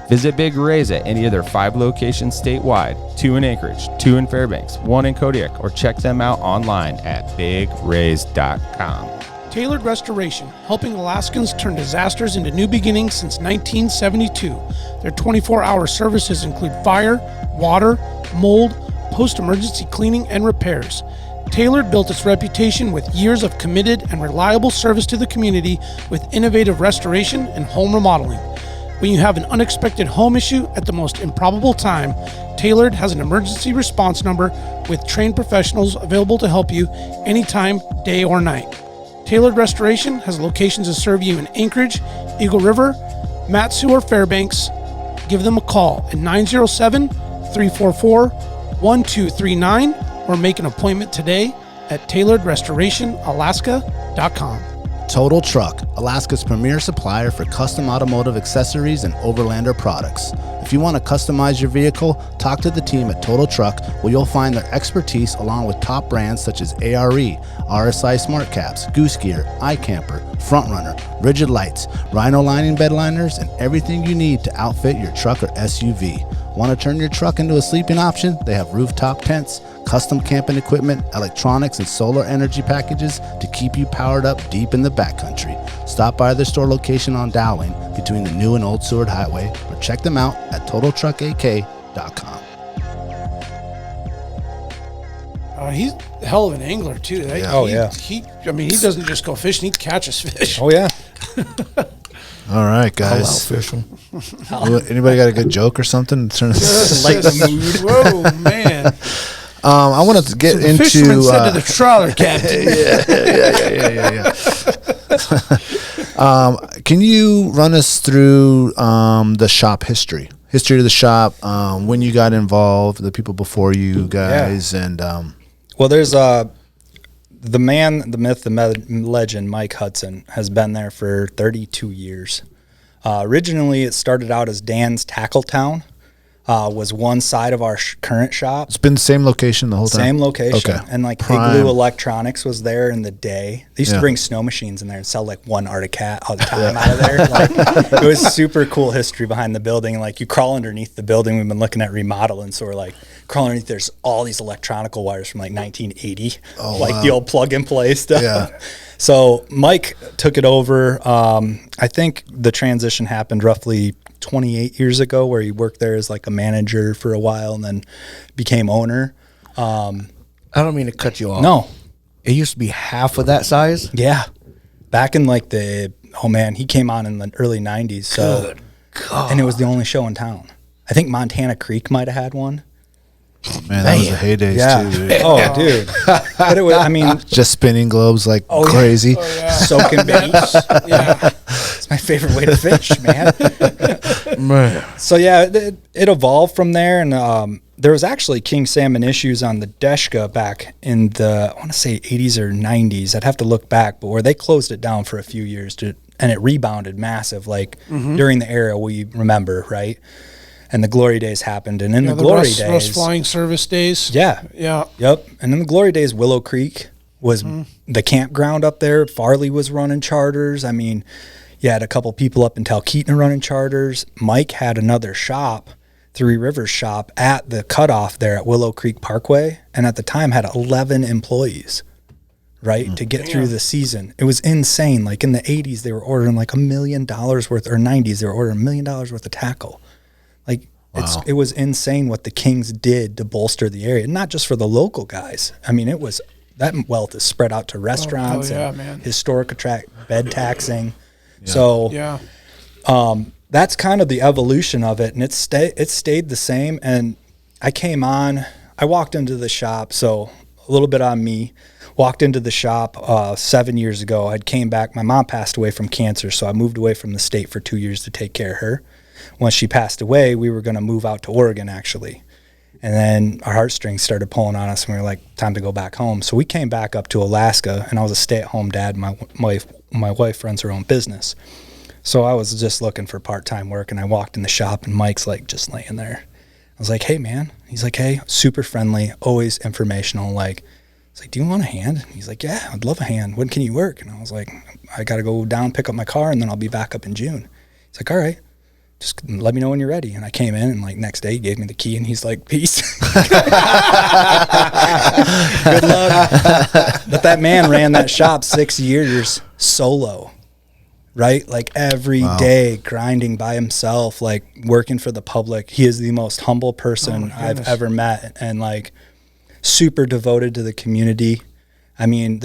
Visit Big Ray's at any of their 5 locations statewide, 2 in Anchorage, 2 in Fairbanks, 1 in Kodiak, or check them out online at bigrays.com. Tailored Restoration, helping Alaskans turn disasters into new beginnings since 1972. Their 24-hour services include fire, water, mold, post-emergency cleaning, and repairs. Tailored built its reputation with years of committed and reliable service to the community with innovative restoration and home remodeling. When you have an unexpected home issue at the most improbable time, Tailored has an emergency response number with trained professionals available to help you anytime, day or night. Tailored Restoration has locations to serve you in Anchorage, Eagle River, Mat-Su, or Fairbanks. Give them a call at 907-344-1239 or make an appointment today at tailoredrestorationalaska.com. Total Truck, Alaska's premier supplier for custom automotive accessories and overlander products. If you want to customize your vehicle, talk to the team at Total Truck, where you'll find their expertise along with top brands such as ARE, RSI Smart Caps, Goose Gear, iCamper, Frontrunner, Rigid Lights, Rhino Lining bed liners, and everything you need to outfit your truck or SUV. Want to turn your truck into a sleeping option? They have rooftop tents, custom camping equipment, electronics, and solar energy packages to keep you powered up deep in the backcountry. Stop by their store location on Dowling between the new and old Seward Highway, or check them out at TotalTruckAK.com. He's a hell of an angler too. He doesn't just go fishing; he catches fish. Oh yeah. All right, guys. Anybody got a good joke or something? Lighten the mood. Whoa, man. I wanted to get into. Fisherman said to the trawler captain. Can you run us through the shop history of the shop, when you got involved, the people before you guys, and well, there's the man, the myth, the legend, Mike Hudson, has been there for 32 years. Originally, it started out as Dan's Tackle Town. Was one side of our current shop. It's been the same location the whole time? Same location. Okay. And like Igloo Electronics was there in the day. They used to bring snow machines in there and sell like one Arctic Cat all the time out of there. Like, it was super cool history behind the building. Like you crawl underneath the building. We've been looking at remodeling. So we're like crawling underneath. There's all these electronical wires from like 1980. The old plug and play stuff. Yeah. So Mike took it over. I think the transition happened roughly 28 years ago, where he worked there as like a manager for a while and then became owner. I don't mean to cut you off. No. It used to be half of that size? Yeah. Back in like he came on in the early 90s. So, Good God. And it was the only show in town. I think Montana Creek might have had one. Man, that was the heydays too. Dude. Oh, dude. But it was, just spinning globes like crazy. Soaking baits. It's my favorite way to fish, man. So yeah, it evolved from there, and there was actually king salmon issues on the Deshka back in the, I want to say 80s or 90s. I'd have to look back, but where they closed it down for a few years and it rebounded massive, like during the era we remember, right? And the glory days happened, and in the glory days, Russ Flying Service days. Yep. And in the glory days, Willow Creek was the campground up there. Farley was running charters. I mean, you had a couple people up in Talkeetna running charters. Mike had another shop, Three Rivers shop, at the cutoff there at Willow Creek Parkway, and at the time had 11 employees, right, to get through the season. It was insane. Like in the 80s, they were ordering like $1 million worth, or 90s, they were ordering $1 million worth of tackle. Like it was insane what the Kings did to bolster the area, not just for the local guys. I mean, that wealth is spread out to restaurants and historic bed taxing. Yeah. So that's kind of the evolution of it, and it stayed the same. And I came on, I walked into the shop, so a little bit on me. Walked into the shop 7 years ago. I came back. My mom passed away from cancer, so I moved away from the state for 2 years to take care of her. Once she passed away, we were going to move out to Oregon, actually. And then our heartstrings started pulling on us, and we were like, time to go back home. So we came back up to Alaska, and I was a stay-at-home dad. My wife runs her own business. So I was just looking for part-time work, and I walked in the shop, and Mike's like just laying there. I was like, hey, man. He's like, hey, super friendly, always informational. Like, I was like, do you want a hand? He's like, yeah, I'd love a hand. When can you work? And I was like, I got to go down, pick up my car, and then I'll be back up in June. He's like, all right. Just let me know when you're ready. And I came in, and like next day he gave me the key, and he's like, peace. Good luck. But that man ran that shop 6 years solo, right? Like every day grinding by himself, like working for the public. He is the most humble person I've ever met, and like super devoted to the community. I mean,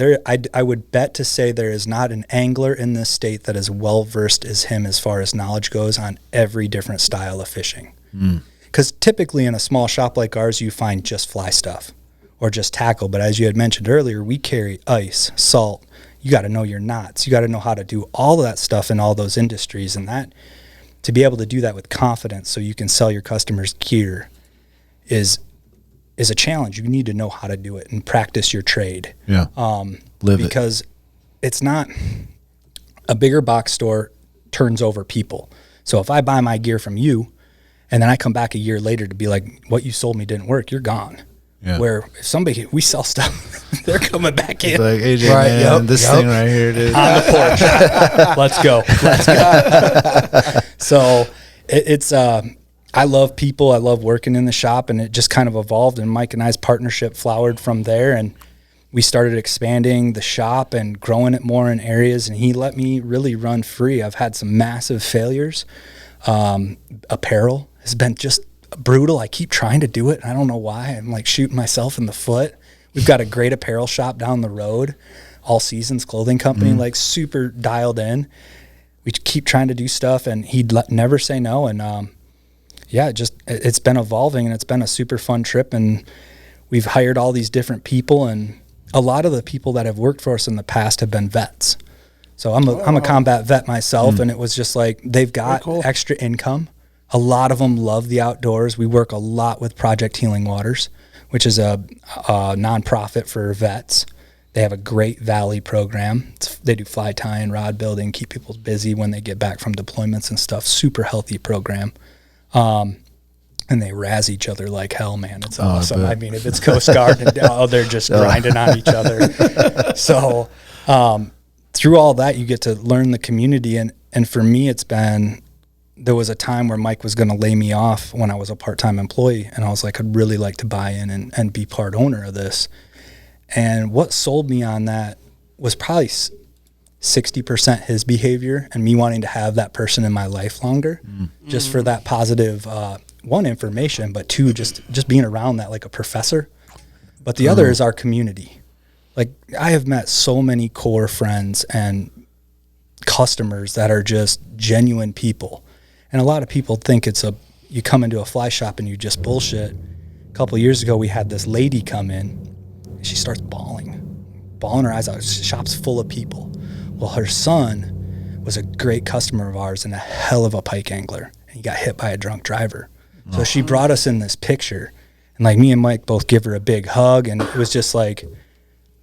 I would bet to say there is not an angler in this state that is well-versed as him as far as knowledge goes on every different style of fishing. Because typically in a small shop like ours, you find just fly stuff or just tackle. But as you had mentioned earlier, we carry ice, salt. You got to know your knots. You got to know how to do all of that stuff in all those industries. And that, to be able to do that with confidence so you can sell your customers gear is a challenge. You need to know how to do it and practice your trade. Yeah. Because it's not a bigger box store turns over people. So if I buy my gear from you and then I come back a year later to be like, what you sold me didn't work, you're gone. Yeah. Where if we sell stuff, they're coming back in. It's like, AJ, right, man, this thing right here, dude. On the porch. Let's go. So it's I love people. I love working in the shop, and it just kind of evolved, and Mike and I's partnership flowered from there, and we started expanding the shop and growing it more in areas, and he let me really run free. I've had some massive failures. Apparel has been just brutal. I keep trying to do it, and I don't know why. I'm like shooting myself in the foot. We've got a great apparel shop down the road, All Seasons Clothing Company, like super dialed in. We keep trying to do stuff, and he'd never say no, and yeah, it's been evolving, and it's been a super fun trip, and we've hired all these different people, and a lot of the people that have worked for us in the past have been vets. So I'm a combat vet myself, and it was just like they've got extra income. A lot of them love the outdoors. We work a lot with Project Healing Waters, which is a nonprofit for vets. They have a great Valley program. They do fly tying, rod building, keep people busy when they get back from deployments and stuff. Super healthy program. And they razz each other like hell, man. It's awesome. I mean, if it's Coast Guard, they're just grinding on each other. So through all that, you get to learn the community. And for me, there was a time where Mike was going to lay me off when I was a part-time employee. And I was like, I'd really like to buy in and be part owner of this. And what sold me on that was probably 60% his behavior and me wanting to have that person in my life longer, just for that positive, one, information, but two, just being around that like a professor. But the other is our community. Like I have met so many core friends and customers that are just genuine people. And a lot of people think you come into a fly shop and you just bullshit. A couple of years ago, we had this lady come in. She starts bawling her eyes out. The shop's full of people. Well, her son was a great customer of ours and a hell of a pike angler. And he got hit by a drunk driver. So she brought us in this picture. And like me and Mike both give her a big hug. And it was just like,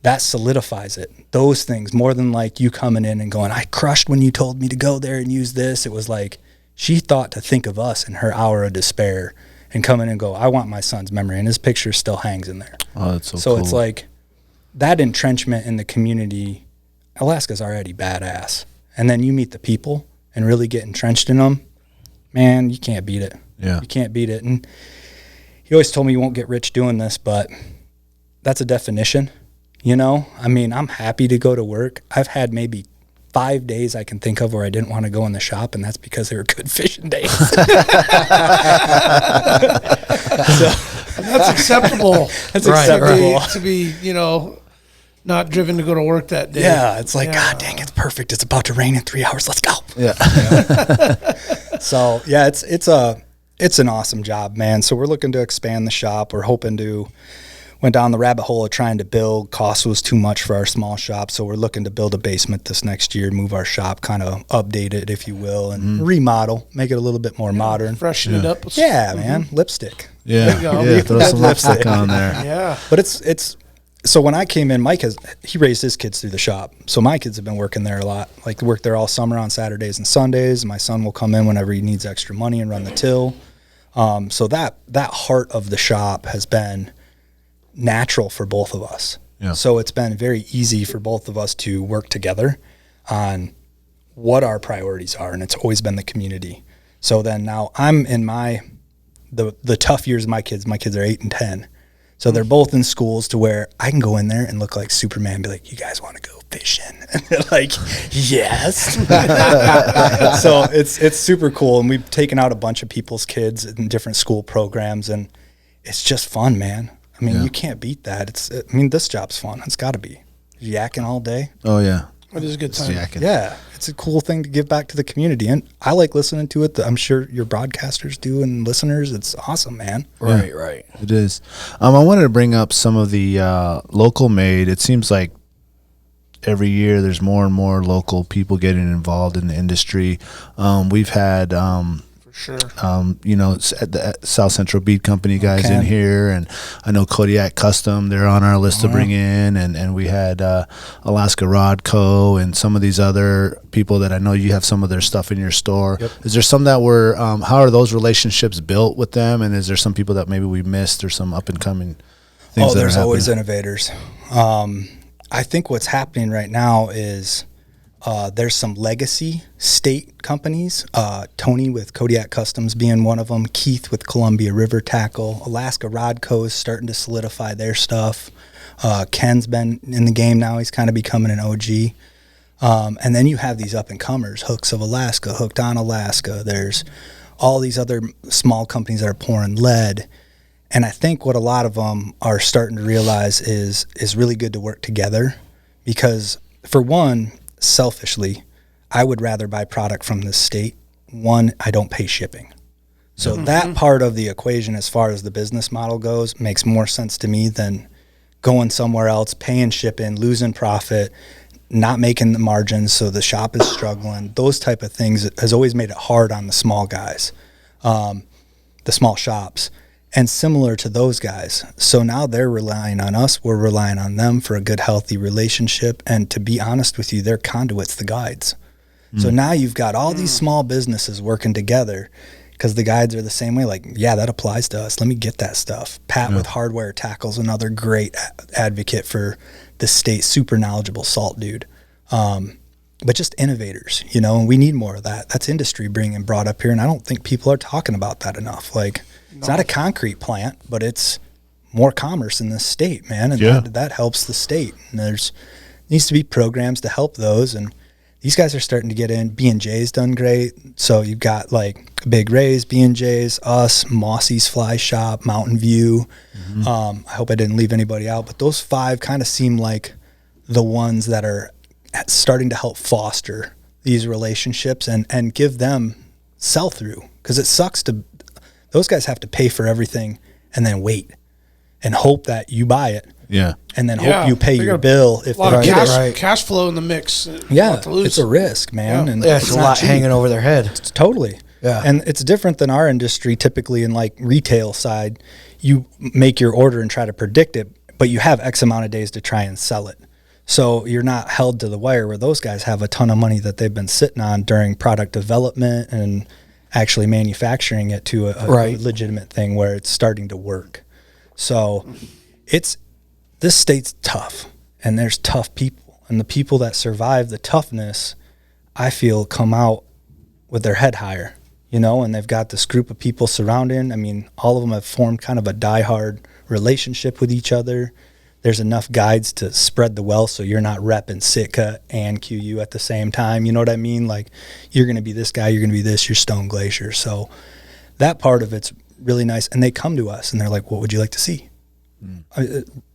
that solidifies it. Those things, more than like you coming in and going, I crushed when you told me to go there and use this. It was like, she thought to think of us in her hour of despair and come in and go, I want my son's memory. And his picture still hangs in there. Oh, that's so cool. It's like that entrenchment in the community. Alaska's already badass. And then you meet the people and really get entrenched in them. Man, you can't beat it. Yeah. You can't beat it. And he always told me you won't get rich doing this, but that's a definition, you know? I mean, I'm happy to go to work. I've had maybe 5 days I can think of where I didn't want to go in the shop, and that's because they were good fishing days. That's acceptable. That's acceptable. To be, not driven to go to work that day. Yeah, it's like, God dang, it's perfect. It's about to rain in 3 hours. Let's go. Yeah. So yeah, It's an awesome job, man. So we're looking to expand the shop. We're hoping to went down the rabbit hole of trying to build. Cost was too much for our small shop, so we're looking to build a basement this next year, move our shop, kind of update it, if you will, and remodel, make it a little bit more modern. Freshen it up. Man. Lipstick. Yeah, There you go. yeah. Throw some lipstick on there. Yeah. But it's so when I came in, he raised his kids through the shop. So my kids have been working there a lot. Like, they work there all summer on Saturdays and Sundays. My son will come in whenever he needs extra money and run the till. So that heart of the shop has been natural for both of us. Yeah. So it's been very easy for both of us to work together on what our priorities are, and it's always been the community. So then now I'm in the tough years of my kids. My kids are 8 and 10. So they're both in schools to where I can go in there and look like Superman, be like, you guys want to go fishing? And they're like, yes. So it's super cool. And we've taken out a bunch of people's kids in different school programs, and it's just fun, man. I mean, you can't beat that. This job's fun. It's got to be. Yakking all day. Oh yeah, It is a good time. yakking. Yeah, it's a cool thing to give back to the community, and I like listening to it. I'm sure your broadcasters do, and listeners. It's awesome, man. Right. It is. I wanted to bring up some of the local made. It seems like every year there's more and more local people getting involved in the industry. We've had Sure. At the South Central Bead Company guys in here, and I know Kodiak Custom, they're on our list to bring in, and we had Alaska Rod Co. and some of these other people that I know you have some of their stuff in your store. Yep. Is there some that were, how are those relationships built with them, and is there some people that maybe we missed or some up and coming things that There's are always happening? innovators. I think what's happening right now is there's some legacy state companies, Tony with Kodiak Customs being one of them, Keith with Columbia River Tackle, Alaska Rod Co. is starting to solidify their stuff. Ken's been in the game now. He's kind of becoming an OG. And then you have these up-and-comers, Hooks of Alaska, Hooked on Alaska. There's all these other small companies that are pouring lead. And I think what a lot of them are starting to realize is really good to work together because, for one, selfishly, I would rather buy product from this state. One, I don't pay shipping. So that part of the equation as far as the business model goes makes more sense to me than going somewhere else, paying shipping, losing profit, not making the margins so the shop is struggling. Those type of things has always made it hard on the small guys, the small shops. And similar to those guys. So now they're relying on us. We're relying on them for a good, healthy relationship. And to be honest with you, they're conduits, the guides. So now you've got all these small businesses working together because the guides are the same way. Like, yeah, that applies to us. Let me get that stuff. Pat with Hardware Tackle's another great advocate for the state, super knowledgeable salt dude. But just innovators, and we need more of that. That's industry being brought up here. And I don't think people are talking about that enough. Like, it's not a concrete plant, but it's more commerce in this state, man. And that helps the state. And there's needs to be programs to help those. And these guys are starting to get in. B&J's done great. So you've got like Big Ray's, B&J's, us, Mossy's Fly Shop, Mountain View. I hope I didn't leave anybody out. But those 5 kind of seem like the ones that are starting to help foster these relationships and give them sell-through. Because it sucks to... Those guys have to pay for everything and then wait and hope that you buy it. Yeah. And then hope you pay your bill if a lot they of get it. cash flow in the mix. Yeah, it's a risk, man. Yeah. And Yeah, it's a not lot cheap. hanging over their head. It's totally. Yeah. And it's different than our industry typically in like retail side. You make your order and try to predict it, but you have X amount of days to try and sell it. So you're not held to the wire where those guys have a ton of money that they've been sitting on during product development and actually manufacturing it to a legitimate thing where it's starting to work. So this state's tough, and there's tough people, and the people that survive the toughness, I feel, come out with their head higher, and they've got this group of people surrounding. I mean, all of them have formed kind of a diehard relationship with each other. There's enough guides to spread the wealth so you're not repping Sitka and QU at the same time. You know what I mean? Like, you're going to be this guy, you're going to be this, you're Stone Glacier. So that part of it's really nice. And they come to us and they're like, what would you like to see?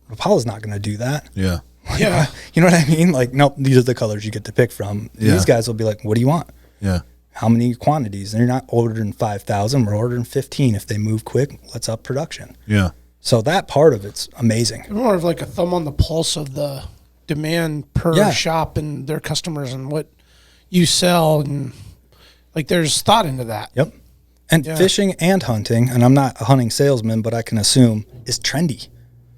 Rapala's not going to do that. Yeah. Yeah. You know what I mean? Like, nope, these are the colors you get to pick from. Yeah. These guys will be like, what do you want? Yeah. how many quantities. They're not ordering 5,000. We're ordering 15. If they move quick, let's up production. Yeah. So that part of it's amazing. More of like a thumb on the pulse of the demand per shop and their customers and what you sell, and like there's thought into that. Yep. And fishing and hunting, and I'm not a hunting salesman, but I can assume is trendy.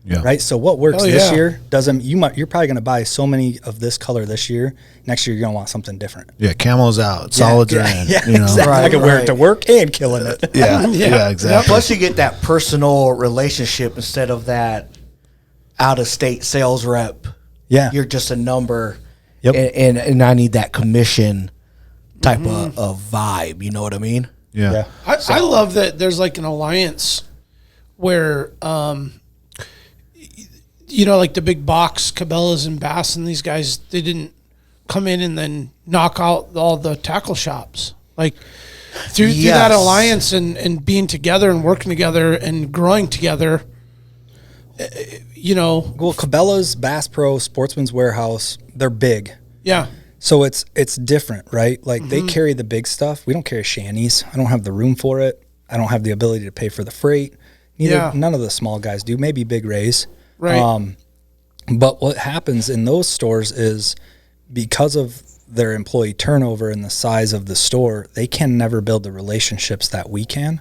Yeah. Right. So what works this year doesn't. You're probably going to buy so many of this color this year. Next year you're going to want something different. Yeah. Camo's out. Solids are in. Yeah. You know? Exactly. I can wear it to work and killing it. Yeah. Yeah. Exactly. Plus, you get that personal relationship instead of that out-of-state sales rep. Yeah. You're just a number. Yep. And I need that commission type of vibe. You know what I mean? Yeah. I love that there's like an alliance where, you know, like the big box, Cabela's and Bass and these guys, they didn't come in and then knock out all the tackle shops. Like through that alliance and being together and working together and growing together, you know. Well, Cabela's, Bass Pro, Sportsman's Warehouse, they're big. Yeah. So it's different, right? Like they carry the big stuff. We don't carry shanties. I don't have the room for it. I don't have the ability to pay for the freight. None of the small guys do. Maybe Big Rays. Right. But what happens in those stores is because of their employee turnover and the size of the store, they can never build the relationships that we can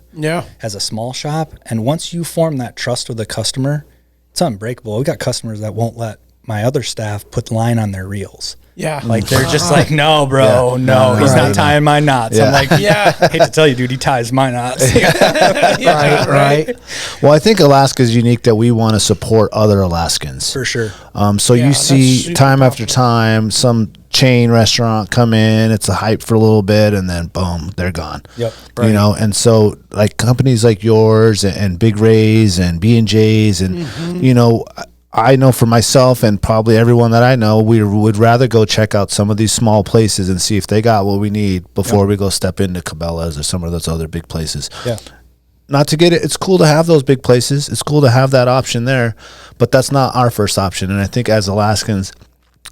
as a small shop. And once you form that trust with a customer, it's unbreakable. We got customers that won't let my other staff put line on their reels. Yeah. Like they're just like, no, bro, no, he's not tying my knots. I'm like, I hate to tell you, dude, he ties my knots. Right. Well, I think Alaska is unique that we want to support other Alaskans. For sure. So you see time after time, some chain restaurant come in, it's a hype for a little bit, and then boom, they're gone. Yep. Right. You know, and so like companies like yours and Big Rays and B&J's and, you know, I know for myself and probably everyone that I know, we would rather go check out some of these small places and see if they got what we need before we go step into Cabela's or some of those other big places. Yeah. Not to get it, it's cool to have those big places. It's cool to have that option there, but that's not our first option. And I think as Alaskans,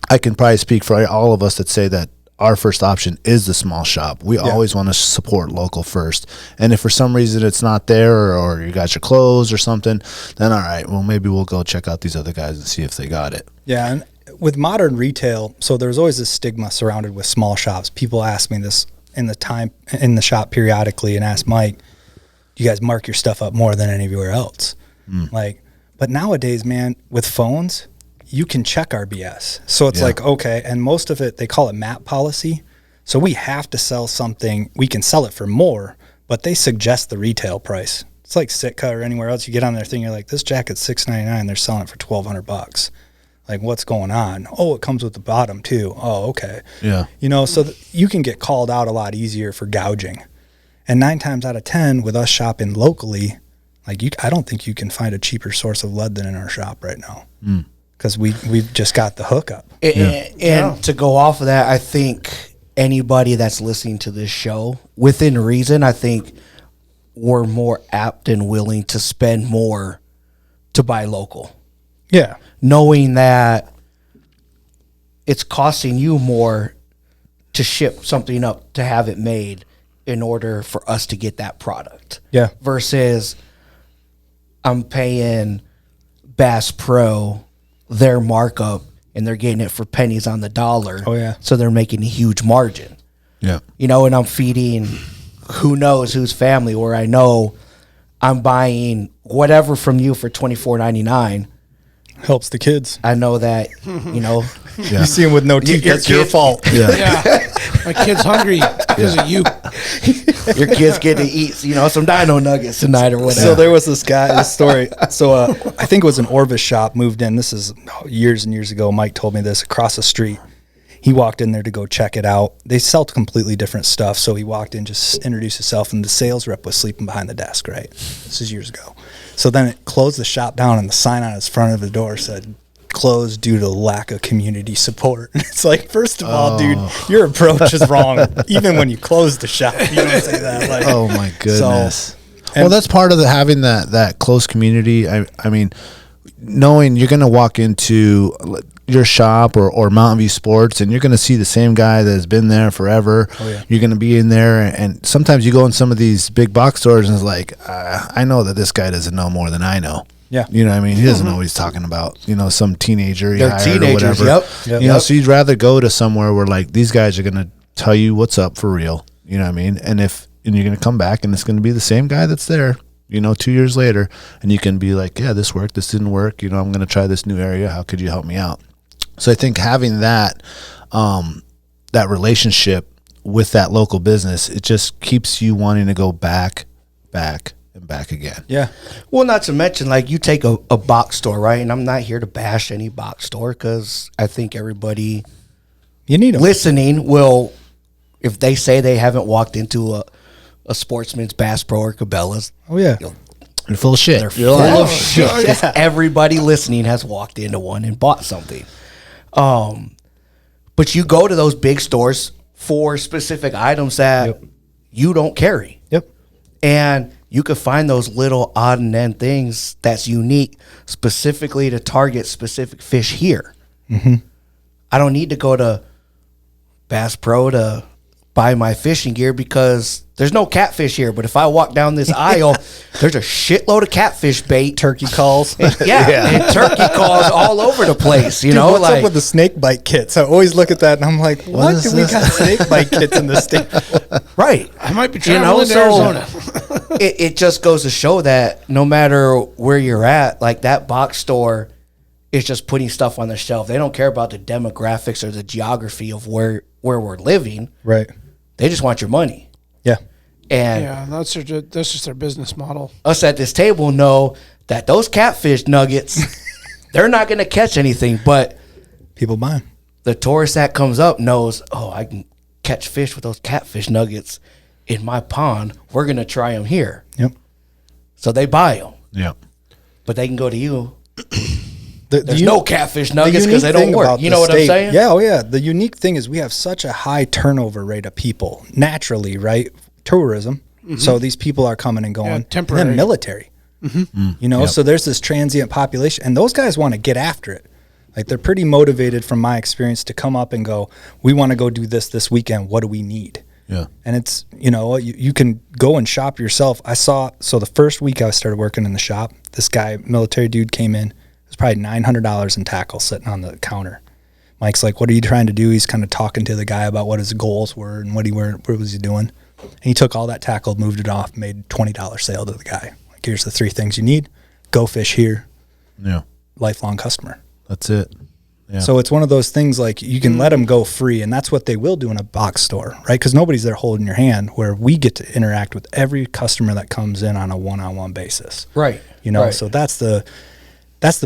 I can probably speak for all of us that say that our first option is the small shop. We always want to support local first. And if for some reason it's not there or you got your clothes or something, then all right, well, maybe we'll go check out these other guys and see if they got it. Yeah. And with modern retail, so there's always this stigma surrounded with small shops. People ask me this in the shop periodically and ask Mike, you guys mark your stuff up more than anywhere else. Like, but nowadays, man, with phones, you can check our BS. So it's like, okay, and most of it, they call it MAP policy. So we have to sell something. We can sell it for more, but they suggest the retail price. It's like Sitka or anywhere else. You get on their thing, you're like, this jacket's $6.99. They're selling it for $1,200. Like, what's going on? Oh, it comes with the bottom too. Oh, okay. Yeah. You know, so you can get called out a lot easier for gouging. And 9 times out of 10, with us shopping locally, like I don't think you can find a cheaper source of lead than in our shop right now. Because we've just got the hookup. And to go off of that, I think anybody that's listening to this show, within reason, I think we're more apt and willing to spend more to buy local. Yeah. Knowing that it's costing you more to ship something up, to have it made in order for us to get that product. Yeah. Versus I'm paying Bass Pro their markup and they're getting it for pennies on the dollar. Oh, yeah. So they're making a huge margin. Yeah. You know, and I'm feeding who knows whose family, where I know I'm buying whatever from you for $24.99. Helps the kids. I know that, you know. You see them with no teeth, that's your fault. My kid's hungry because of you. Your kids get to eat, you know, some dino nuggets tonight or whatever. So there was this guy, this story. So I think it was an Orvis shop, moved in. This is years and years ago. Mike told me this, across the street. He walked in there to go check it out. They sell completely different stuff. So he walked in, just introduced himself, and the sales rep was sleeping behind the desk, right? This is years ago. So then it closed the shop down, and the sign on its front of the door said, closed due to lack of community support. It's like, first of all, dude, your approach is wrong. Even when you close the shop, you don't say that. Like, oh my goodness. So, well, that's part of having that close community. I mean, knowing you're going to walk into, your shop or Mountain View Sports, and you're going to see the same guy that has been there forever. Oh, yeah. You're going to be in there, and sometimes you go in some of these big box stores, and it's like, I know that this guy doesn't know more than I know. Yeah. You know what I mean? He doesn't know what he's talking about. You know, some teenager he They're hired teenagers, or whatever. yep. You know, so you'd rather go to somewhere where, like, these guys are going to tell you what's up for real. You know what I mean? And you're going to come back, and it's going to be the same guy that's there, 2 years later, and you can be like, yeah, this worked, this didn't work. I'm going to try this new area. How could you help me out? So I think having that relationship with that local business, it just keeps you wanting to go back, and back again. Yeah. Well, not to mention, like, you take a box store, right? And I'm not here to bash any box store because I think everybody You need them. listening will, if they say they haven't walked into a Sportsman's, Bass Pro, or Cabela's, Oh, yeah. They're full of shit. they're full of shit. 'Cause everybody listening has walked into one and bought something. But you go to those big stores for specific items that you don't carry. Yep. And you could find those little odd and end things that's unique specifically to target specific fish here. Mm-hmm. I don't need to go to Bass Pro to buy my fishing gear because there's no catfish here. But if I walk down this aisle, there's a shitload of catfish bait. Turkey calls. And turkey calls all over the place. You Dude, know, what's like up with the snake bite kits? I always look at that and I'm like, what is do we this? got snake bite kits in the state? right. I might be You traveling know, to so Arizona. it just goes to show that no matter where you're at, like that box store is just putting stuff on the shelf. They don't care about the demographics or the geography of where we're living. Right. They just want your money. Yeah. And Yeah, that's just their business model. us at this table know that those catfish nuggets, they're not going to catch anything. But People buy 'em. the tourist that comes up knows, oh, I can catch fish with those catfish nuggets in my pond. We're going to try them here. Yep. So they buy them. Yeah. But they can go to you. The There's uni- no catfish the nuggets because unique they don't thing work. about You the know what I'm state- saying? Yeah, oh yeah. The unique thing is we have such a high turnover rate of people naturally, right? Tourism. So these people are coming and going. temporary. And then military. You know, so there's this transient population, and those guys want to get after it. Like they're pretty motivated, from my experience, to come up and go, we want to go do this weekend. What do we need? Yeah. And it's, you can go and shop yourself. So the first week I started working in the shop, this guy, military dude, came in. It was probably $900 in tackle sitting on the counter. Mike's like, what are you trying to do? He's kind of talking to the guy about what his goals were and what was he doing. And he took all that tackle, moved it off, made $20 sale to the guy. Like, here's the 3 things you need. Go fish here. Yeah. Lifelong customer. That's it. Yeah. So it's one of those things, like, you can let them go free, and that's what they will do in a box store, right? Because nobody's there holding your hand, where we get to interact with every customer that comes in on a one-on-one basis. Right. Right. So that's the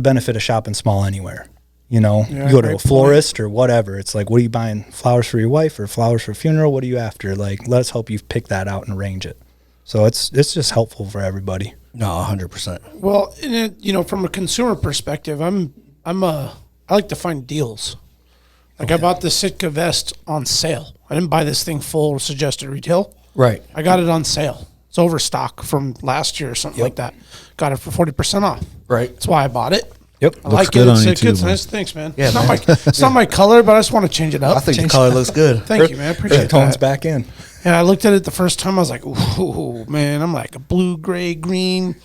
benefit of shopping small anywhere. You go to a great florist or whatever. It's like, what are you buying? Flowers for your wife or flowers for a funeral? What are you after? Like, let us help you pick that out and arrange it. So it's just helpful for everybody. No, 100%. Well, and from a consumer perspective, I like to find deals. Like I bought this Sitka vest on sale. I didn't buy this thing full suggested retail. Right. I got it on sale. It's overstock from last year or something like that. Got it for 40% off. Right. That's why I bought it. Yep. I like good it. on It's you it's too, man. nice. Thanks, man. Yeah, It's not my color, but I just want to change it up. I think the color looks good. Thank you, man. I appreciate Tones that. back in. And I looked at it the first time. I was like, ooh, man. I'm like a blue, gray, green.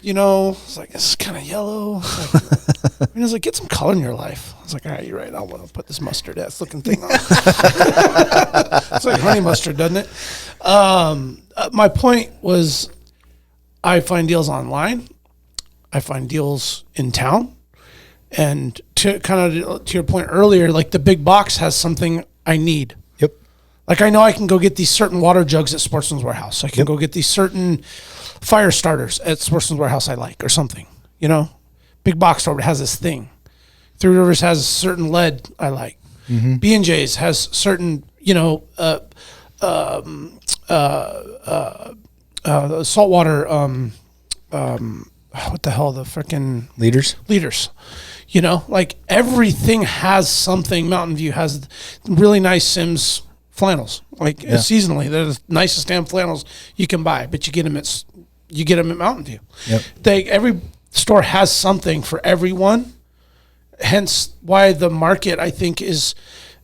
It's like, this is kind of yellow. It's like, get some color in your life. I was like, all right, you're right. I want to put this mustard-ass looking thing on. It's like honey mustard, doesn't it? My point was, I find deals online. I find deals in town. And to your point earlier, like the big box has something I need. Yep. Like I know I can go get these certain water jugs at Sportsman's Warehouse. I can go get these certain fire starters at Sportsman's Warehouse I like, or something. Big box store has this thing. Three Rivers has a certain lead I like. B&J's has certain, saltwater, what the hell, the freaking leaders. Like everything has something. Mountain View has really nice Sims flannels, seasonally. They're the nicest damn flannels you can buy, but you get them at Mountain View. Yep. Every store has something for everyone, hence why the market, I think, is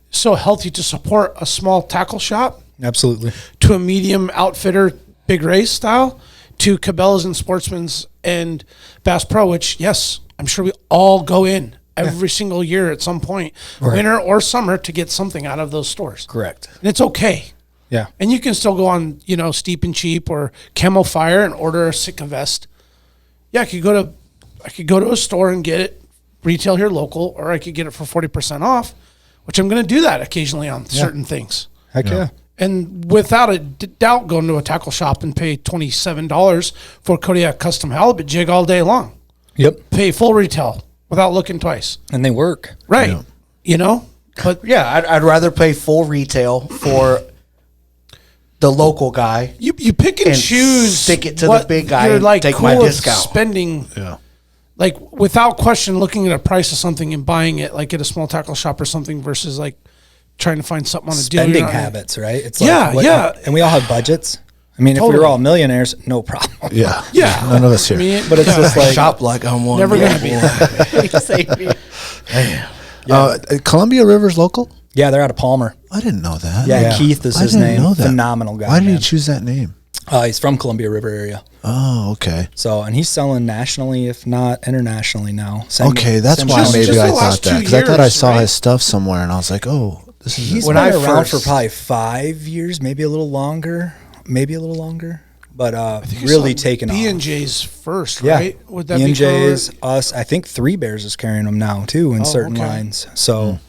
so healthy to support a small tackle shop Absolutely. to a medium outfitter, big race style, to Cabela's and Sportsman's and Bass Pro, which, yes, I'm sure we all go in every single year at some point, winter or summer, to get something out of those stores. Correct. And it's okay. Yeah. And you can still go on, Steep and Cheap or Camo Fire and order a Sitka vest. Yeah, I could go to a store and get it retail here local, or I could get it for 40% off, which I'm going to do that occasionally on certain things. Heck yeah. And without a doubt, go into a tackle shop and pay $27 for a Kodiak custom halibut jig all day long. Yep. Pay full retail without looking twice. And they work. Right. But Yeah, I'd rather pay full retail for the local guy. you pick and choose. Stick it to the what big guy you're and like take cool my with discount. spending. Yeah. Like without question, looking at a price of something and buying it, like at a small tackle shop or something, versus like trying to find something on a deal. Spending habits, right? It's Yeah, yeah. And we all have budgets. I mean, if we Totally. were all millionaires, no problem. Yeah. Yeah. None of us here. I mean, But it's just like, Shop like I'm one. never gonna be. Columbia River's local? yeah, they're out of Palmer. I didn't know that. Yeah, Keith is I his didn't name. know that. Phenomenal guy. Why did man. you choose that name? He's from Columbia River area. Oh, okay. So, and he's selling nationally, if not internationally now. Send me- Okay, that's send me why some maybe just I the thought last that. 2 Because I thought I years, saw right? his stuff somewhere and I was like, oh, this is He's When been I around first- for probably 5 years, maybe a little longer. But You really saw taken off. B&J's first, Yeah. right? Would that be B&J's, correct? us. I think Three Bears is carrying them now too in certain okay. lines. So,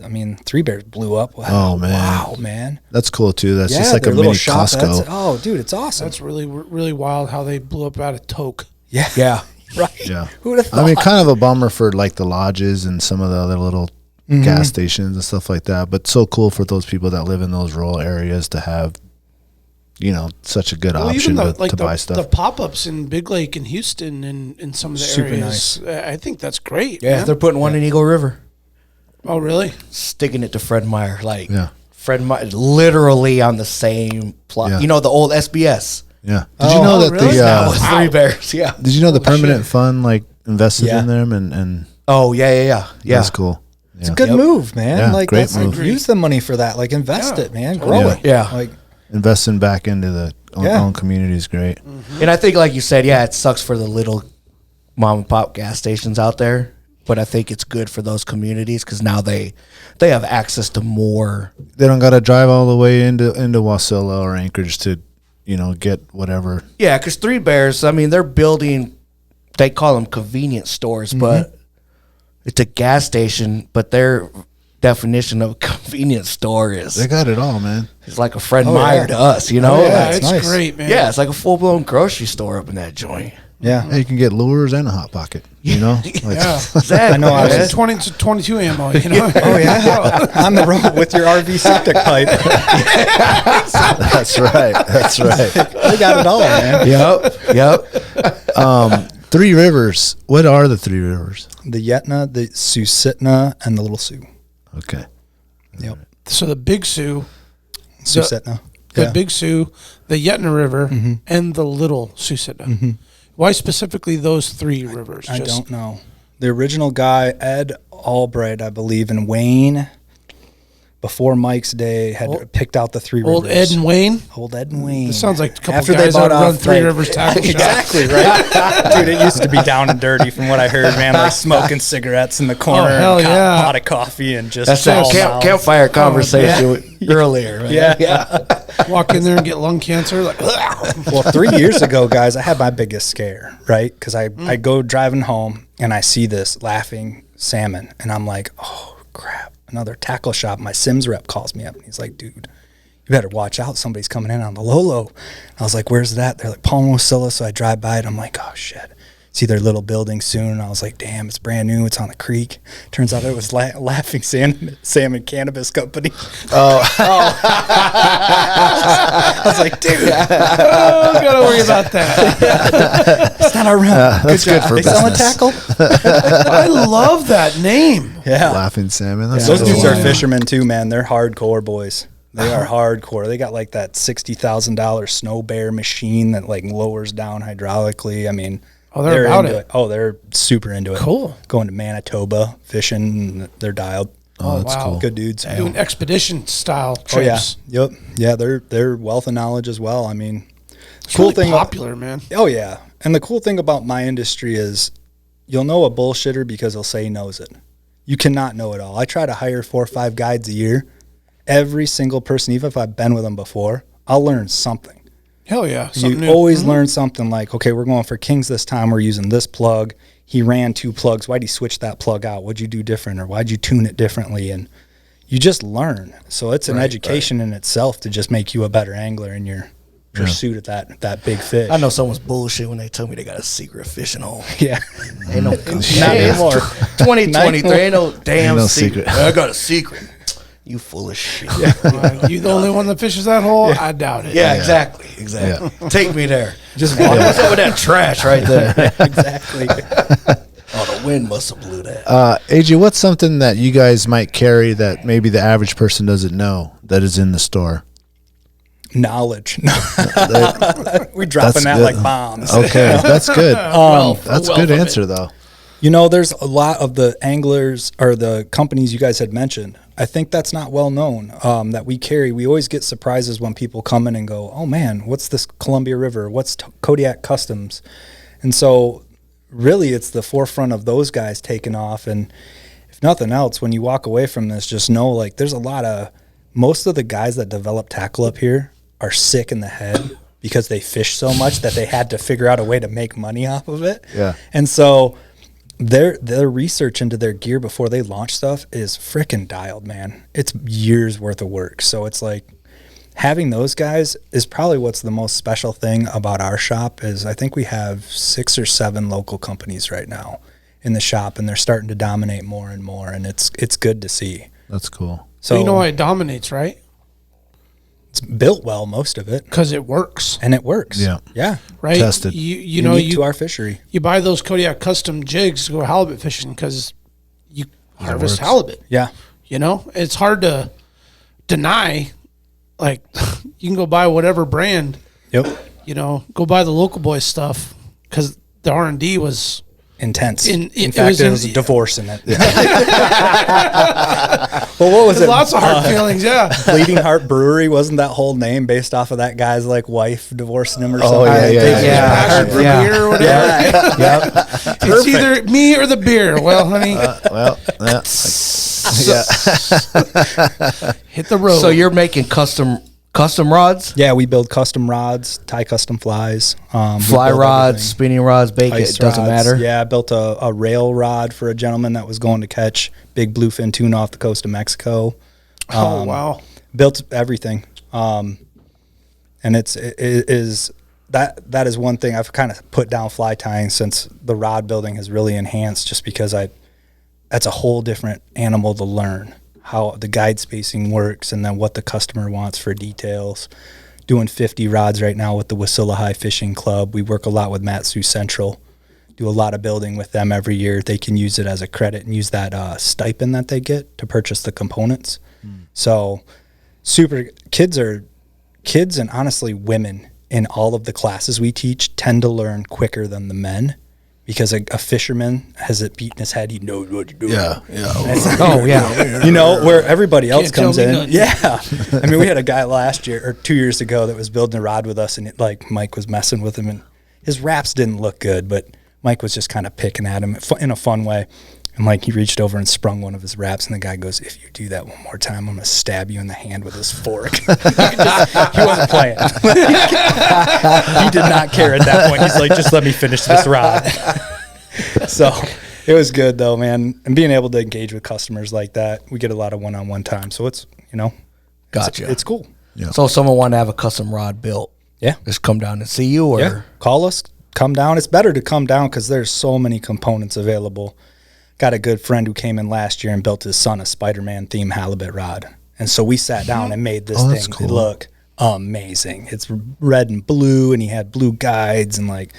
I mean, Three Bears blew up. Wow, Oh, man. Wow, man. That's cool too. That's Yeah, just like a their mini little shop. Costco. Oh, dude, it's awesome. That's really, really wild how they blew up out of Toke. yeah. Yeah. Right. Yeah. Who would have thought? I mean, kind of a bummer for like the lodges and some of the other little gas stations and stuff like that. But so cool for those people that live in those rural areas to have, such a good option to buy stuff. The pop-ups in Big Lake and Houston and in some of the Super areas, I think that's great. Yeah, man. they're putting one in Eagle River. Oh, really? Sticking it to Fred Meyer. Yeah. Fred Meyer, literally on the same plot. Yeah. The old SBS. Yeah. Did you know that really? Now the it's Three Bears. Yeah. did you know the permanent fund like invested Yeah. in them and Oh, yeah. that's cool. It's a good move, man. Yeah, like, great that's move. use the money for that. Like, invest Yeah. it, man. Grow Yeah. it. Yeah. Like, Investing back into the Yeah. own community is great. And I think, like you said, it sucks for the little mom and pop gas stations out there. But I think it's good for those communities because now they have access to more. They don't got to drive all the way into Wasilla or Anchorage to, get whatever. Yeah, because Three Bears, I mean, they're building, they call them convenience stores, but it's a gas station. But their definition of a convenience store They is got it all, man. it's like a Fred Oh, Meyer yeah. to us, Yeah, that's it's nice. great, man. Yeah, it's like a full blown grocery store up in that joint. yeah. Hey, you can get lures and a hot pocket. Like, Yeah. Exactly. I know, I man. was- 20 to 22 ammo, Oh, yeah. On the road with your RV septic pipe. That's right. That's right. They got it all, man. Yep. Three Rivers. What are the Three Rivers? The Yetna, the Susitna, and the Little Sioux. Okay. Yep. So the Big Sioux, Susitna. the Big Sioux, the Yetna River, and the Little Susitna. Why specifically those three rivers? I don't know. The original guy, Ed Albright, I believe, and Wayne, before Mike's day, had picked out the Three Old Rivers. Ed and Wayne. Old Ed and Wayne. This sounds like a couple After guys they bought that run off, Three like- Rivers Tackle Shop. Exactly, right? Dude, it used to be down and dirty from what I heard, man. Like smoking cigarettes in the corner, hell and yeah. pot of coffee, and just That's that all mouths. campfire conversation earlier. Man. Yeah. Walk in there and get lung cancer. Like, Well, 3 years ago, guys, I had my biggest scare, right? Because I go driving home and I see this laughing salmon, and I'm like, oh, crap, another tackle shop. My Sims rep calls me up, and he's like, dude, you better watch out. Somebody's coming in on the low. I was like, where's that? They're like, Palm Wasilla. So I drive by it. I'm like, oh, shit. See their little building soon. And I was like, damn, it's brand new. It's on the creek. Turns out it was Laughing Salmon Cannabis Company. I was like, dude, oh, gotta worry about that. it's not our run. That's good for They selling business. tackle? I love that name. Yeah. Laughing salmon. That's Those cool. dudes are fishermen too, man. They're hardcore boys. They are hardcore. They got like that $60,000 snow bear machine that like lowers down hydraulically. I mean, Oh, they're about into it. Oh, they're super into it. Cool. Going to Manitoba fishing, they're dialed. Oh, that's wow. Cool. Good dudes. Doing expedition style trips. Oh, yeah. Yep. Yeah, they're wealth of knowledge as well. I mean, it's cool really thing popular, man. Oh, yeah. And the cool thing about my industry is you'll know a bullshitter because he'll say he knows it. You cannot know it all. I try to hire 4 or 5 guides a year. Every single person, even if I've been with them before, I'll learn something. Hell yeah. You always learn something like, okay, we're going for kings this time. We're using this plug. He ran 2 plugs. Why'd he switch that plug out? What'd you do different? Or why'd you tune it differently? And you just learn. So it's an education in itself to just make you a better angler in your pursuit of that big fish. I know someone's bullshit when they tell me they got a secret fishing hole. Yeah. Ain't no not anymore. 2023 ain't no damn secret. I got a secret. You full of shit. Yeah. You the only one that fishes that hole? Yeah. I doubt it. Yeah, exactly. Yeah. Take me there. Just what's up with that trash right there? Exactly. Oh, the wind must have blew that. AJ, what's something that you guys might carry that maybe the average person doesn't know that is in the store? Knowledge. We're dropping that like bombs. Okay, that's good. That's a good answer, though. You know, there's a lot of the anglers or the companies you guys had mentioned. I think that's not well known that we carry. We always get surprises when people come in and go, oh, man, what's this Columbia River? What's Kodiak Customs? And so really it's the forefront of those guys taking off. And if nothing else, when you walk away from this, just know, like, there's most of the guys that develop tackle up here are sick in the head because they fish so much that they had to figure out a way to make money off of it. Yeah. And so their research into their gear before they launch stuff is freaking dialed, man. It's years worth of work. So it's like having those guys is probably what's the most special thing about our shop is I think we have 6 or 7 local companies right now in the shop, and they're starting to dominate more and more, and it's good to see. That's cool. So you know why it dominates, right? It's built well, most of it. Because it works. And it works. Yeah. Yeah. Right? Tested. You know, to our fishery. You buy those Kodiak custom jigs to go halibut fishing because you harvest halibut. Yeah. You know, it's hard to deny. Like, you can go buy whatever brand. Yep. You know, go buy the local boys stuff because the R&D was intense. In fact, there was a divorce in it. Well, what was it? Lots of hard feelings, yeah. Bleeding Heart Brewery, wasn't that whole name based off of that guy's like wife divorcing him or something? Passion for beer or whatever. It's either me or the beer. Well, honey. Hit the road. So you're making custom rods? Yeah, we build custom rods, tie custom flies. Fly rods, spinning rods, bait, it doesn't matter. Yeah, I built a rail rod for a gentleman that was going to catch big bluefin tuna off the coast of Mexico. Oh, wow. Built everything. And it is that is one thing I've kind of put down fly tying since the rod building has really enhanced, just because that's a whole different animal to learn. How the guide spacing works, and then what the customer wants for details. Doing 50 rods right now with the Wasilla High Fishing Club. We work a lot with Matsu Central. Do a lot of building with them every year. They can use it as a credit and use that stipend that they get to purchase the components. So kids and honestly women in all of the classes we teach tend to learn quicker than the men. Because a fisherman has it beaten his head, he knows what to do. Yeah. Oh, yeah. You know, where everybody else comes in. Yeah. I mean, we had a guy last year or 2 years ago that was building a rod with us, and Mike was messing with him, and his wraps didn't look good, but Mike was just kind of picking at him in a fun way. And he reached over and sprung one of his wraps, and the guy goes, "If you do that one more time, I'm going to stab you in the hand with this fork." He wasn't playing. He did not care at that point. He's like, "Just let me finish this rod." So it was good, though, man. And being able to engage with customers like that, we get a lot of one-on-one time. So it's, Gotcha. It's cool. Yeah. So if someone wanted to have a custom rod built, just come down and see you, or call us, come down. It's better to come down because there's so many components available. Got a good friend who came in last year and built his son a Spider-Man themed halibut rod. And so we sat down and made this thing cool. look amazing. It's red and blue, and he had blue guides and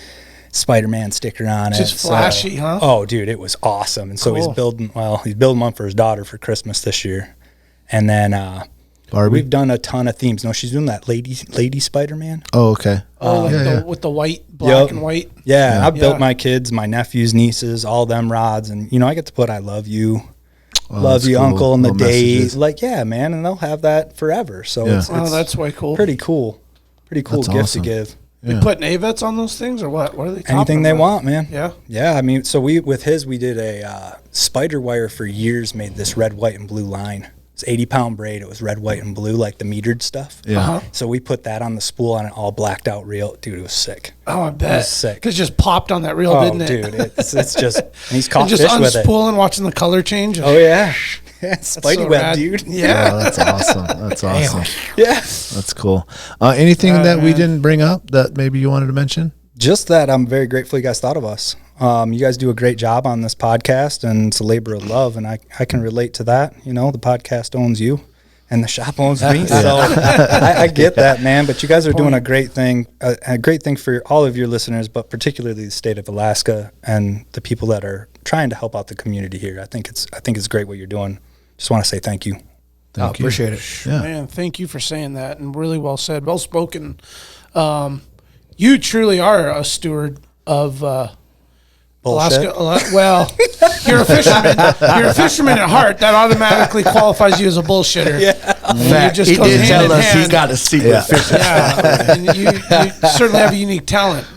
Spider-Man sticker on it. Just flashy, huh? Oh, dude, it was awesome. And so he's building one for his daughter for Christmas this year. And then Barbie? We've done a ton of themes. No, she's doing that lady Spider-Man. Oh, okay. With the white, black and white. Yeah, I've built my kids, my nephews, nieces, all them rods, and I get to put "I love you." Love you, cool. Uncle, and the day. Like, yeah, man, and they'll have that forever. So it's that's way cool. Pretty cool. Pretty cool that's gift awesome. to give. Yeah. They put AVETs on those things or what? What are they? Anything they want, man. Yeah. Yeah, I mean, so we did a spider wire for years, made this red, white, and blue line. It's 80-pound braid. It was red, white, and blue, like the metered stuff. Yeah. So we put that on the spool on an all blacked out reel. Dude, it was sick. Oh, I bet. It was sick. Because it just popped on that reel, didn't it? Dude, it's just, and he's caught just fish with it. unspooling, watching the color change. Oh, yeah. Yeah, Spidey web, dude. Yeah. Oh, that's awesome. That's awesome. Yeah. That's cool. Anything that we didn't bring up that maybe you wanted to mention? Just that I'm very grateful you guys thought of us. You guys do a great job on this podcast, and it's a labor of love, and I can relate to that. The podcast owns you, and the shop owns me. So I get that, man. But you guys are doing a great thing for all of your listeners, but particularly the state of Alaska and the people that are trying to help out the community here. I think it's great what you're doing. Just want to say thank you. Thank you. Appreciate it. Yeah. Man, thank you for saying that, and really well said, well spoken. You truly are a steward of Alaska. Well, you're a fisherman. You're a fisherman at heart. That automatically qualifies you as a bullshitter. Yeah. Fact, he did tell us he got a secret fishing. Yeah, and you certainly have a unique talent,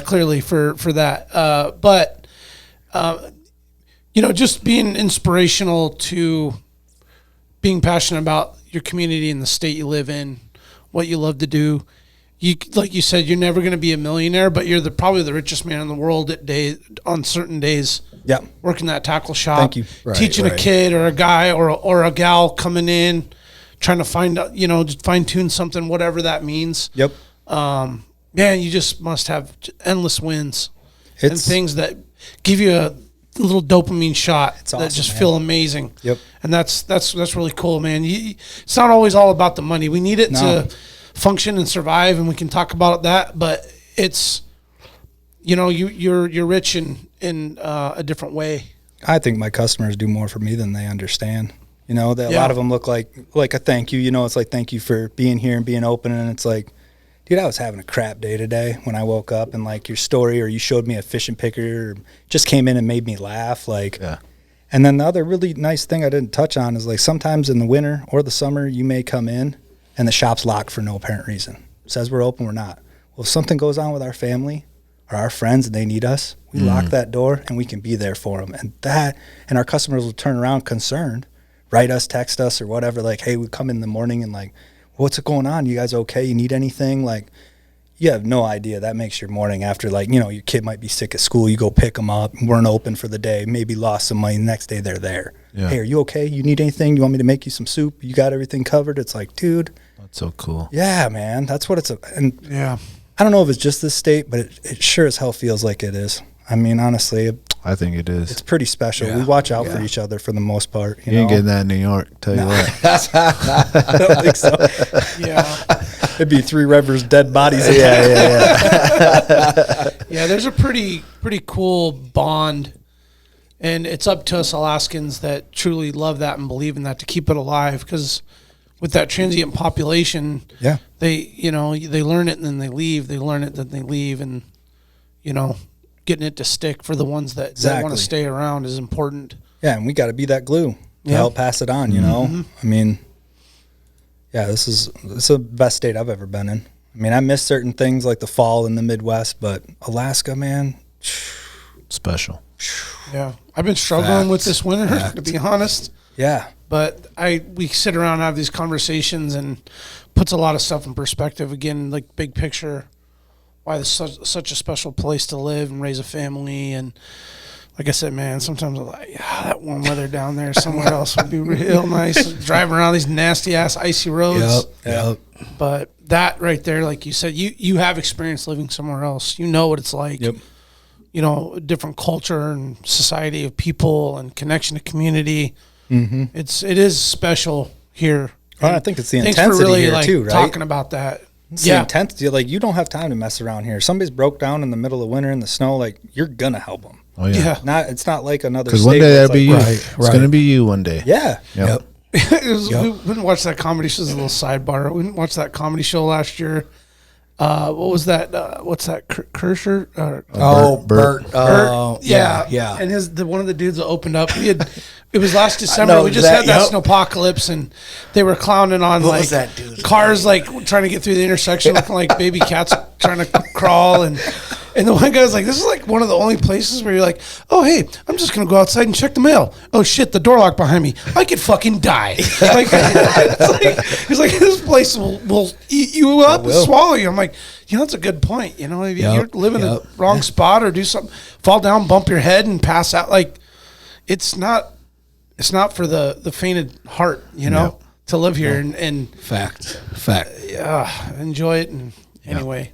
clearly for that. But just being inspirational to being passionate about your community and the state you live in, what you love to do. Like you said, you're never going to be a millionaire, but you're probably the richest man in the world on certain days. Yeah, working that tackle shop. Thank you. Teaching a kid or a guy or a gal coming in, trying to find out, just fine tune something, whatever that means. Yep. Man, you just must have endless wins and things that give you a little dopamine shot that just feel amazing. Yep. And that's really cool, man. It's not always all about the money. We need it to function and survive, and we can talk about that, but it's you're rich in a different way. I think my customers do more for me than they understand. A lot of them look like a thank you. It's like, thank you for being here and being open, and it's like, dude, I was having a crap day today when I woke up, and like your story, or you showed me a fishing picker, or just came in and made me laugh. And then the other really nice thing I didn't touch on is, like, sometimes in the winter or the summer, you may come in and the shop's locked for no apparent reason. It says we're open, we're not. Well, if something goes on with our family or our friends and they need us, we lock that door and we can be there for them. And our customers will turn around concerned, write us, text us, or whatever, like, hey, we come in the morning and like, what's going on? You guys okay? You need anything? Like, you have no idea. That makes your morning after, like, your kid might be sick at school. You go pick them up, weren't open for the day, maybe lost some money. The next day they're there. Yeah. Hey, are you okay? You need anything? You want me to make you some soup? You got everything covered? It's like, dude. That's so cool. Yeah, man. That's what it's. And yeah. I don't know if it's just this state, but it sure as hell feels like it is. I mean, honestly, I think it is. It's pretty special. Yeah. We watch out for each other for the most part. You ain't getting that in New York, tell you what. I don't think so. Yeah. It'd be Three Rivers dead bodies. Yeah. Yeah, there's a pretty cool bond, and it's up to us Alaskans that truly love that and believe in that to keep it alive, because with that transient population, they learn it and then they leave. They learn it, then they leave, and getting it to stick for the ones that want to stay around is important. Yeah, and we got to be that glue to help pass it on, I mean, yeah, this is the best state I've ever been in. I mean, I miss certain things like the fall in the Midwest, but Alaska, man, special. Yeah, I've been struggling with this winter, to be honest. Yeah. But we sit around and have these conversations, and puts a lot of stuff in perspective. Again, like big picture, why this is such a special place to live and raise a family. And like I said, man, sometimes I'm like, that warm weather down there somewhere else would be real nice. Driving around these nasty ass icy roads. Yep. But that right there, like you said, you have experience living somewhere else. You know what it's like. Yep. A different culture and society of people and connection to community. Mm-hmm. It is special here. I think it's the intensity really, here too, right? Talking about that. It's the intensity. Like, you don't have time to mess around here. Somebody's broke down in the middle of winter in the snow. Like, you're gonna help them. Oh yeah. It's not like another. Because one day that'll be you. It's gonna be you one day. Yeah. Yep. We didn't watch that comedy show. This is a little sidebar. We didn't watch that comedy show last year. What was that? What's that? Kirscher? Bert. Yeah. And one of the dudes that opened up. It was last December. We just had that snowpocalypse, and they were clowning on What was that dude? cars like trying to get through the intersection, looking like baby cats trying to crawl. And the one guy was like, "This is like one of the only places where you're like, oh hey, I'm just gonna go outside and check the mail. Oh shit, the door locked behind me. I could fucking die." Like, he's like, this place will eat you up and swallow you. I'm like, that's a good point. If you're living in the wrong spot or do something, fall down, bump your head, and pass out. Like, it's not for the fainted heart. To live here and fact. Enjoy it. And anyway.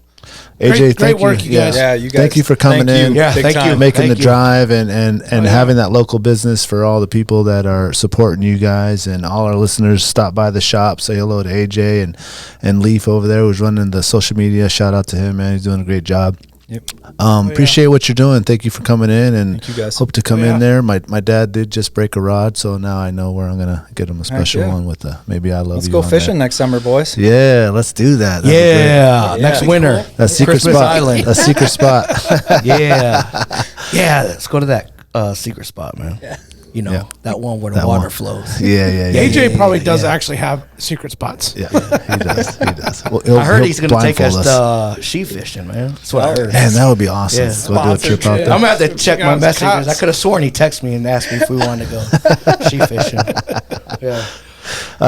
AJ, great work, you guys. Yeah, you guys. Thank you for coming in. Yeah, thank you. Making the drive and having that local business for all the people that are supporting you guys, and all our listeners. Stop by the shop, say hello to AJ and Leaf over there who's running the social media. Shout out to him, man. He's doing a great job. Yep. Appreciate what you're doing. Thank you for coming in, and Thank you guys. hope to come in there. My dad did just break a rod, so now I know where I'm gonna get him a special one with the maybe I love Let's you. go fishing next summer, boys. Yeah, let's do that. That'd be great. Next winter. A secret Christmas spot. Island. A secret spot. Yeah, let's go to that secret spot, man. Yeah. That one where the That water one. flows. Yeah. AJ probably does actually have secret spots. Yeah, he does. Well, I heard he's going to take us blindfold to sheep fishing, man. That's what I heard. Man, that would be awesome. Yeah. We'll do a trip out I'm there. going to have to check my Guys, messages. cops. I could have sworn he texted me and asked me if we wanted to go sheep fishing. Yeah.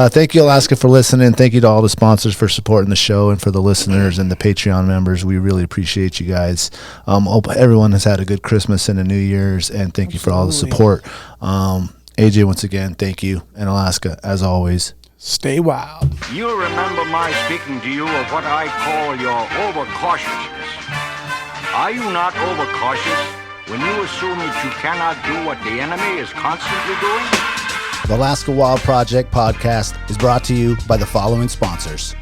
Thank you, Alaska, for listening. Thank you to all the sponsors for supporting the show, and for the listeners and the Patreon members. We really appreciate you guys. Hope everyone has had a good Christmas and a New Year's, and thank you for all the support. AJ, once again, thank you. And Alaska, as always, Stay wild. You'll remember my speaking to you of what I call your overcautiousness. Are you not overcautious when you assume that you cannot do what the enemy is constantly doing? The Alaska Wild Project podcast is brought to you by the following sponsors.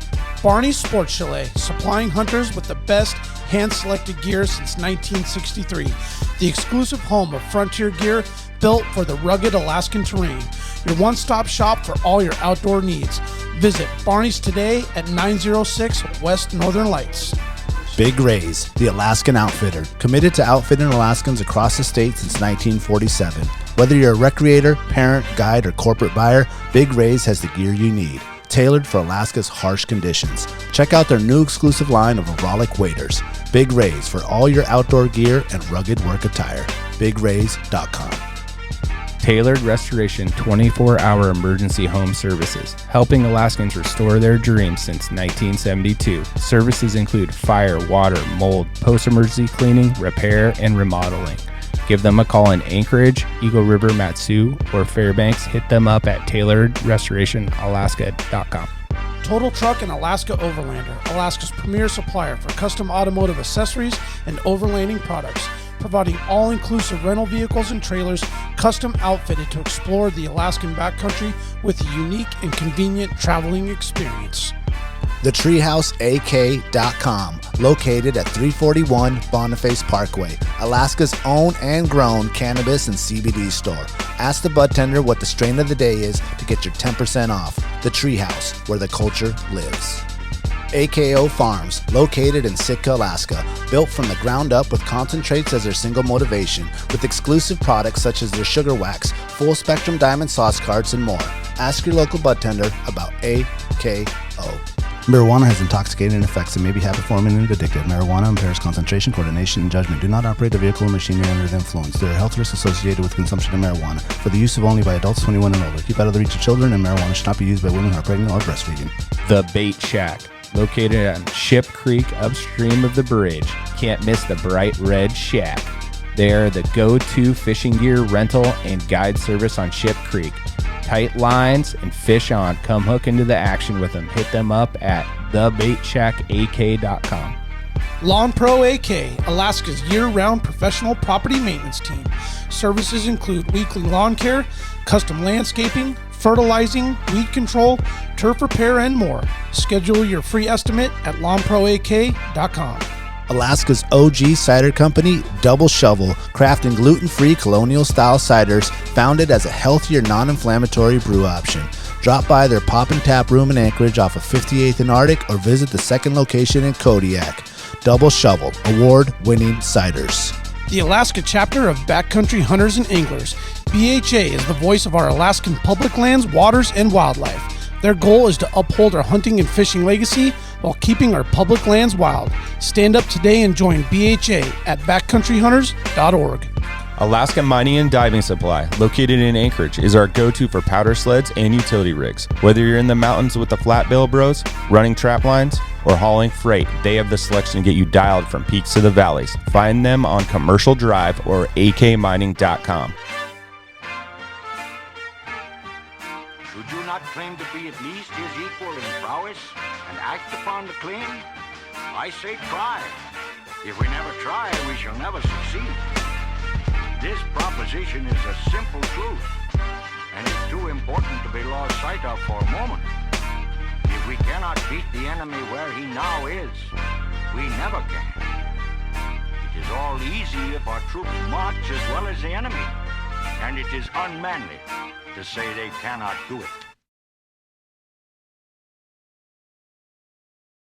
Barney's Sports Chalet, supplying hunters with the best hand-selected gear since 1963. The exclusive home of frontier gear built for the rugged Alaskan terrain. Your one-stop shop for all your outdoor needs. Visit Barney's today at 906 West Northern Lights. Big Rays, the Alaskan outfitter, committed to outfitting Alaskans across the state since 1947. Whether you're a recreator, parent, guide, or corporate buyer, Big Rays has the gear you need, tailored for Alaska's harsh conditions. Check out their new exclusive line of Auralic waders. Big Rays for all your outdoor gear and rugged work attire. BigRays.com. Tailored Restoration 24-hour emergency home services, helping Alaskans restore their dreams since 1972. Services include fire, water, mold, post-emergency cleaning, repair, and remodeling. Give them a call in Anchorage, Eagle River, Matsu, or Fairbanks. Hit them up at tailoredrestorationalaska.com. Total Truck and Alaska Overlander, Alaska's premier supplier for custom automotive accessories and overlanding products, providing all-inclusive rental vehicles and trailers custom outfitted to explore the Alaskan backcountry with a unique and convenient traveling experience. TheTreehouseAK.com, located at 341 Boniface Parkway, Alaska's own and grown cannabis and CBD store. Ask the bud tender what the strain of the day is to get your 10% off. The Treehouse, where the culture lives. AKO Farms, located in Sitka, Alaska, built from the ground up with concentrates as their single motivation, with exclusive products such as their sugar wax, full spectrum diamond sauce carts, and more. Ask your local bud tender about AKO. Marijuana has intoxicating effects and may be habit-forming and addictive. Marijuana impairs concentration, coordination, and judgment. Do not operate a vehicle or machinery under the influence. There are health risks associated with consumption of marijuana. For the use of only by adults 21 and older. Keep out of the reach of children, and marijuana should not be used by women who are pregnant or breastfeeding. The Bait Shack, located on Ship Creek upstream of the bridge. Can't miss the bright red shack. They are the go-to fishing gear rental and guide service on Ship Creek. Tight lines and fish on. Come hook into the action with them. Hit them up at thebaitshackak.com. Lawn Pro AK, Alaska's year-round professional property maintenance team. Services include weekly lawn care, custom landscaping, fertilizing, weed control, turf repair, and more. Schedule your free estimate at lawnproak.com. Alaska's OG cider company, Double Shovel, crafting gluten-free colonial-style ciders, founded as a healthier, non-inflammatory brew option. Drop by their Pop and Tap room in Anchorage off of 58th and Arctic or visit the second location in Kodiak. Double Shovel, award-winning ciders. The Alaska chapter of Backcountry Hunters and Anglers. BHA is the voice of our Alaskan public lands, waters, and wildlife. Their goal is to uphold our hunting and fishing legacy while keeping our public lands wild. Stand up today and join BHA at backcountryhunters.org. Alaska Mining and Diving Supply, located in Anchorage, is our go-to for powder sleds and utility rigs. Whether you're in the mountains with the flat bill bros, running trap lines, or hauling freight, they have the selection to get you dialed from peaks to the valleys. Find them on Commercial Drive or akmining.com. Should you not claim to be at least his equal in prowess and act upon the claim? I say try. If we never try, we shall never succeed. This proposition is a simple truth, and it's too important to be lost sight of for a moment. If we cannot beat the enemy where he now is, we never can. It is all easy if our troops march as well as the enemy, and it is unmanly to say they cannot do it.